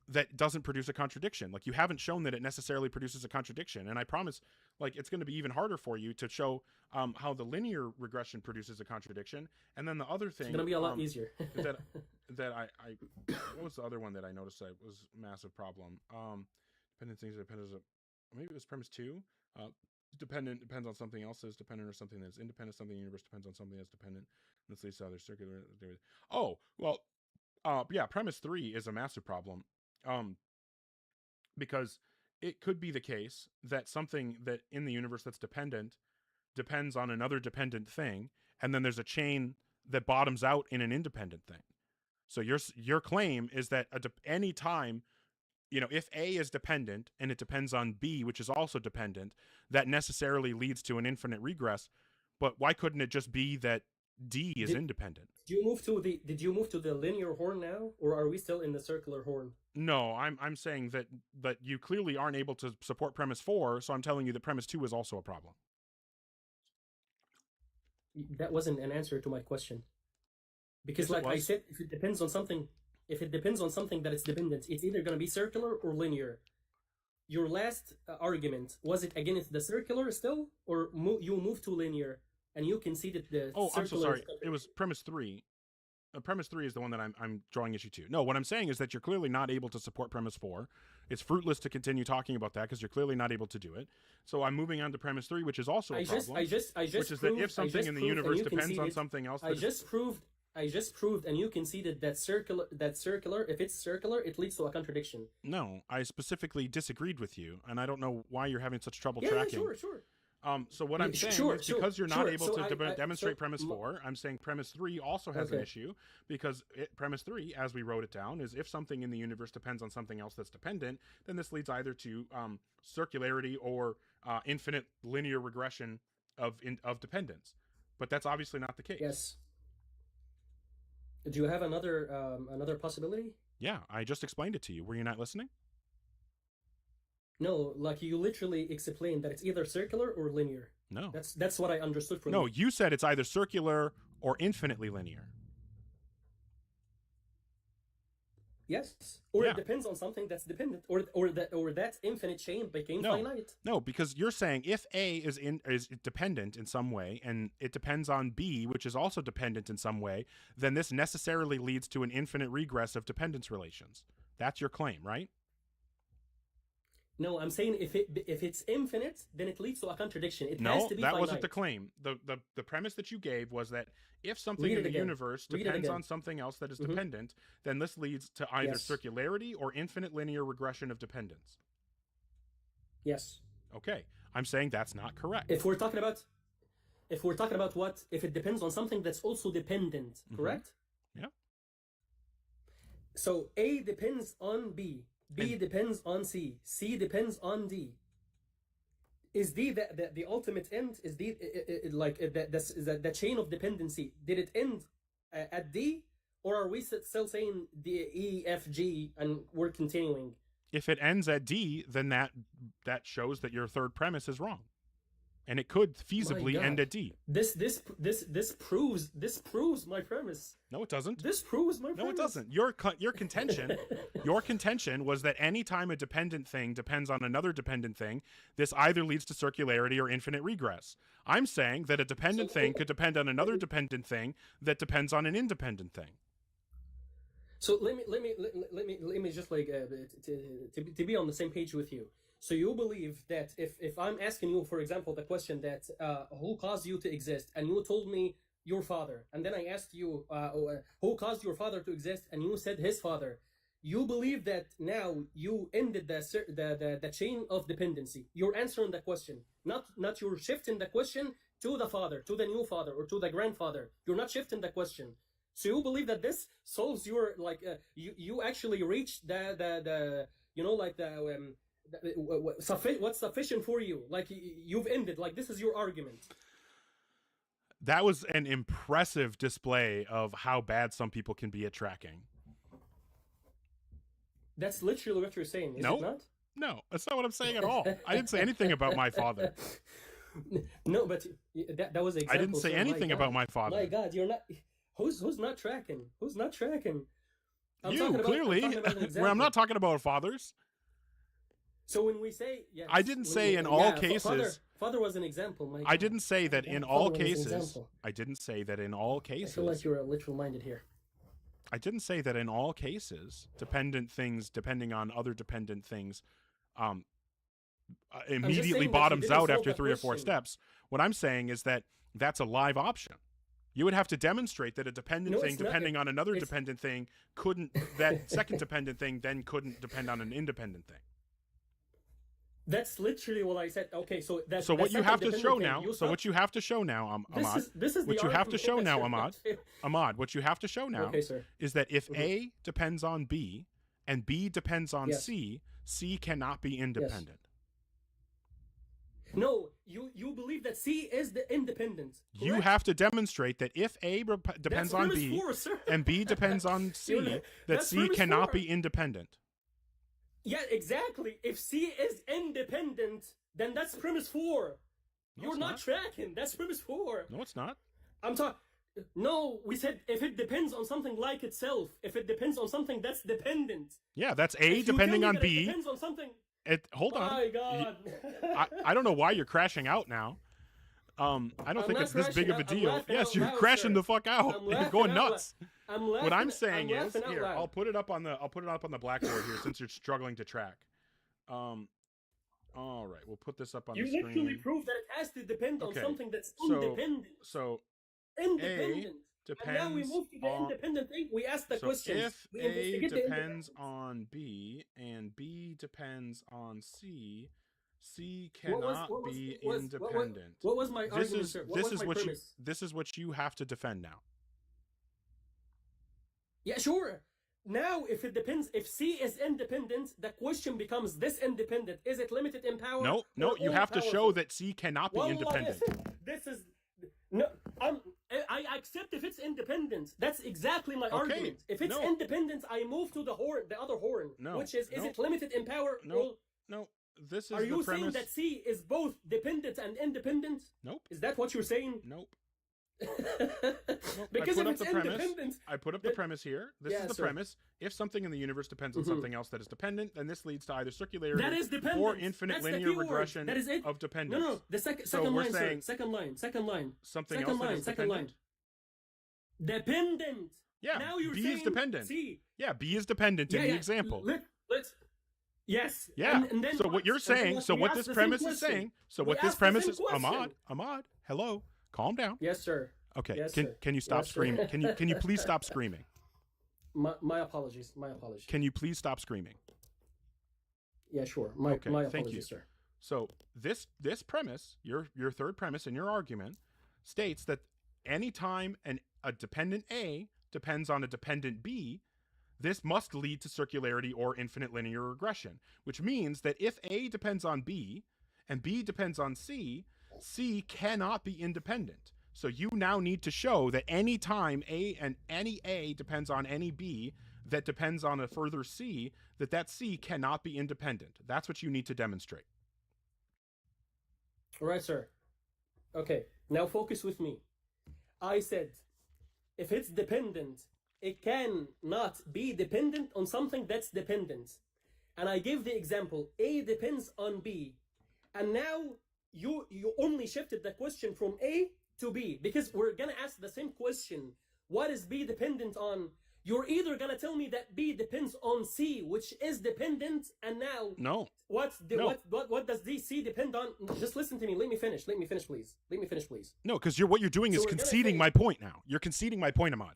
that doesn't produce a contradiction. Like, you haven't shown that it necessarily produces a contradiction. And I promise, like, it's going to be even harder for you to show how the linear regression produces a contradiction. And then the other thing, it's going to be a lot easier. that I what was the other one that I noticed that was a massive problem? Dependent things depend as maybe it was premise 2. Dependent depends on something else that's dependent, or something that's independent. Something in the universe depends on something that's dependent. This leads to other circular. Oh, well, yeah, premise 3 is a massive problem. Because it could be the case that something that in the universe that's dependent depends on another dependent thing, and then there's a chain that bottoms out in an independent thing. So your claim is that any time, you know, if A is dependent and it depends on B, which is also dependent, that necessarily leads to an infinite regress. But why couldn't it just be that D is independent? Did you move to the linear horn now, or are we still in the circular horn? No, I'm saying that you clearly aren't able to support premise 4, so I'm telling you that premise 2 is also a problem. That wasn't an answer to my question. Because, like I said, if it depends on something that is dependent, it's either going to be circular or linear. Your last argument, was it against the circular still, or you moved to linear and you conceded the circular? I'm so sorry. It was premise 3. Premise 3 is the one that I'm drawing issue to. No, what I'm saying is that you're clearly not able to support premise 4. It's fruitless to continue talking about that because you're clearly not able to do it. So I'm moving on to premise 3, which is also a problem. Which is that if something in the universe depends on something else, I just proved, and you conceded that circular. If it's circular, it leads to a contradiction. No, I specifically disagreed with you, and I don't know why you're having such trouble tracking. Yeah, sure. So what I'm saying is because you're not able to demonstrate premise 4, I'm saying premise 3 also has an issue, because premise 3, as we wrote it down, is if something in the universe depends on something else that's dependent, then this leads either to circularity or infinite linear regression of dependence. But that's obviously not the case. Yes. Do you have another possibility? Yeah, I just explained it to you. Were you not listening? No, like you literally explained that it's either circular or linear. No. That's what I understood from you. No, you. You said it's either circular or infinitely linear. Yes. Or it depends on something that's dependent, or that infinite chain became finite. No, because you're saying if A is dependent in some way, and it depends on B, which is also dependent in some way, then this necessarily leads to an infinite regress of dependence relations. That's your claim, right? No, I'm saying if it's infinite, then it leads to a contradiction. It has No, to be that finite. wasn't the claim. The premise that you gave was that if something Read in it the again. universe Read it depends again. on something else that is Mhm. dependent, then this leads to either Yes. circularity or infinite linear regression of dependence. Yes. Okay, I'm saying that's not correct. If we're talking about what if it depends on something that's also dependent, correct? Yeah. So A depends on B, B depends on C, C depends on D. Is D the ultimate end? Is D like the chain of dependency? Did it end at D, or are we still saying D, E, F, G, and we're continuing? If it ends at D, then that shows that your third premise is wrong, and it could feasibly My end God. at D. This proves my premise. No, it doesn't. This proves my premise. No, it doesn't. Your contention, was that any time a dependent thing depends on another dependent thing, this either leads to circularity or infinite regress. I'm saying that a dependent thing could depend on another dependent thing that depends on an independent thing. So let me just like to be on the same page with you. So you believe that if I'm asking you, for example, the question that who caused you to exist, and you told me your father, and then I asked you who caused your father to exist, and you said his father, you believe that now you ended the chain of dependency. You're answering the question, not you're shifting the question to the father, to the new father, or to the grandfather. You're not shifting the question. So you believe that this solves your like you actually reached the you know like the what's sufficient for you, like you've ended, like this is your argument. That was an impressive display of how bad some people can be at tracking. That's literally what you're saying, is No. it not? No, that's not what I'm saying at all. I didn't say anything about my father. No, but that was an example. I didn't say so anything God, about my father. My God, you're not. Who's not tracking? Who's not tracking? I'm You talking about- clearly. I'm talking about an Where I'm example. not talking about fathers. So when we say yes, I didn't say in all yeah, cases. Father was an example. My I God. didn't say that Yeah, in father all was an cases. example. I didn't say that in all I cases. feel like you're literal minded here. I didn't say that in all cases, dependent things depending on other dependent things, immediately saying that you bottoms didn't out solve after the 3 or 4 question. steps. What I'm saying is that that's a live option. You would have to demonstrate that a dependent No, thing it's not. depending on another It's- dependent thing that second dependent thing then couldn't depend on an independent thing. That's literally what I said. Okay, so that's So what you have to show now, You so what you have to show now, Ahmad, this is what the you have to argument show that now, you're Ahmad, not- Ahmad, what you have to show now Okay, sir. is that if Mhm. A depends on B and B depends on Yes. C, C cannot be independent. No, you believe that C is the independent. You correct? have to demonstrate that if A depends on premise B 4, sir. and B depends on C, that That's C premise cannot 4. be independent. Yeah, exactly. If C is independent, then that's premise 4. No, You're it's not not. tracking. That's premise 4. No, it's not. I'm talking. No, we said if it depends on something like itself, if it depends on something that's dependent. Yeah, that's If A you depending tell me on that it B. depends on something. Hold on. My God. I don't know why you're crashing out now. I don't I'm think not it's this big of a crashing out. I'm deal. laughing Yes, out you're loud, crashing sir. the fuck out. I'm You're laughing going out loud. nuts. I'm What laughing- I'm saying I'm is, laughing out here, loud. I'll put it up on the blackboard here since you're struggling to track. All right, we'll put this up on You the screen. literally prove that it has to depend on Okay, something that's so- independent. So Independent. And now we depends move to the on- independent thing. We ask the so questions. if We A investigate the depends on B and B depends on C, C cannot be independent. what was my This argument, is sir? What this was is my what you premise? this is what you have to defend now. Yeah, sure. Now, if it depends, if C is independent, the question becomes: this independent, is it limited in power? No, or you have to show all-powerful? that C cannot be Wallah, independent. This is no. I accept if it's independent. That's exactly my Okay, argument. If it's no. independent, I move to the other horn, No, which is no. it limited in power? No, or- no. This is Are the you saying premise. that C is both dependent and independent? Nope. Is that what you're saying? Nope. Because I put if up it's the premise. independent, I put up the premise here. This Yeah, is the sir. premise. If something in the universe depends on Mhm. something else that is dependent, then this leads to either circularity that is dependent. or infinite That's the linear key word. regression That is it. of dependence. No. The second So second we're line, saying sir. Second line. something Second else that line. is Second line. dependent. Dependent. Yeah, Now you're B saying is dependent. C. Yeah, B is dependent in the example. Let's Yes. Yeah. And then So what you're saying, so what this premise is saying, so what this premise is, Ahmad, hello, calm down. Yes, sir. Okay. Yes, can sir. can you stop Yes, sir. screaming? Can you please stop screaming? My apologies. My apologies. Can you please stop screaming? Yeah, sure. My Okay, my thank apologies, you. sir. So this premise, your third premise in your argument, states that anytime a dependent A depends on a dependent B, this must lead to circularity or infinite linear regression, which means that if A depends on B and B depends on C, C cannot be independent. So you now need to show that any time any A depends on any B that depends on a further C, that C cannot be independent. That's what you need to demonstrate. All right, sir. Okay, now focus with me. I said, if it's dependent, it cannot be dependent on something that's dependent. And I gave the example, A depends on B. And now you only shifted the question from A to B, because we're gonna ask the same question. What is B dependent on? You're either gonna tell me that B depends on C, which is dependent, and now No. what does C depend on? Just listen to me. Let me finish, please. Let me finish, please. No, because what you're doing So is we're gonna conceding say- my point now. You're conceding my point, Ahmad.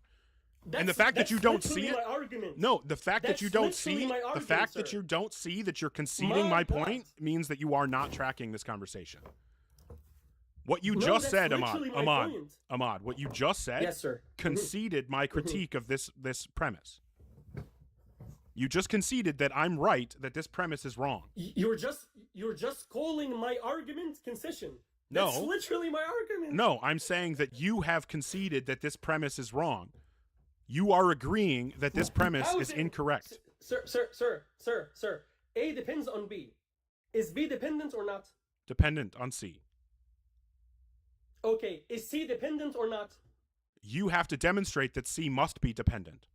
And the fact that you don't see literally it, my argument. no, the fact that That's you don't literally see, my the argument, fact that sir. you don't see that you're conceding my God. point means that you are not tracking this conversation. What you No, just that's said, Ahmad, literally my Ahmad, point. what you just said, Yes, sir. conceded my critique of this premise. You just conceded that I'm right, that this premise is wrong. You're just calling my argument concession. No. That's literally my argument. No, I'm saying that you have conceded that this premise is wrong. You are agreeing that this premise How is it- incorrect. Sir. A depends on B. Is B dependent or not? Dependent on C. Okay. Is C dependent or not? You have to demonstrate that C must be dependent.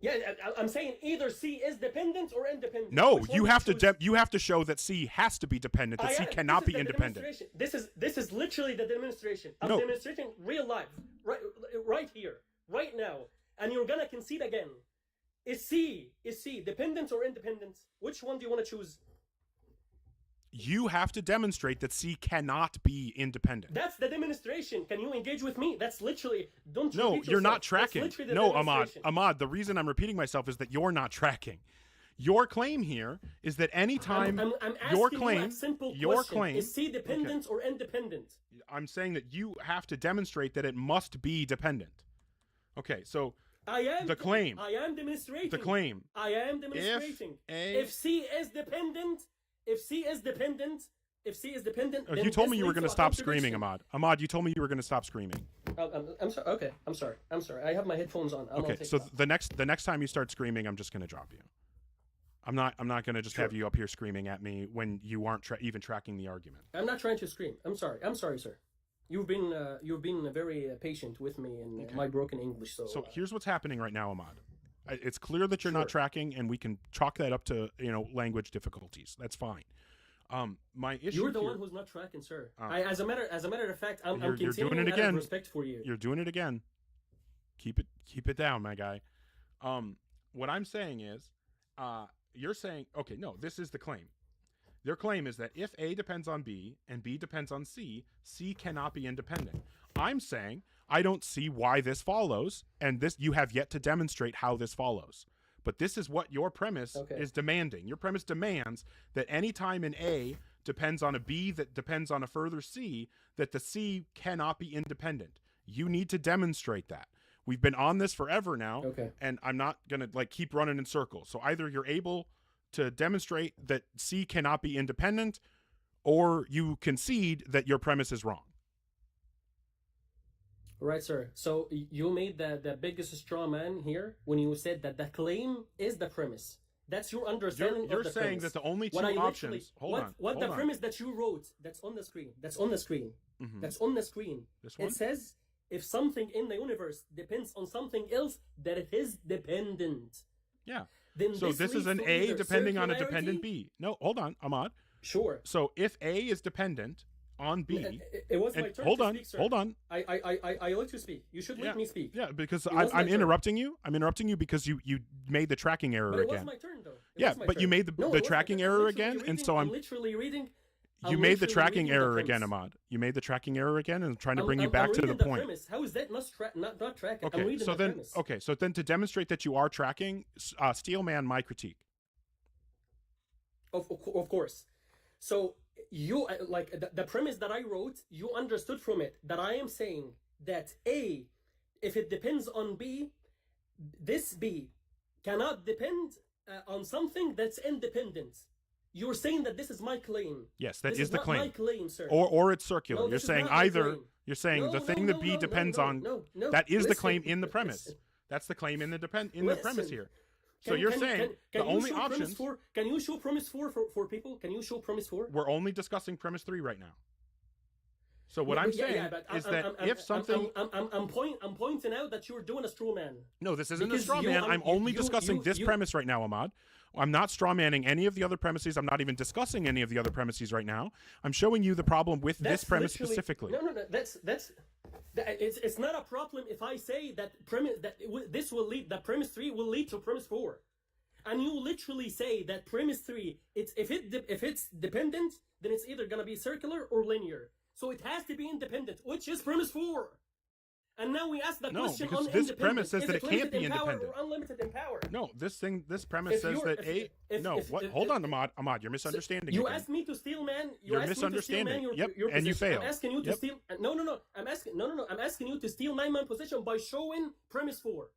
Yeah, I'm saying either C is dependent or independent. No, Which one you do have to choose? you have to show that C has to be dependent, that C cannot be independent. This is literally the demonstration. I'm No. demonstrating real life, right here, right now, and you're gonna concede again. Is C dependent or independent? Which one do you want to choose? You have to demonstrate that C cannot be independent. That's the demonstration. Can you engage with me? That's literally. Don't. No, repeat you're not yourself. That's tracking. literally the No, Ahmad. demonstration. Ahmad, the reason I'm repeating myself is that you're not tracking. Your claim here is that anytime I'm asking your you claim, a simple your question. claim, Is C dependent or independent? I'm saying that you have to demonstrate that it must be dependent. Okay, so I am the claim. I am demonstrating. The claim. I am demonstrating. If C is dependent, Oh, then you told this me you were leads going to a stop screaming, contradiction. Ahmad. Ahmad, you told me you were going to stop screaming. I'm sorry. Okay, I'm sorry. I have my headphones on. Okay, so the next time you start screaming, I'm just going to drop you. I'm not going to just have you up here screaming at me when you aren't even tracking the argument. I'm not trying to scream. I'm sorry, sir. You've been very patient with me in my broken English. So Here's what's happening right now, Ahmad. It's clear that you're not tracking, and we can chalk that up to language difficulties. That's fine. My issue. You're the here, one who's not tracking, sir. As a matter of fact, I'm you're continuing doing it out again. of respect for you. You're doing it again. Keep it down, my guy. What I'm saying is, you're saying, okay, no, this is the claim. Their claim is that if A depends on B and B depends on C, C cannot be independent. I'm saying I don't see why this follows, and you have yet to demonstrate how this follows. But this is what your premise is demanding. Your premise demands that any time an A depends on a B that depends on a further C, that the C cannot be independent. You need to demonstrate that. We've been on this forever now, and I'm not going to keep running in circles. So either you're able to demonstrate that C cannot be independent, or you concede that your premise is wrong. Right, sir. So you made the biggest straw man here when you said that the claim is the premise. That's your understanding You're of the saying premise. that the only two What I options. literally- Hold what on. the premise that you wrote that's on the screen. That's on the screen. This one? It says if something in the universe depends on something else, that it is dependent. Yeah. Then So this is leads an to A either depending on a circularity- dependent B. No, hold on, Ahmad. Sure. So if A is dependent on B. It was and my turn hold to on, speak, sir. hold on. I let you speak. You should let me speak. Yeah, because It was my I'm turn. interrupting you. I'm interrupting you because you made the tracking error But it again. was my turn, though. It Yeah, was my but you turn. made No, the it was my tracking turn. I'm error literally again, and reading- so I'm literally reading. you I'm made the literally tracking reading the error again, premise. Ahmad. You made the tracking error again, and I'm trying to I'm- bring you I'm back to the reading point. Premise. How is that not tracking? I'm Okay, reading so the then premise. okay, so then to demonstrate that you are tracking, Steelman, my critique. Of course. So you like the premise that I wrote, you understood from it that I am saying that A, if it depends on B, this B cannot depend on something that's independent. You're saying that this is my claim. Yes, that This is the not claim. my claim, sir. Or it's circular. No, You're this is saying not my either. claim. You're saying No, the no, thing no, that B no, depends no, on. no, no. That is the Listen, claim in the premise. listen. That's the claim in the premise Listen. here. So you're saying the you only show premise options. four? Can you show premise four for people? Can you show premise 4? We're only discussing premise 3 right now. So what Yeah, I'm but yeah, saying but is that I'm- if something. I'm pointing out that you're doing a straw man. No, this isn't a Because straw you- man. I'm only you- discussing you- this you- premise right now, Ahmad. I'm not straw manning any of the other premises. I'm not even discussing any of the other premises right now. I'm showing you the problem with this premise literally- specifically. No, it's not a problem if I say that premise this will lead that premise 3 will lead to premise 4, and you literally say that premise 3 if it's dependent, then it's either gonna be circular or linear. So it has to be independent, which is premise 4. And now we ask the No, question because on this independence. premise says Is that it can't limited be in power independent. or unlimited in power? No, this premise If says you're- that if- if- no. if- What? if- Hold on, Ahmad. You're misunderstanding. You again. asked me to steal man. You're asked me to steal misunderstanding. man Yep, your and you position. failed. I'm asking you to Yep. steal. No. I'm asking you to steal my position by showing premise 4.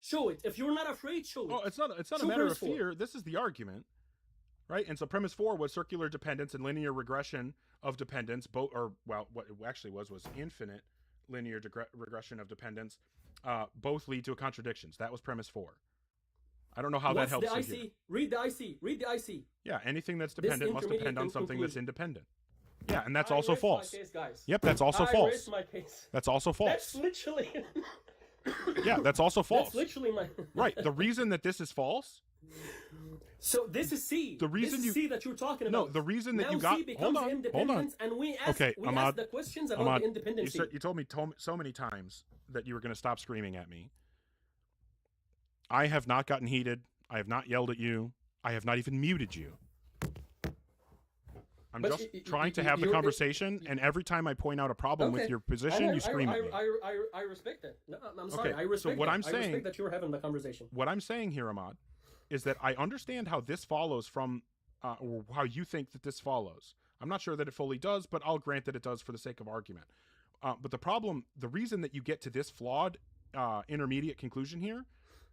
Show it. If you're not afraid, show it. Oh, it's not a Show matter of premise 4. fear. This is the argument, right? And so premise 4 was circular dependence and linear regression of dependence. Both, or well, what it actually was infinite linear regression of dependence. Both lead to contradictions. That was premise 4. I don't know how What's that helps the you IC? here. Read the IC. Read the IC. Yeah, anything that's This dependent must depend on intermediate something that's conclusion. independent. Yeah, and that's I also rest my false. case, guys. Yep, that's also I false. rest my case. That's also false. That's literally. Yeah, that's also false. That's literally my. Right. The reason that this is false. So this is C. The reason this is C that you're talking No, about. the reason that now you got. C becomes Hold on. independence, and we ask, Okay, we Ahmad. ask the questions about Ahmad, the independency. You told me so many times that you were going to stop screaming at me. I have not gotten heated. I have not yelled at you. I have not even muted you. I'm But just trying to have the you're- conversation, and every time I point out a problem with your position, you scream at me. I respect that. No, I'm sorry. Okay, I respect so what that. I'm I saying, respect that you're having the conversation. What I'm saying here, Ahmad, is that I understand how this follows from, or how you think that this follows. I'm not sure that it fully does, but I'll grant that it does for the sake of argument. But the reason that you get to this flawed intermediate conclusion here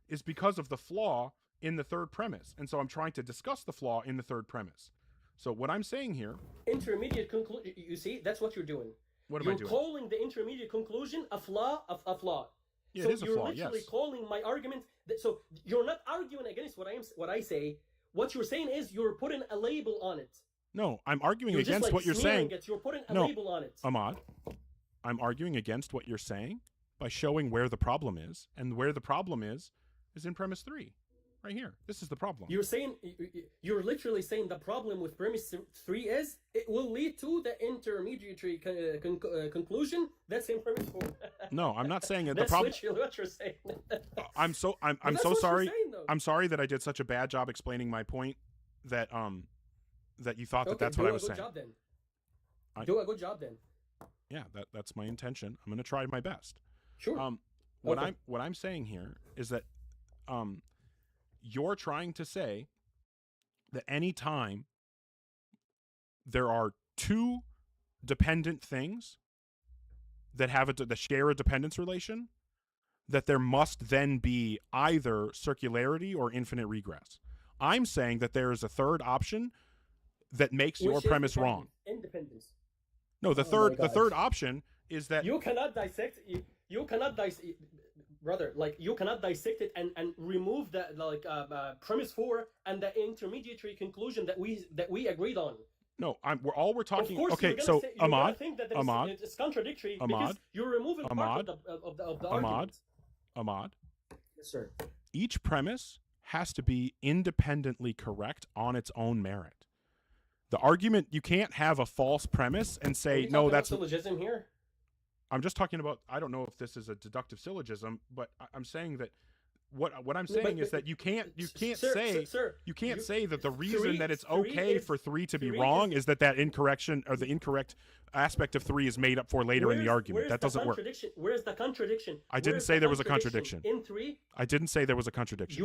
is because of the flaw in the third premise. And so I'm trying to discuss the flaw in the third premise. So what I'm saying here... Intermediate conclusion. You see, that's what you're doing. What am I You're doing? calling the intermediate conclusion a flaw of a flaw. Yeah, So it is a you're flaw, literally yes. calling my argument. So you're not arguing against what I say. What you're saying is you're putting a label on it. No, I'm arguing You're just, against like, what you're smearing saying. it. You're putting a No, label on it. Ahmad, I'm arguing against what you're saying by showing where the problem is. And where the problem is in premise 3. Right here. This is the problem. You're saying, you're literally saying the problem with premise 3 is it will lead to the intermediary conclusion that's in premise 4. No, I'm not saying it. The That's problem. literally what you're saying. I'm so that's so what you're sorry. saying, though. I'm sorry that I did such a bad job explaining my point that that you thought that Okay, that's what I was do a good saying. job then. I- Do a good job then. Yeah, that's my intention. I'm going to try my best. Sure. What I'm saying here is that you're trying to say that any time there are two dependent things that that share a dependence relation, that there must then be either circularity or infinite regress. I'm saying that there is a third option that makes your Which is premise the wrong. Independence. No, the Oh my third God. option is that You cannot dissect. You cannot dissect, brother. Like you cannot dissect it and remove the premise 4 and the intermediary conclusion that we agreed on. no, we're talking. Of course, Okay, you're gonna so say, you're gonna Ahmad, think that Ahmad, it's contradictory because Ahmad, you're removing part Ahmad, of the Ahmad, argument. Ahmad. Yes, sir. Each premise has to be independently correct on its own merit. The argument, you can't have a false premise and Are say, you no, talking about that's... syllogism here? I'm just talking about, I don't know if this is a deductive syllogism, but I'm saying that what I'm saying is that you can't say that the reason that it's okay for 3 to be wrong is that incorrection or the incorrect aspect of 3 is made up for later in the argument. That doesn't work. Where's the contradiction? I didn't say there was a contradiction. In 3? I didn't say there was a contradiction.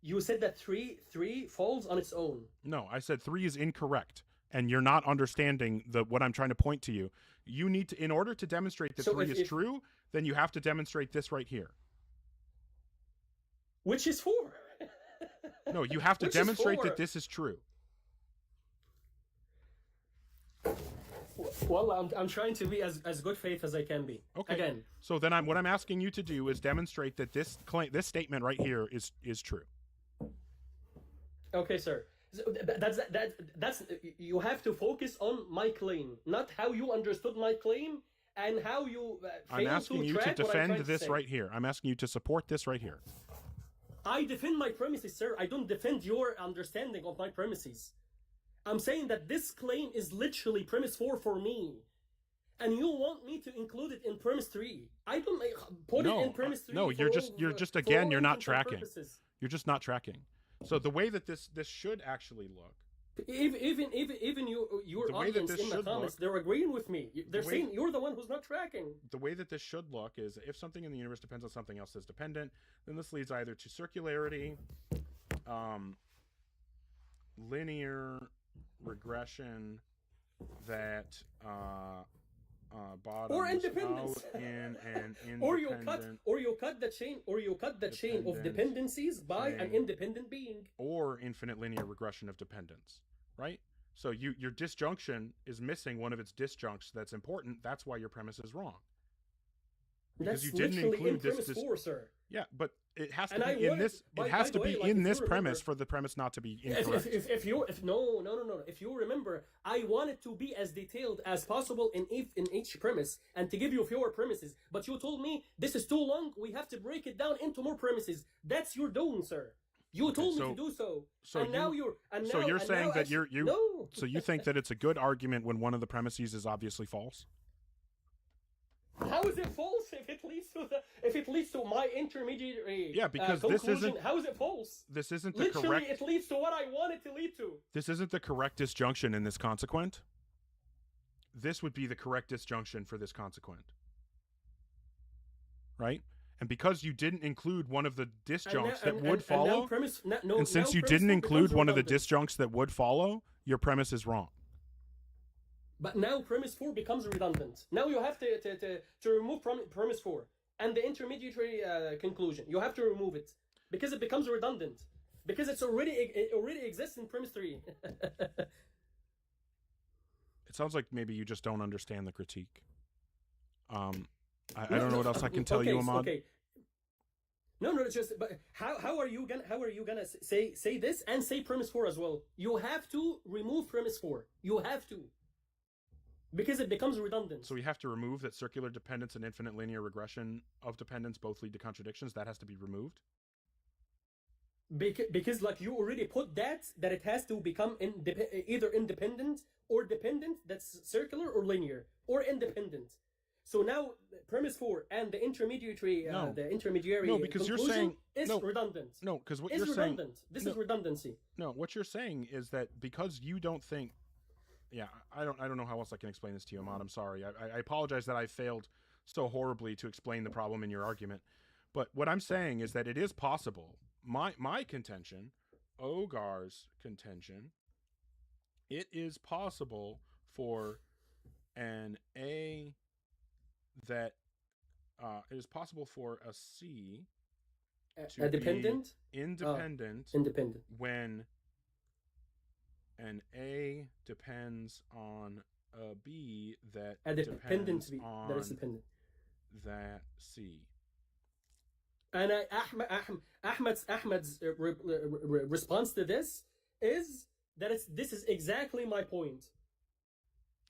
You said that 3 falls on its own. No, I said 3 is incorrect, and you're not understanding what I'm trying to point to you. You need to, in order to demonstrate that 3 is true, then you have to demonstrate this right here. Which is 4. No, you have to demonstrate that this is true. Well, I'm trying to be as good faith as I can be. Okay. Again. So then what I'm asking you to do is demonstrate that this statement right here is true. Okay, sir. That's you have to focus on my claim, not how you understood my claim and how you I'm asking you to defend this right here. I'm asking you to support this right here. I defend my premises, sir. I don't defend your understanding of my premises. I'm saying that this claim is literally premise 4 for me. And you want me to include it in premise 3. I don't put it in premise 3. No, you're just again, you're not tracking. You're just not tracking. So the way that this should actually look, even your audience in the comments, they're agreeing with me. They're saying you're the one who's not tracking. The way that this should look is if something in the universe depends on something else that's dependent, then this leads either to circularity, linear regression that bottoms or independence out in an independent or you cut the chain of dependencies by an independent being, or infinite linear regression of dependence, right? So your disjunction is missing one of its disjuncts that's important. That's why your premise is wrong, because that's you didn't literally include in premise 4, sir. Yeah, but it has to be in this. It has to be in this premise for the premise not to be incorrect. If you remember, I wanted to be as detailed as possible in each premise and to give you fewer premises. But you told me this is too long. We have to break it down into more premises. That's your doing, sir. You told me to do so. So you're saying that no. So you think that it's a good argument when one of the premises is obviously false? How is it false if it leads to my intermediary? Yeah, because conclusion? This isn't. How is it false? This isn't the Literally, correct. it leads to what I want it to lead to. This isn't the correct disjunction in this consequent. This would be the correct disjunction for this consequent, right? And because you didn't include one of the disjuncts that would follow, and since you didn't include one of the disjuncts that would follow, your premise is wrong. But now premise 4 becomes redundant. Now you have to remove premise 4 and the intermediary conclusion. You have to remove it because it becomes redundant. Because it already exists in premise 3. It sounds like maybe you just don't understand the critique. I don't know what else I can tell you, Ahmad. Okay. No, it's just. But how are you gonna say this and say premise 4 as well? You have to remove premise 4. You have to. Because it becomes redundant. So we have to remove that circular dependence and infinite linear regression of dependence both lead to contradictions. That has to be removed. Because like you already put that it has to become either independent or dependent. That's circular or linear or independent. So now premise 4 and the intermediary no, because you're saying is redundant. No, because what it's you're redundant. saying This is redundancy. No, what you're saying is that because you don't think. Yeah, I don't know how else I can explain this to you, Ahmad. I'm sorry. I apologize that I failed so horribly to explain the problem in your argument. But what I'm saying is that it is possible. My contention, Ogar's contention, it is possible for an A that it is possible for a C to be independent when an A depends on a B that depends on that C. And Ahmed's response to this is that this is exactly my point.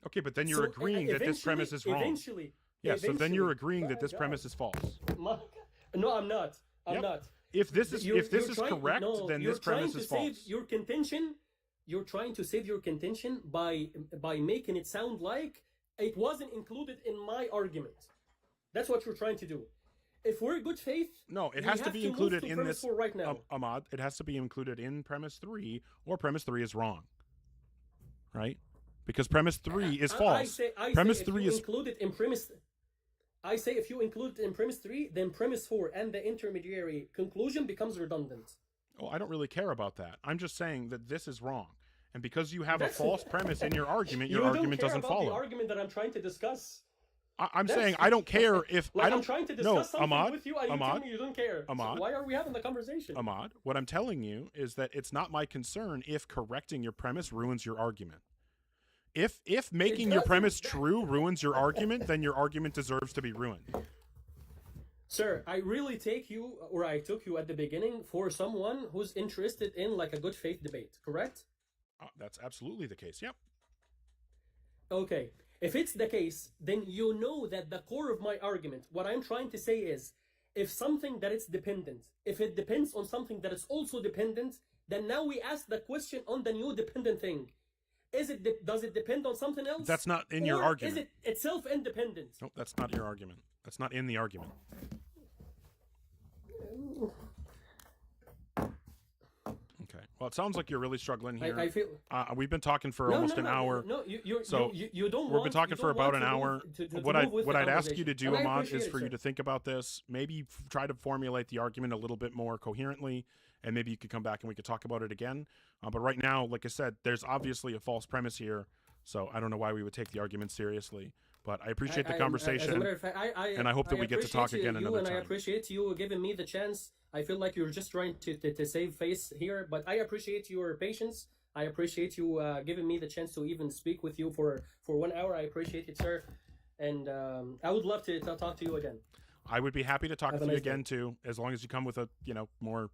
Okay, but then you're agreeing that this premise is wrong. So then you're agreeing that this premise is false. No, I'm not. I'm not. If this is correct, then this premise is false. Your contention you're trying to save your contention by making it sound like it wasn't included in my argument. That's what you're trying to do. If we're good faith, no, it we has to have be move included to in premise this 4 right now. Ahmad. It has to be included in premise 3, or premise 3 is wrong, right? Because premise 3 is false. Premise 3 is included in premise. I say if you include it in premise 3, then premise 4 and the intermediary conclusion becomes redundant. Oh, I don't really care about that. I'm just saying that this is wrong, and because you have a That's- false premise in your argument, your You don't argument care doesn't about follow. the argument that I'm trying to discuss. I'm That's- saying I don't care if Like I don't. I'm trying to no, discuss something Ahmad, with you, and you tell Ahmad, me you don't care. Ahmad, So why are we having the conversation? Ahmad, what I'm telling you is that it's not my concern if correcting your premise ruins your argument. If making your premise true ruins your argument, then your argument deserves to be ruined. Sir, I really take you, or I took you at the beginning for someone who's interested in like a good faith debate, correct? That's absolutely the case. Yep. Okay. If it's the case, then you know that the core of my argument, what I'm trying to say is, if something that it's dependent, if it depends on something that is also dependent, then now we ask the question on the new dependent thing. Does it depend on something else? That's not in your Or argument. Is it itself independent? Nope, that's not your argument. That's not in the argument. Okay. Well, it sounds like you're really struggling here. I feel. We've been talking for almost an hour. No, you don't. We've been talking for about an hour. What I'd ask you to do, And I Ahmad, appreciate is it, for you sir. to think about this. Maybe try to formulate the argument a little bit more coherently, and maybe you could come back and we could talk about it again. But right now, like I said, there's obviously a false premise here, so I don't know why we would take the argument seriously. But I appreciate the conversation, As a matter of fact, and I hope that we get to talk appreciate again you, another and time. I appreciate you giving me the chance. I feel like you're just trying to save face here, but I appreciate your patience. I appreciate you giving me the chance to even speak with you for 1 hour. I appreciate it, sir. And I would love to talk to you again. I would be happy to talk Have with a you nice day. again too, as long as you come with a more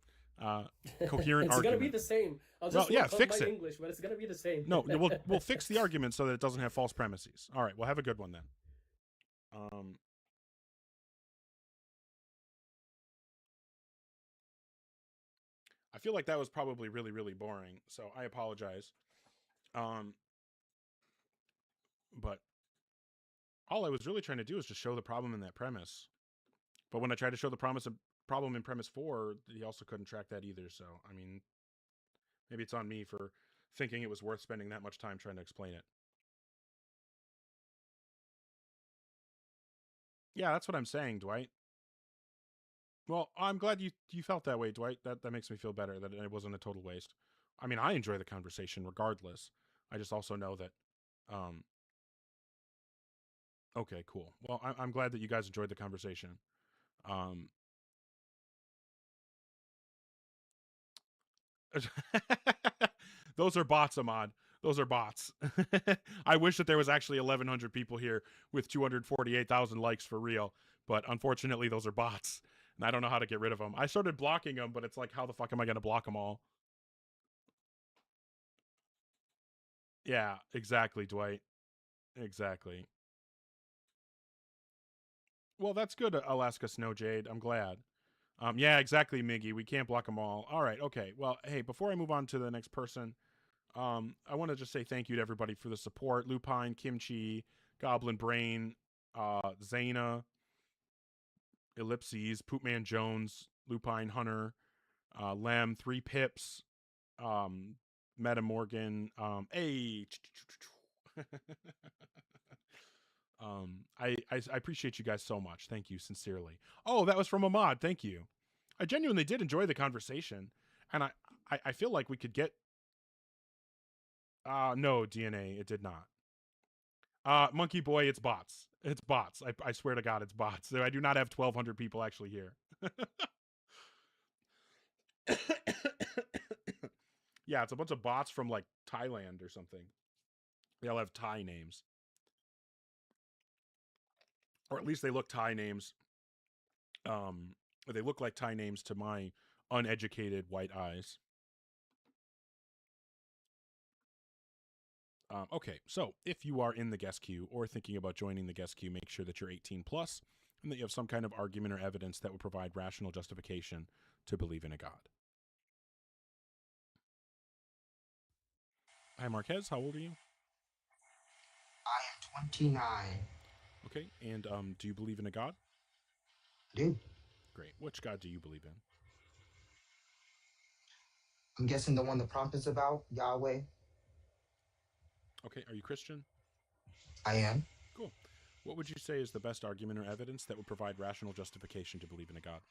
coherent It's argument. gonna be the same. I'll Well, just yeah, work on fix my it. English, but it's gonna be the same. No, we'll fix the argument so that it doesn't have false premises. All right, well, have a good one then. I feel like that was probably really, really boring, so I apologize. But all I was really trying to do is just show the problem in that premise. But when I tried to show the problem in premise 4, he also couldn't track that either. So, I mean, maybe it's on me for thinking it was worth spending that much time trying to explain it. Yeah, that's what I'm saying, Dwight. Well, I'm glad you felt that way, Dwight. That makes me feel better, that it wasn't a total waste. I mean, I enjoy the conversation regardless. I just also know that okay, cool. Well, I'm glad that you guys enjoyed the conversation. Those are bots, Ahmad. Those are bots. I wish that there was actually 1,100 people here with 248,000 likes for real, but unfortunately, those are bots, and I don't know how to get rid of them. I started blocking them, but it's like, how the fuck am I going to block them all? Yeah, exactly, Dwight. Exactly. Well, that's good, Alaska Snow Jade. I'm glad. Yeah, exactly, Miggy. We can't block them all. All right, okay. Well, hey, before I move on to the next person, I want to just say thank you to everybody for the support. Lupine, Kimchi, Goblin Brain, Zayna, Ellipses, Poopman Jones, Lupine Hunter, Lem, 3 Pips, Meta Morgan, hey. I appreciate you guys so much. Thank you sincerely. Oh, that was from Ahmad. Thank you. I genuinely did enjoy the conversation, and I feel like we could get. No, DNA, it did not. Monkey Boy, it's bots. It's bots. I swear to God, it's bots. I do not have 1,200 people actually here. Yeah, it's a bunch of bots from like Thailand or something. They all have Thai names. Or at least they look Thai names. They look like Thai names to my uneducated white eyes. Okay, so if you are in the guest queue or thinking about joining the guest queue, make sure that you're 18 plus and that you have some kind of argument or evidence that would provide rational justification to believe in a God. Hi, Marquez. How old are you? I am 29. Okay. And do you believe in a God? I do. Great. Which God do you believe in? I'm guessing the one the prompt is about, Yahweh. Okay. Are you Christian? I am. Cool. What would you say is the best argument or evidence that would provide rational justification to believe in a God?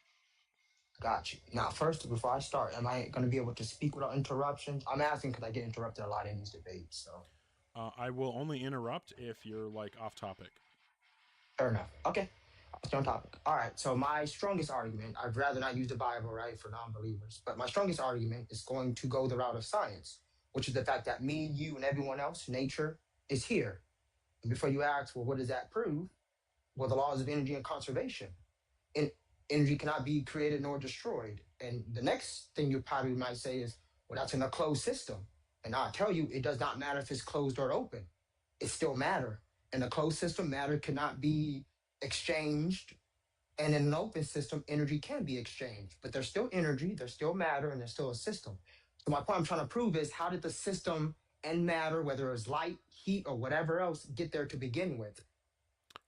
Got you. Now, first, before I start, am I going to be able to speak without interruptions? I'm asking because I get interrupted a lot in these debates. So I will only interrupt if you're like off topic. fair enough. Okay. I'll stay on topic. All right. So my strongest argument, I'd rather not use the Bible, right, for non-believers. But my strongest argument is going to go the route of science, which is the fact that me, you, and everyone else, nature, is here. And before you ask, well, what does that prove? Well, the laws of energy and conservation. Energy cannot be created nor destroyed. And the next thing you probably might say is, well, that's in a closed system. And I'll tell you, it does not matter if it's closed or open. It's still matter. In a closed system, matter cannot be exchanged. And in an open system, energy can be exchanged. But there's still energy, there's still matter, and there's still a system. So my point I'm trying to prove is, how did the system and matter, whether it's light, heat, or whatever else, get there to begin with?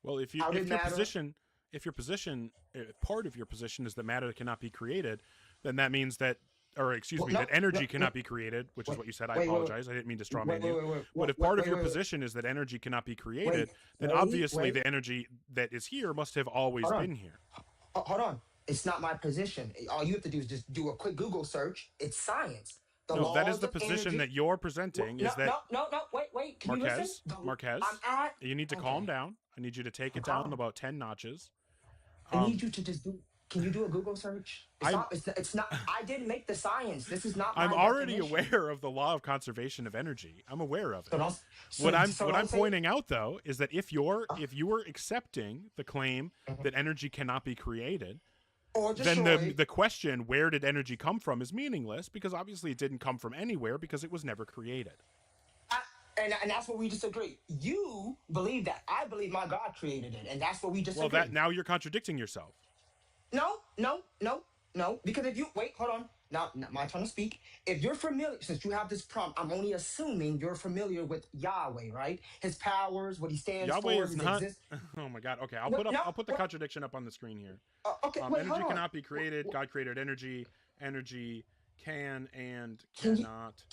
Well, if your position, part of your position is that matter cannot be created, then that means that, or excuse me, that energy cannot be created, which is what you said. I apologize. I didn't mean to strawman you. But if part of your position is that energy cannot be created, then obviously the energy that is here must have always been here. Hold on. It's not my position. All you have to do is just do a quick Google search. It's science. No, that is the position that you're presenting. Is that no, wait. Can Marquez? You listen? Marquez, you need to calm down. I need you to take it down about 10 notches. I need you to just do. Can you do a Google search? It's not. I didn't make the science. This is not. I'm my already definition. aware of the law of conservation of energy. I'm aware of it. So What I'm saying- pointing out though is that if you are accepting the claim that energy cannot be created, or then destroyed, the question, where did energy come from, is meaningless, because obviously it didn't come from anywhere because it was never created. and that's what we disagree. You believe that. I believe my God created it, and that's what we disagree. Well, now you're contradicting yourself. No. Because if you wait, hold on. Now, my turn to speak. If you're familiar, since you have this prompt, I'm only assuming you're familiar with Yahweh, right? His powers, what he stands Yahweh for, is his not. exist. Oh my God. Okay, I'll put the contradiction up on the screen here. Okay, wait, hold energy on. cannot be created. God created energy. Energy can and cannot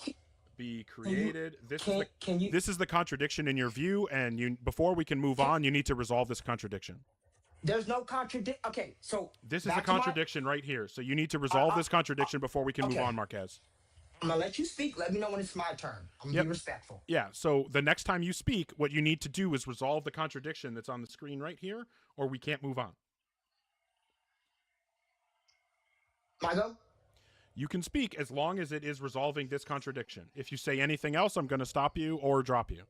be created. This is the contradiction in your view, and before we can move on, you need to resolve this contradiction. There's no contradiction. Okay, so this is a contradiction right here. So you need to resolve this contradiction before we can move on, Marquez. I'm gonna let you speak. Let me know when it's my turn. I'm gonna be respectful. Yeah. So the next time you speak, what you need to do is resolve the contradiction that's on the screen right here, or we can't move on. My go? You can speak as long as it is resolving this contradiction. If you say anything else, I'm going to stop you or drop you.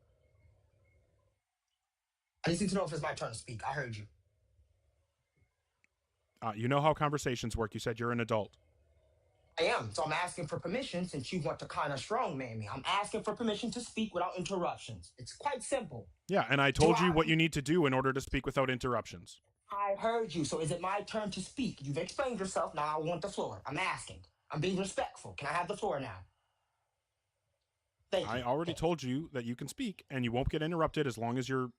I just need to know if it's my turn to speak. I heard you. You know how conversations work. You said you're an adult. I am. So I'm asking for permission since you want to kind of strongman me. I'm asking for permission to speak without interruptions. It's quite simple. Yeah, and I told you what you need to do in order to speak without interruptions. I heard you. So is it my turn to speak? You've explained yourself. Now I want the floor. I'm asking. I'm being respectful. Can I have the floor now? I already told you that you can speak, and you won't get interrupted as long as you're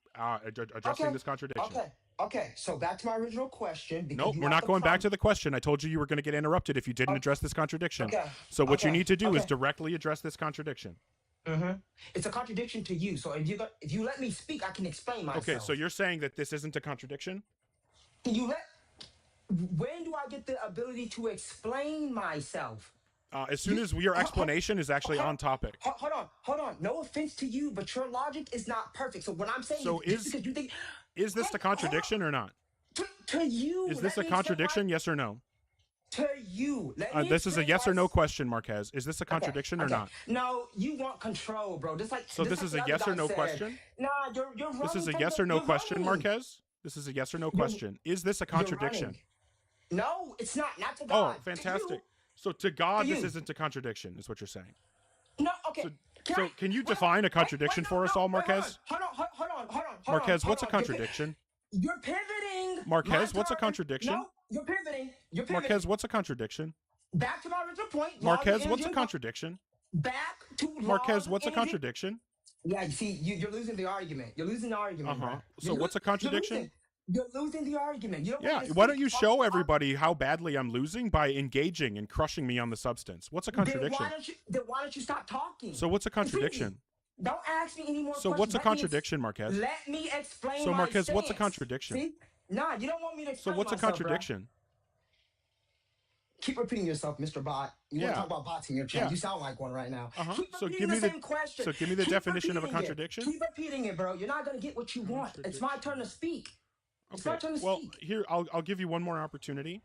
addressing this contradiction. Okay. So back to my original question. Nope, we're not going back to the question. I told you you were going to get interrupted if you didn't address this contradiction. Okay. So what you need to do is directly address this contradiction. It's a contradiction to you. So if you let me speak, I can explain myself. Okay, so you're saying that this isn't a contradiction? When do I get the ability to explain myself? As soon as your explanation is actually on topic. Hold on. No offense to you, but your logic is not perfect. So what I'm saying is because you think... Is this the contradiction or not? To you. Is this a contradiction, yes or no? To you. This is a yes or no question, Marquez. Is this a contradiction or not? No, you want control, bro. This is a yes or no question? Nah, you're This is a yes or no question, Marquez? This is a yes or no question. Is this a contradiction? No, it's not. Not to God. Oh, fantastic. So to God, this isn't a contradiction, is what you're saying. No, okay. So can you define a contradiction for us all, Marquez? Hold on. Marquez, what's a contradiction? You're pivoting. Marquez, what's a contradiction? No, you're pivoting. Marquez, what's a contradiction? Back to my original point. Marquez, what's a contradiction? Back too Marquez, long what's a in it. contradiction? Yeah, you see, you're losing the argument. You're losing the argument, bro. So what's a contradiction? You're losing the argument. You don't Yeah, want me to why speak. don't you show everybody how badly I'm losing by engaging and crushing me on the substance? What's a contradiction? Then why don't you stop talking? So what's a contradiction? Don't ask me any more So questions. what's a Let me contradiction, Marquez? Let me explain So my Marquez, what's a stance. contradiction? See? Nah, you don't want me to So explain what's a myself, contradiction? Bro. Keep repeating yourself, Mr. Bot. You want Yeah. to talk about bots in your chat? Yeah. You sound like one right now. Keep So repeating give me the the same question. so give me the Keep definition of a repeating it. contradiction. Keep repeating it, bro. You're not gonna get what you want. It's my turn to speak. It's my turn to Well, speak. here I'll give you one more opportunity.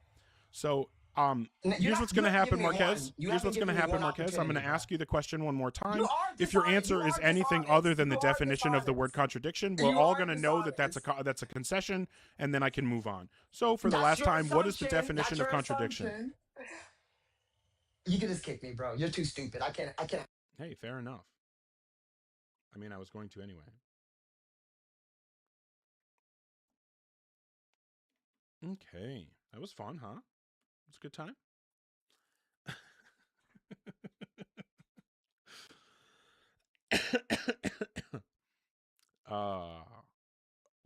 So You're here's not- what's going to you haven't happen, given me Marquez. one. You Here's haven't what's going to given me happen, one Marquez. I'm going to opportunity, bro. ask you the question one more time. You are If your dishonest. answer You is are anything dishonest. other than the You are definition of the word dishonest. contradiction, You we're all are going to know that that's a concession, and then I can move on. So for the That's last your time, what is the assumption. definition That's of your contradiction? assumption. You can just kick me, bro. You're too stupid. I can't. Hey, fair enough. I mean, I was going to anyway. Okay, that was fun, huh? It was a good time.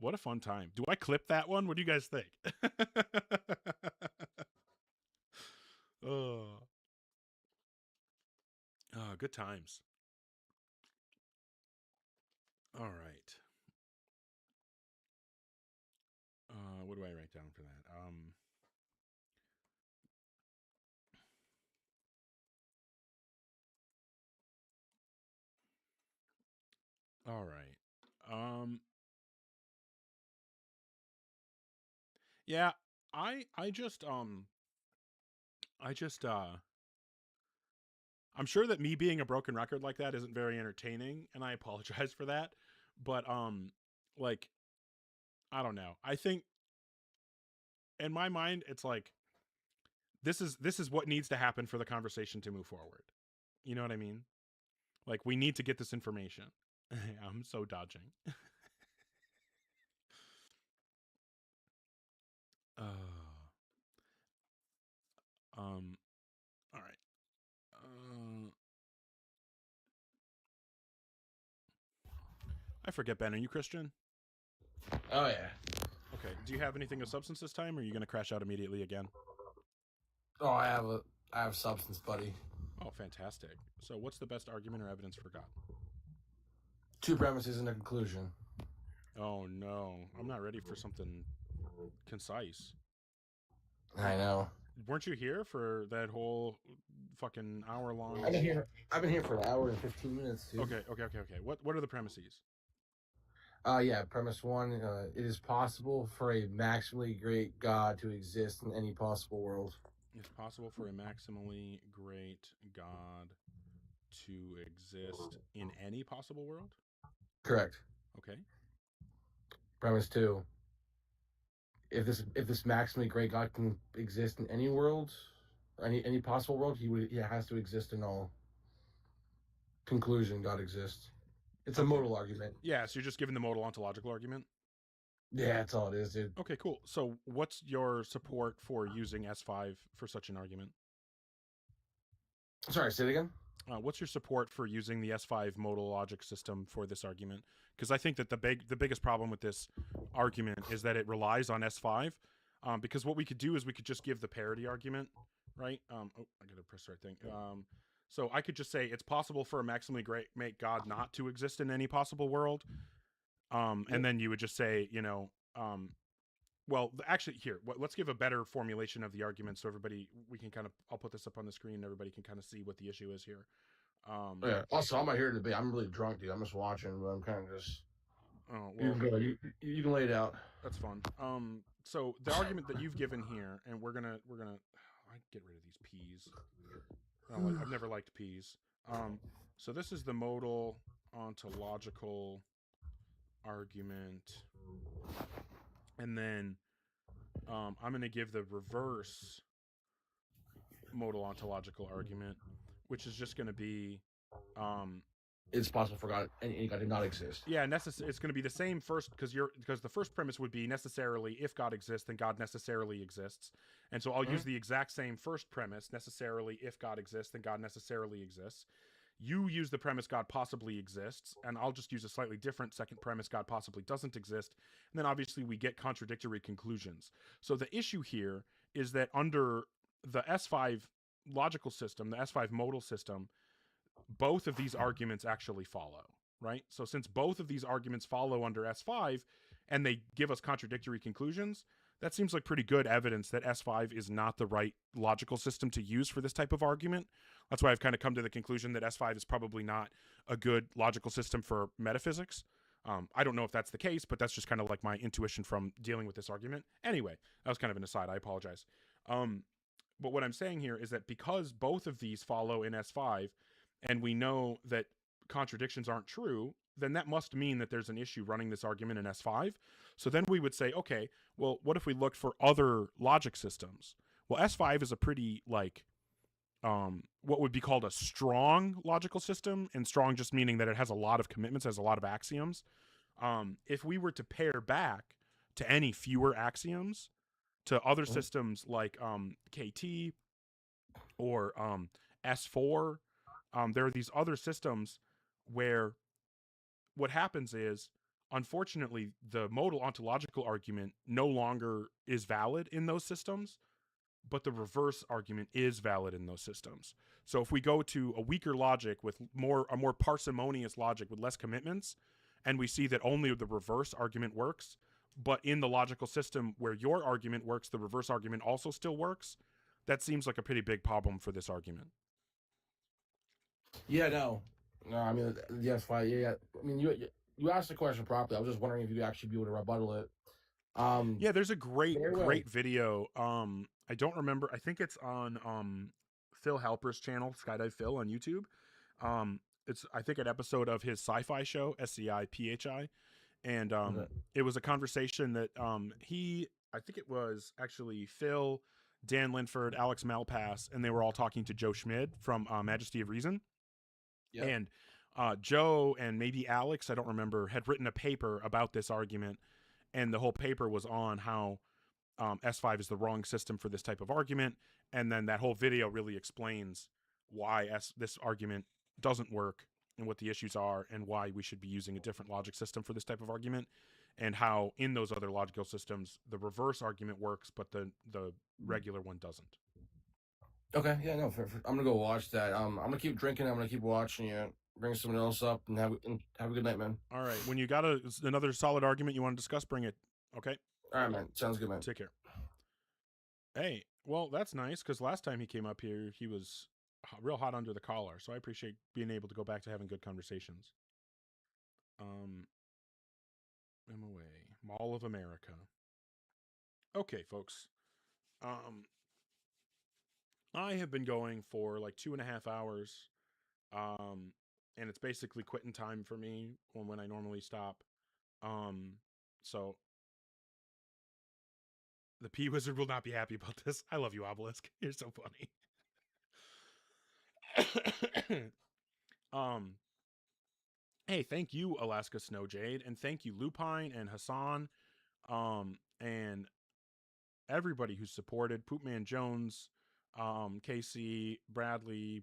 What a fun time. Do I clip that one? What do you guys think? Good times. All right. What do I write down for that? All right. Yeah, I just I'm sure that me being a broken record like that isn't very entertaining, and I apologize for that. But like, I don't know. I think in my mind it's like this is what needs to happen for the conversation to move forward. You know what I mean? Like, we need to get this information. I'm so dodging. All right. I forget, Ben. Are you Christian? Oh yeah. Okay. Do you have anything of substance this time, or are you going to crash out immediately again? Oh, I have substance, buddy. Oh, fantastic. So, what's the best argument or evidence for God? 2 premises and a conclusion. Oh no, I'm not ready for something concise. I know. Weren't you here for that whole fucking hour long? I've been here for an hour and 15 minutes, dude. Okay. What are the premises? Yeah, premise 1, it is possible for a maximally great God to exist in any possible world. It's possible for a maximally great God to exist in any possible world? Correct. Okay. Premise 2, if this maximally great God can exist in any world, any possible world, he has to exist in all. Conclusion, God exists. It's a modal argument. Yeah, so you're just giving the modal ontological argument? Yeah, that's all it is, dude. Okay, cool. So what's your support for using S5 for such an argument? Sorry, say it again? What's your support for using the S5 modal logic system for this argument? Because I think that the biggest problem with this argument is that it relies on S5. Because what we could do is we could just give the parity argument, right? Oh, I gotta press the right thing. So I could just say it's possible for a maximally great God not to exist in any possible world. And then you would just say, well, actually, here, let's give a better formulation of the argument so I'll put this up on the screen and everybody can kind of see what the issue is here. Yeah. Also, I'm not here to debate. I'm really drunk, dude. I'm just watching, but I'm kind of just... Oh, well, you can lay it out. That's fun. So the argument that you've given here, and we're gonna I'd get rid of these P's. I've never liked P's. So this is the modal ontological argument, and then I'm going to give the reverse modal ontological argument, which is just going to be it's possible for God any God to not exist. Yeah, it's going to be the same first, because the first premise would be necessarily if God exists, then God necessarily exists, and so I'll use the exact same first premise, necessarily if God exists, then God necessarily exists. You use the premise God possibly exists, and I'll just use a slightly different second premise, God possibly doesn't exist. And then obviously we get contradictory conclusions. So the issue here is that under the S5 logical system, the S5 modal system, both of these arguments actually follow, right? So since both of these arguments follow under S5 and they give us contradictory conclusions, that seems like pretty good evidence that S5 is not the right logical system to use for this type of argument. That's why I've kind of come to the conclusion that S5 is probably not a good logical system for metaphysics. I don't know if that's the case, but that's just kind of like my intuition from dealing with this argument. Anyway, that was kind of an aside. I apologize. But what I'm saying here is that because both of these follow in S5, and we know that contradictions aren't true, then that must mean that there's an issue running this argument in S5. So then we would say, okay, well, what if we looked for other logic systems? Well, S5 is a pretty, like, what would be called a strong logical system, and strong just meaning that it has a lot of commitments, has a lot of axioms. If we were to pair back to any fewer axioms, to other systems like KT or S4, there are these other systems where what happens is, unfortunately, the modal ontological argument no longer is valid in those systems, but the reverse argument is valid in those systems. So if we go to a weaker logic with a more parsimonious logic with less commitments, and we see that only the reverse argument works, but in the logical system where your argument works, the reverse argument also still works, that seems like a pretty big problem for this argument. Yeah, no, I mean, yes, fine. Yeah. I mean, you asked the question properly. I was just wondering if you could actually be able to rebuttal it. Yeah, there's a great video. I don't remember. I think it's on Phil Halper's channel, Skydive Phil, on YouTube. It's, I think, an episode of his sci-fi show, SCIPHI, and it was a conversation that I think it was actually Phil, Dan Linford, Alex Malpass, and they were all talking to Joe Schmid from Majesty of Reason. Yep. And Joe and maybe Alex, I don't remember, had written a paper about this argument, and the whole paper was on how S5 is the wrong system for this type of argument, and then that whole video really explains why this argument doesn't work and what the issues are and why we should be using a different logic system for this type of argument, and how in those other logical systems the reverse argument works but the regular one doesn't. Okay, yeah, no, I'm gonna go watch that. I'm gonna keep drinking. I'm gonna keep watching you. Bring someone else up and have a good night, man. All right, when you got another solid argument you want to discuss, bring it. Okay. All right, man. Sounds good, man. Take care. Hey, well, that's nice, because last time he came up here, he was real hot under the collar. So I appreciate being able to go back to having good conversations. MOA, Mall of America. Okay, folks. I have been going for like 2.5 hours. And it's basically quitting time for me when I normally stop. So the P Wizard will not be happy about this. I love you, Obelisk. You're so funny. Hey, thank you, Alaska Snow Jade, and thank you, Lupine and Hassan, and everybody who's supported. Poopman Jones, Casey, Bradley,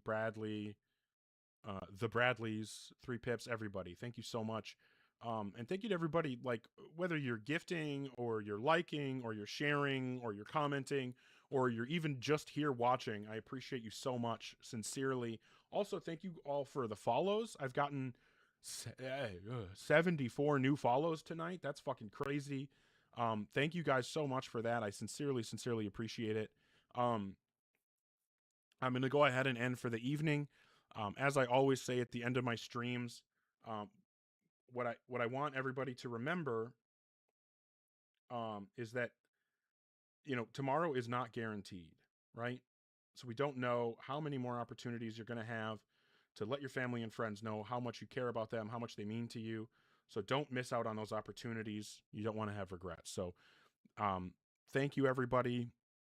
the Bradleys, 3 Pips, everybody. Thank you so much. And thank you to everybody, like, whether you're gifting or you're liking or you're sharing or you're commenting or you're even just here watching. I appreciate you so much, sincerely. Also, thank you all for the follows. I've gotten 74 new follows tonight. That's fucking crazy. Thank you guys so much for that. I sincerely appreciate it. I'm going to go ahead and end for the evening. As I always say at the end of my streams, what I want everybody to remember is that, tomorrow is not guaranteed, right? So we don't know how many more opportunities you're going to have to let your family and friends know how much you care about them, how much they mean to you. So don't miss out on those opportunities. You don't want to have regrets. So thank you, everybody.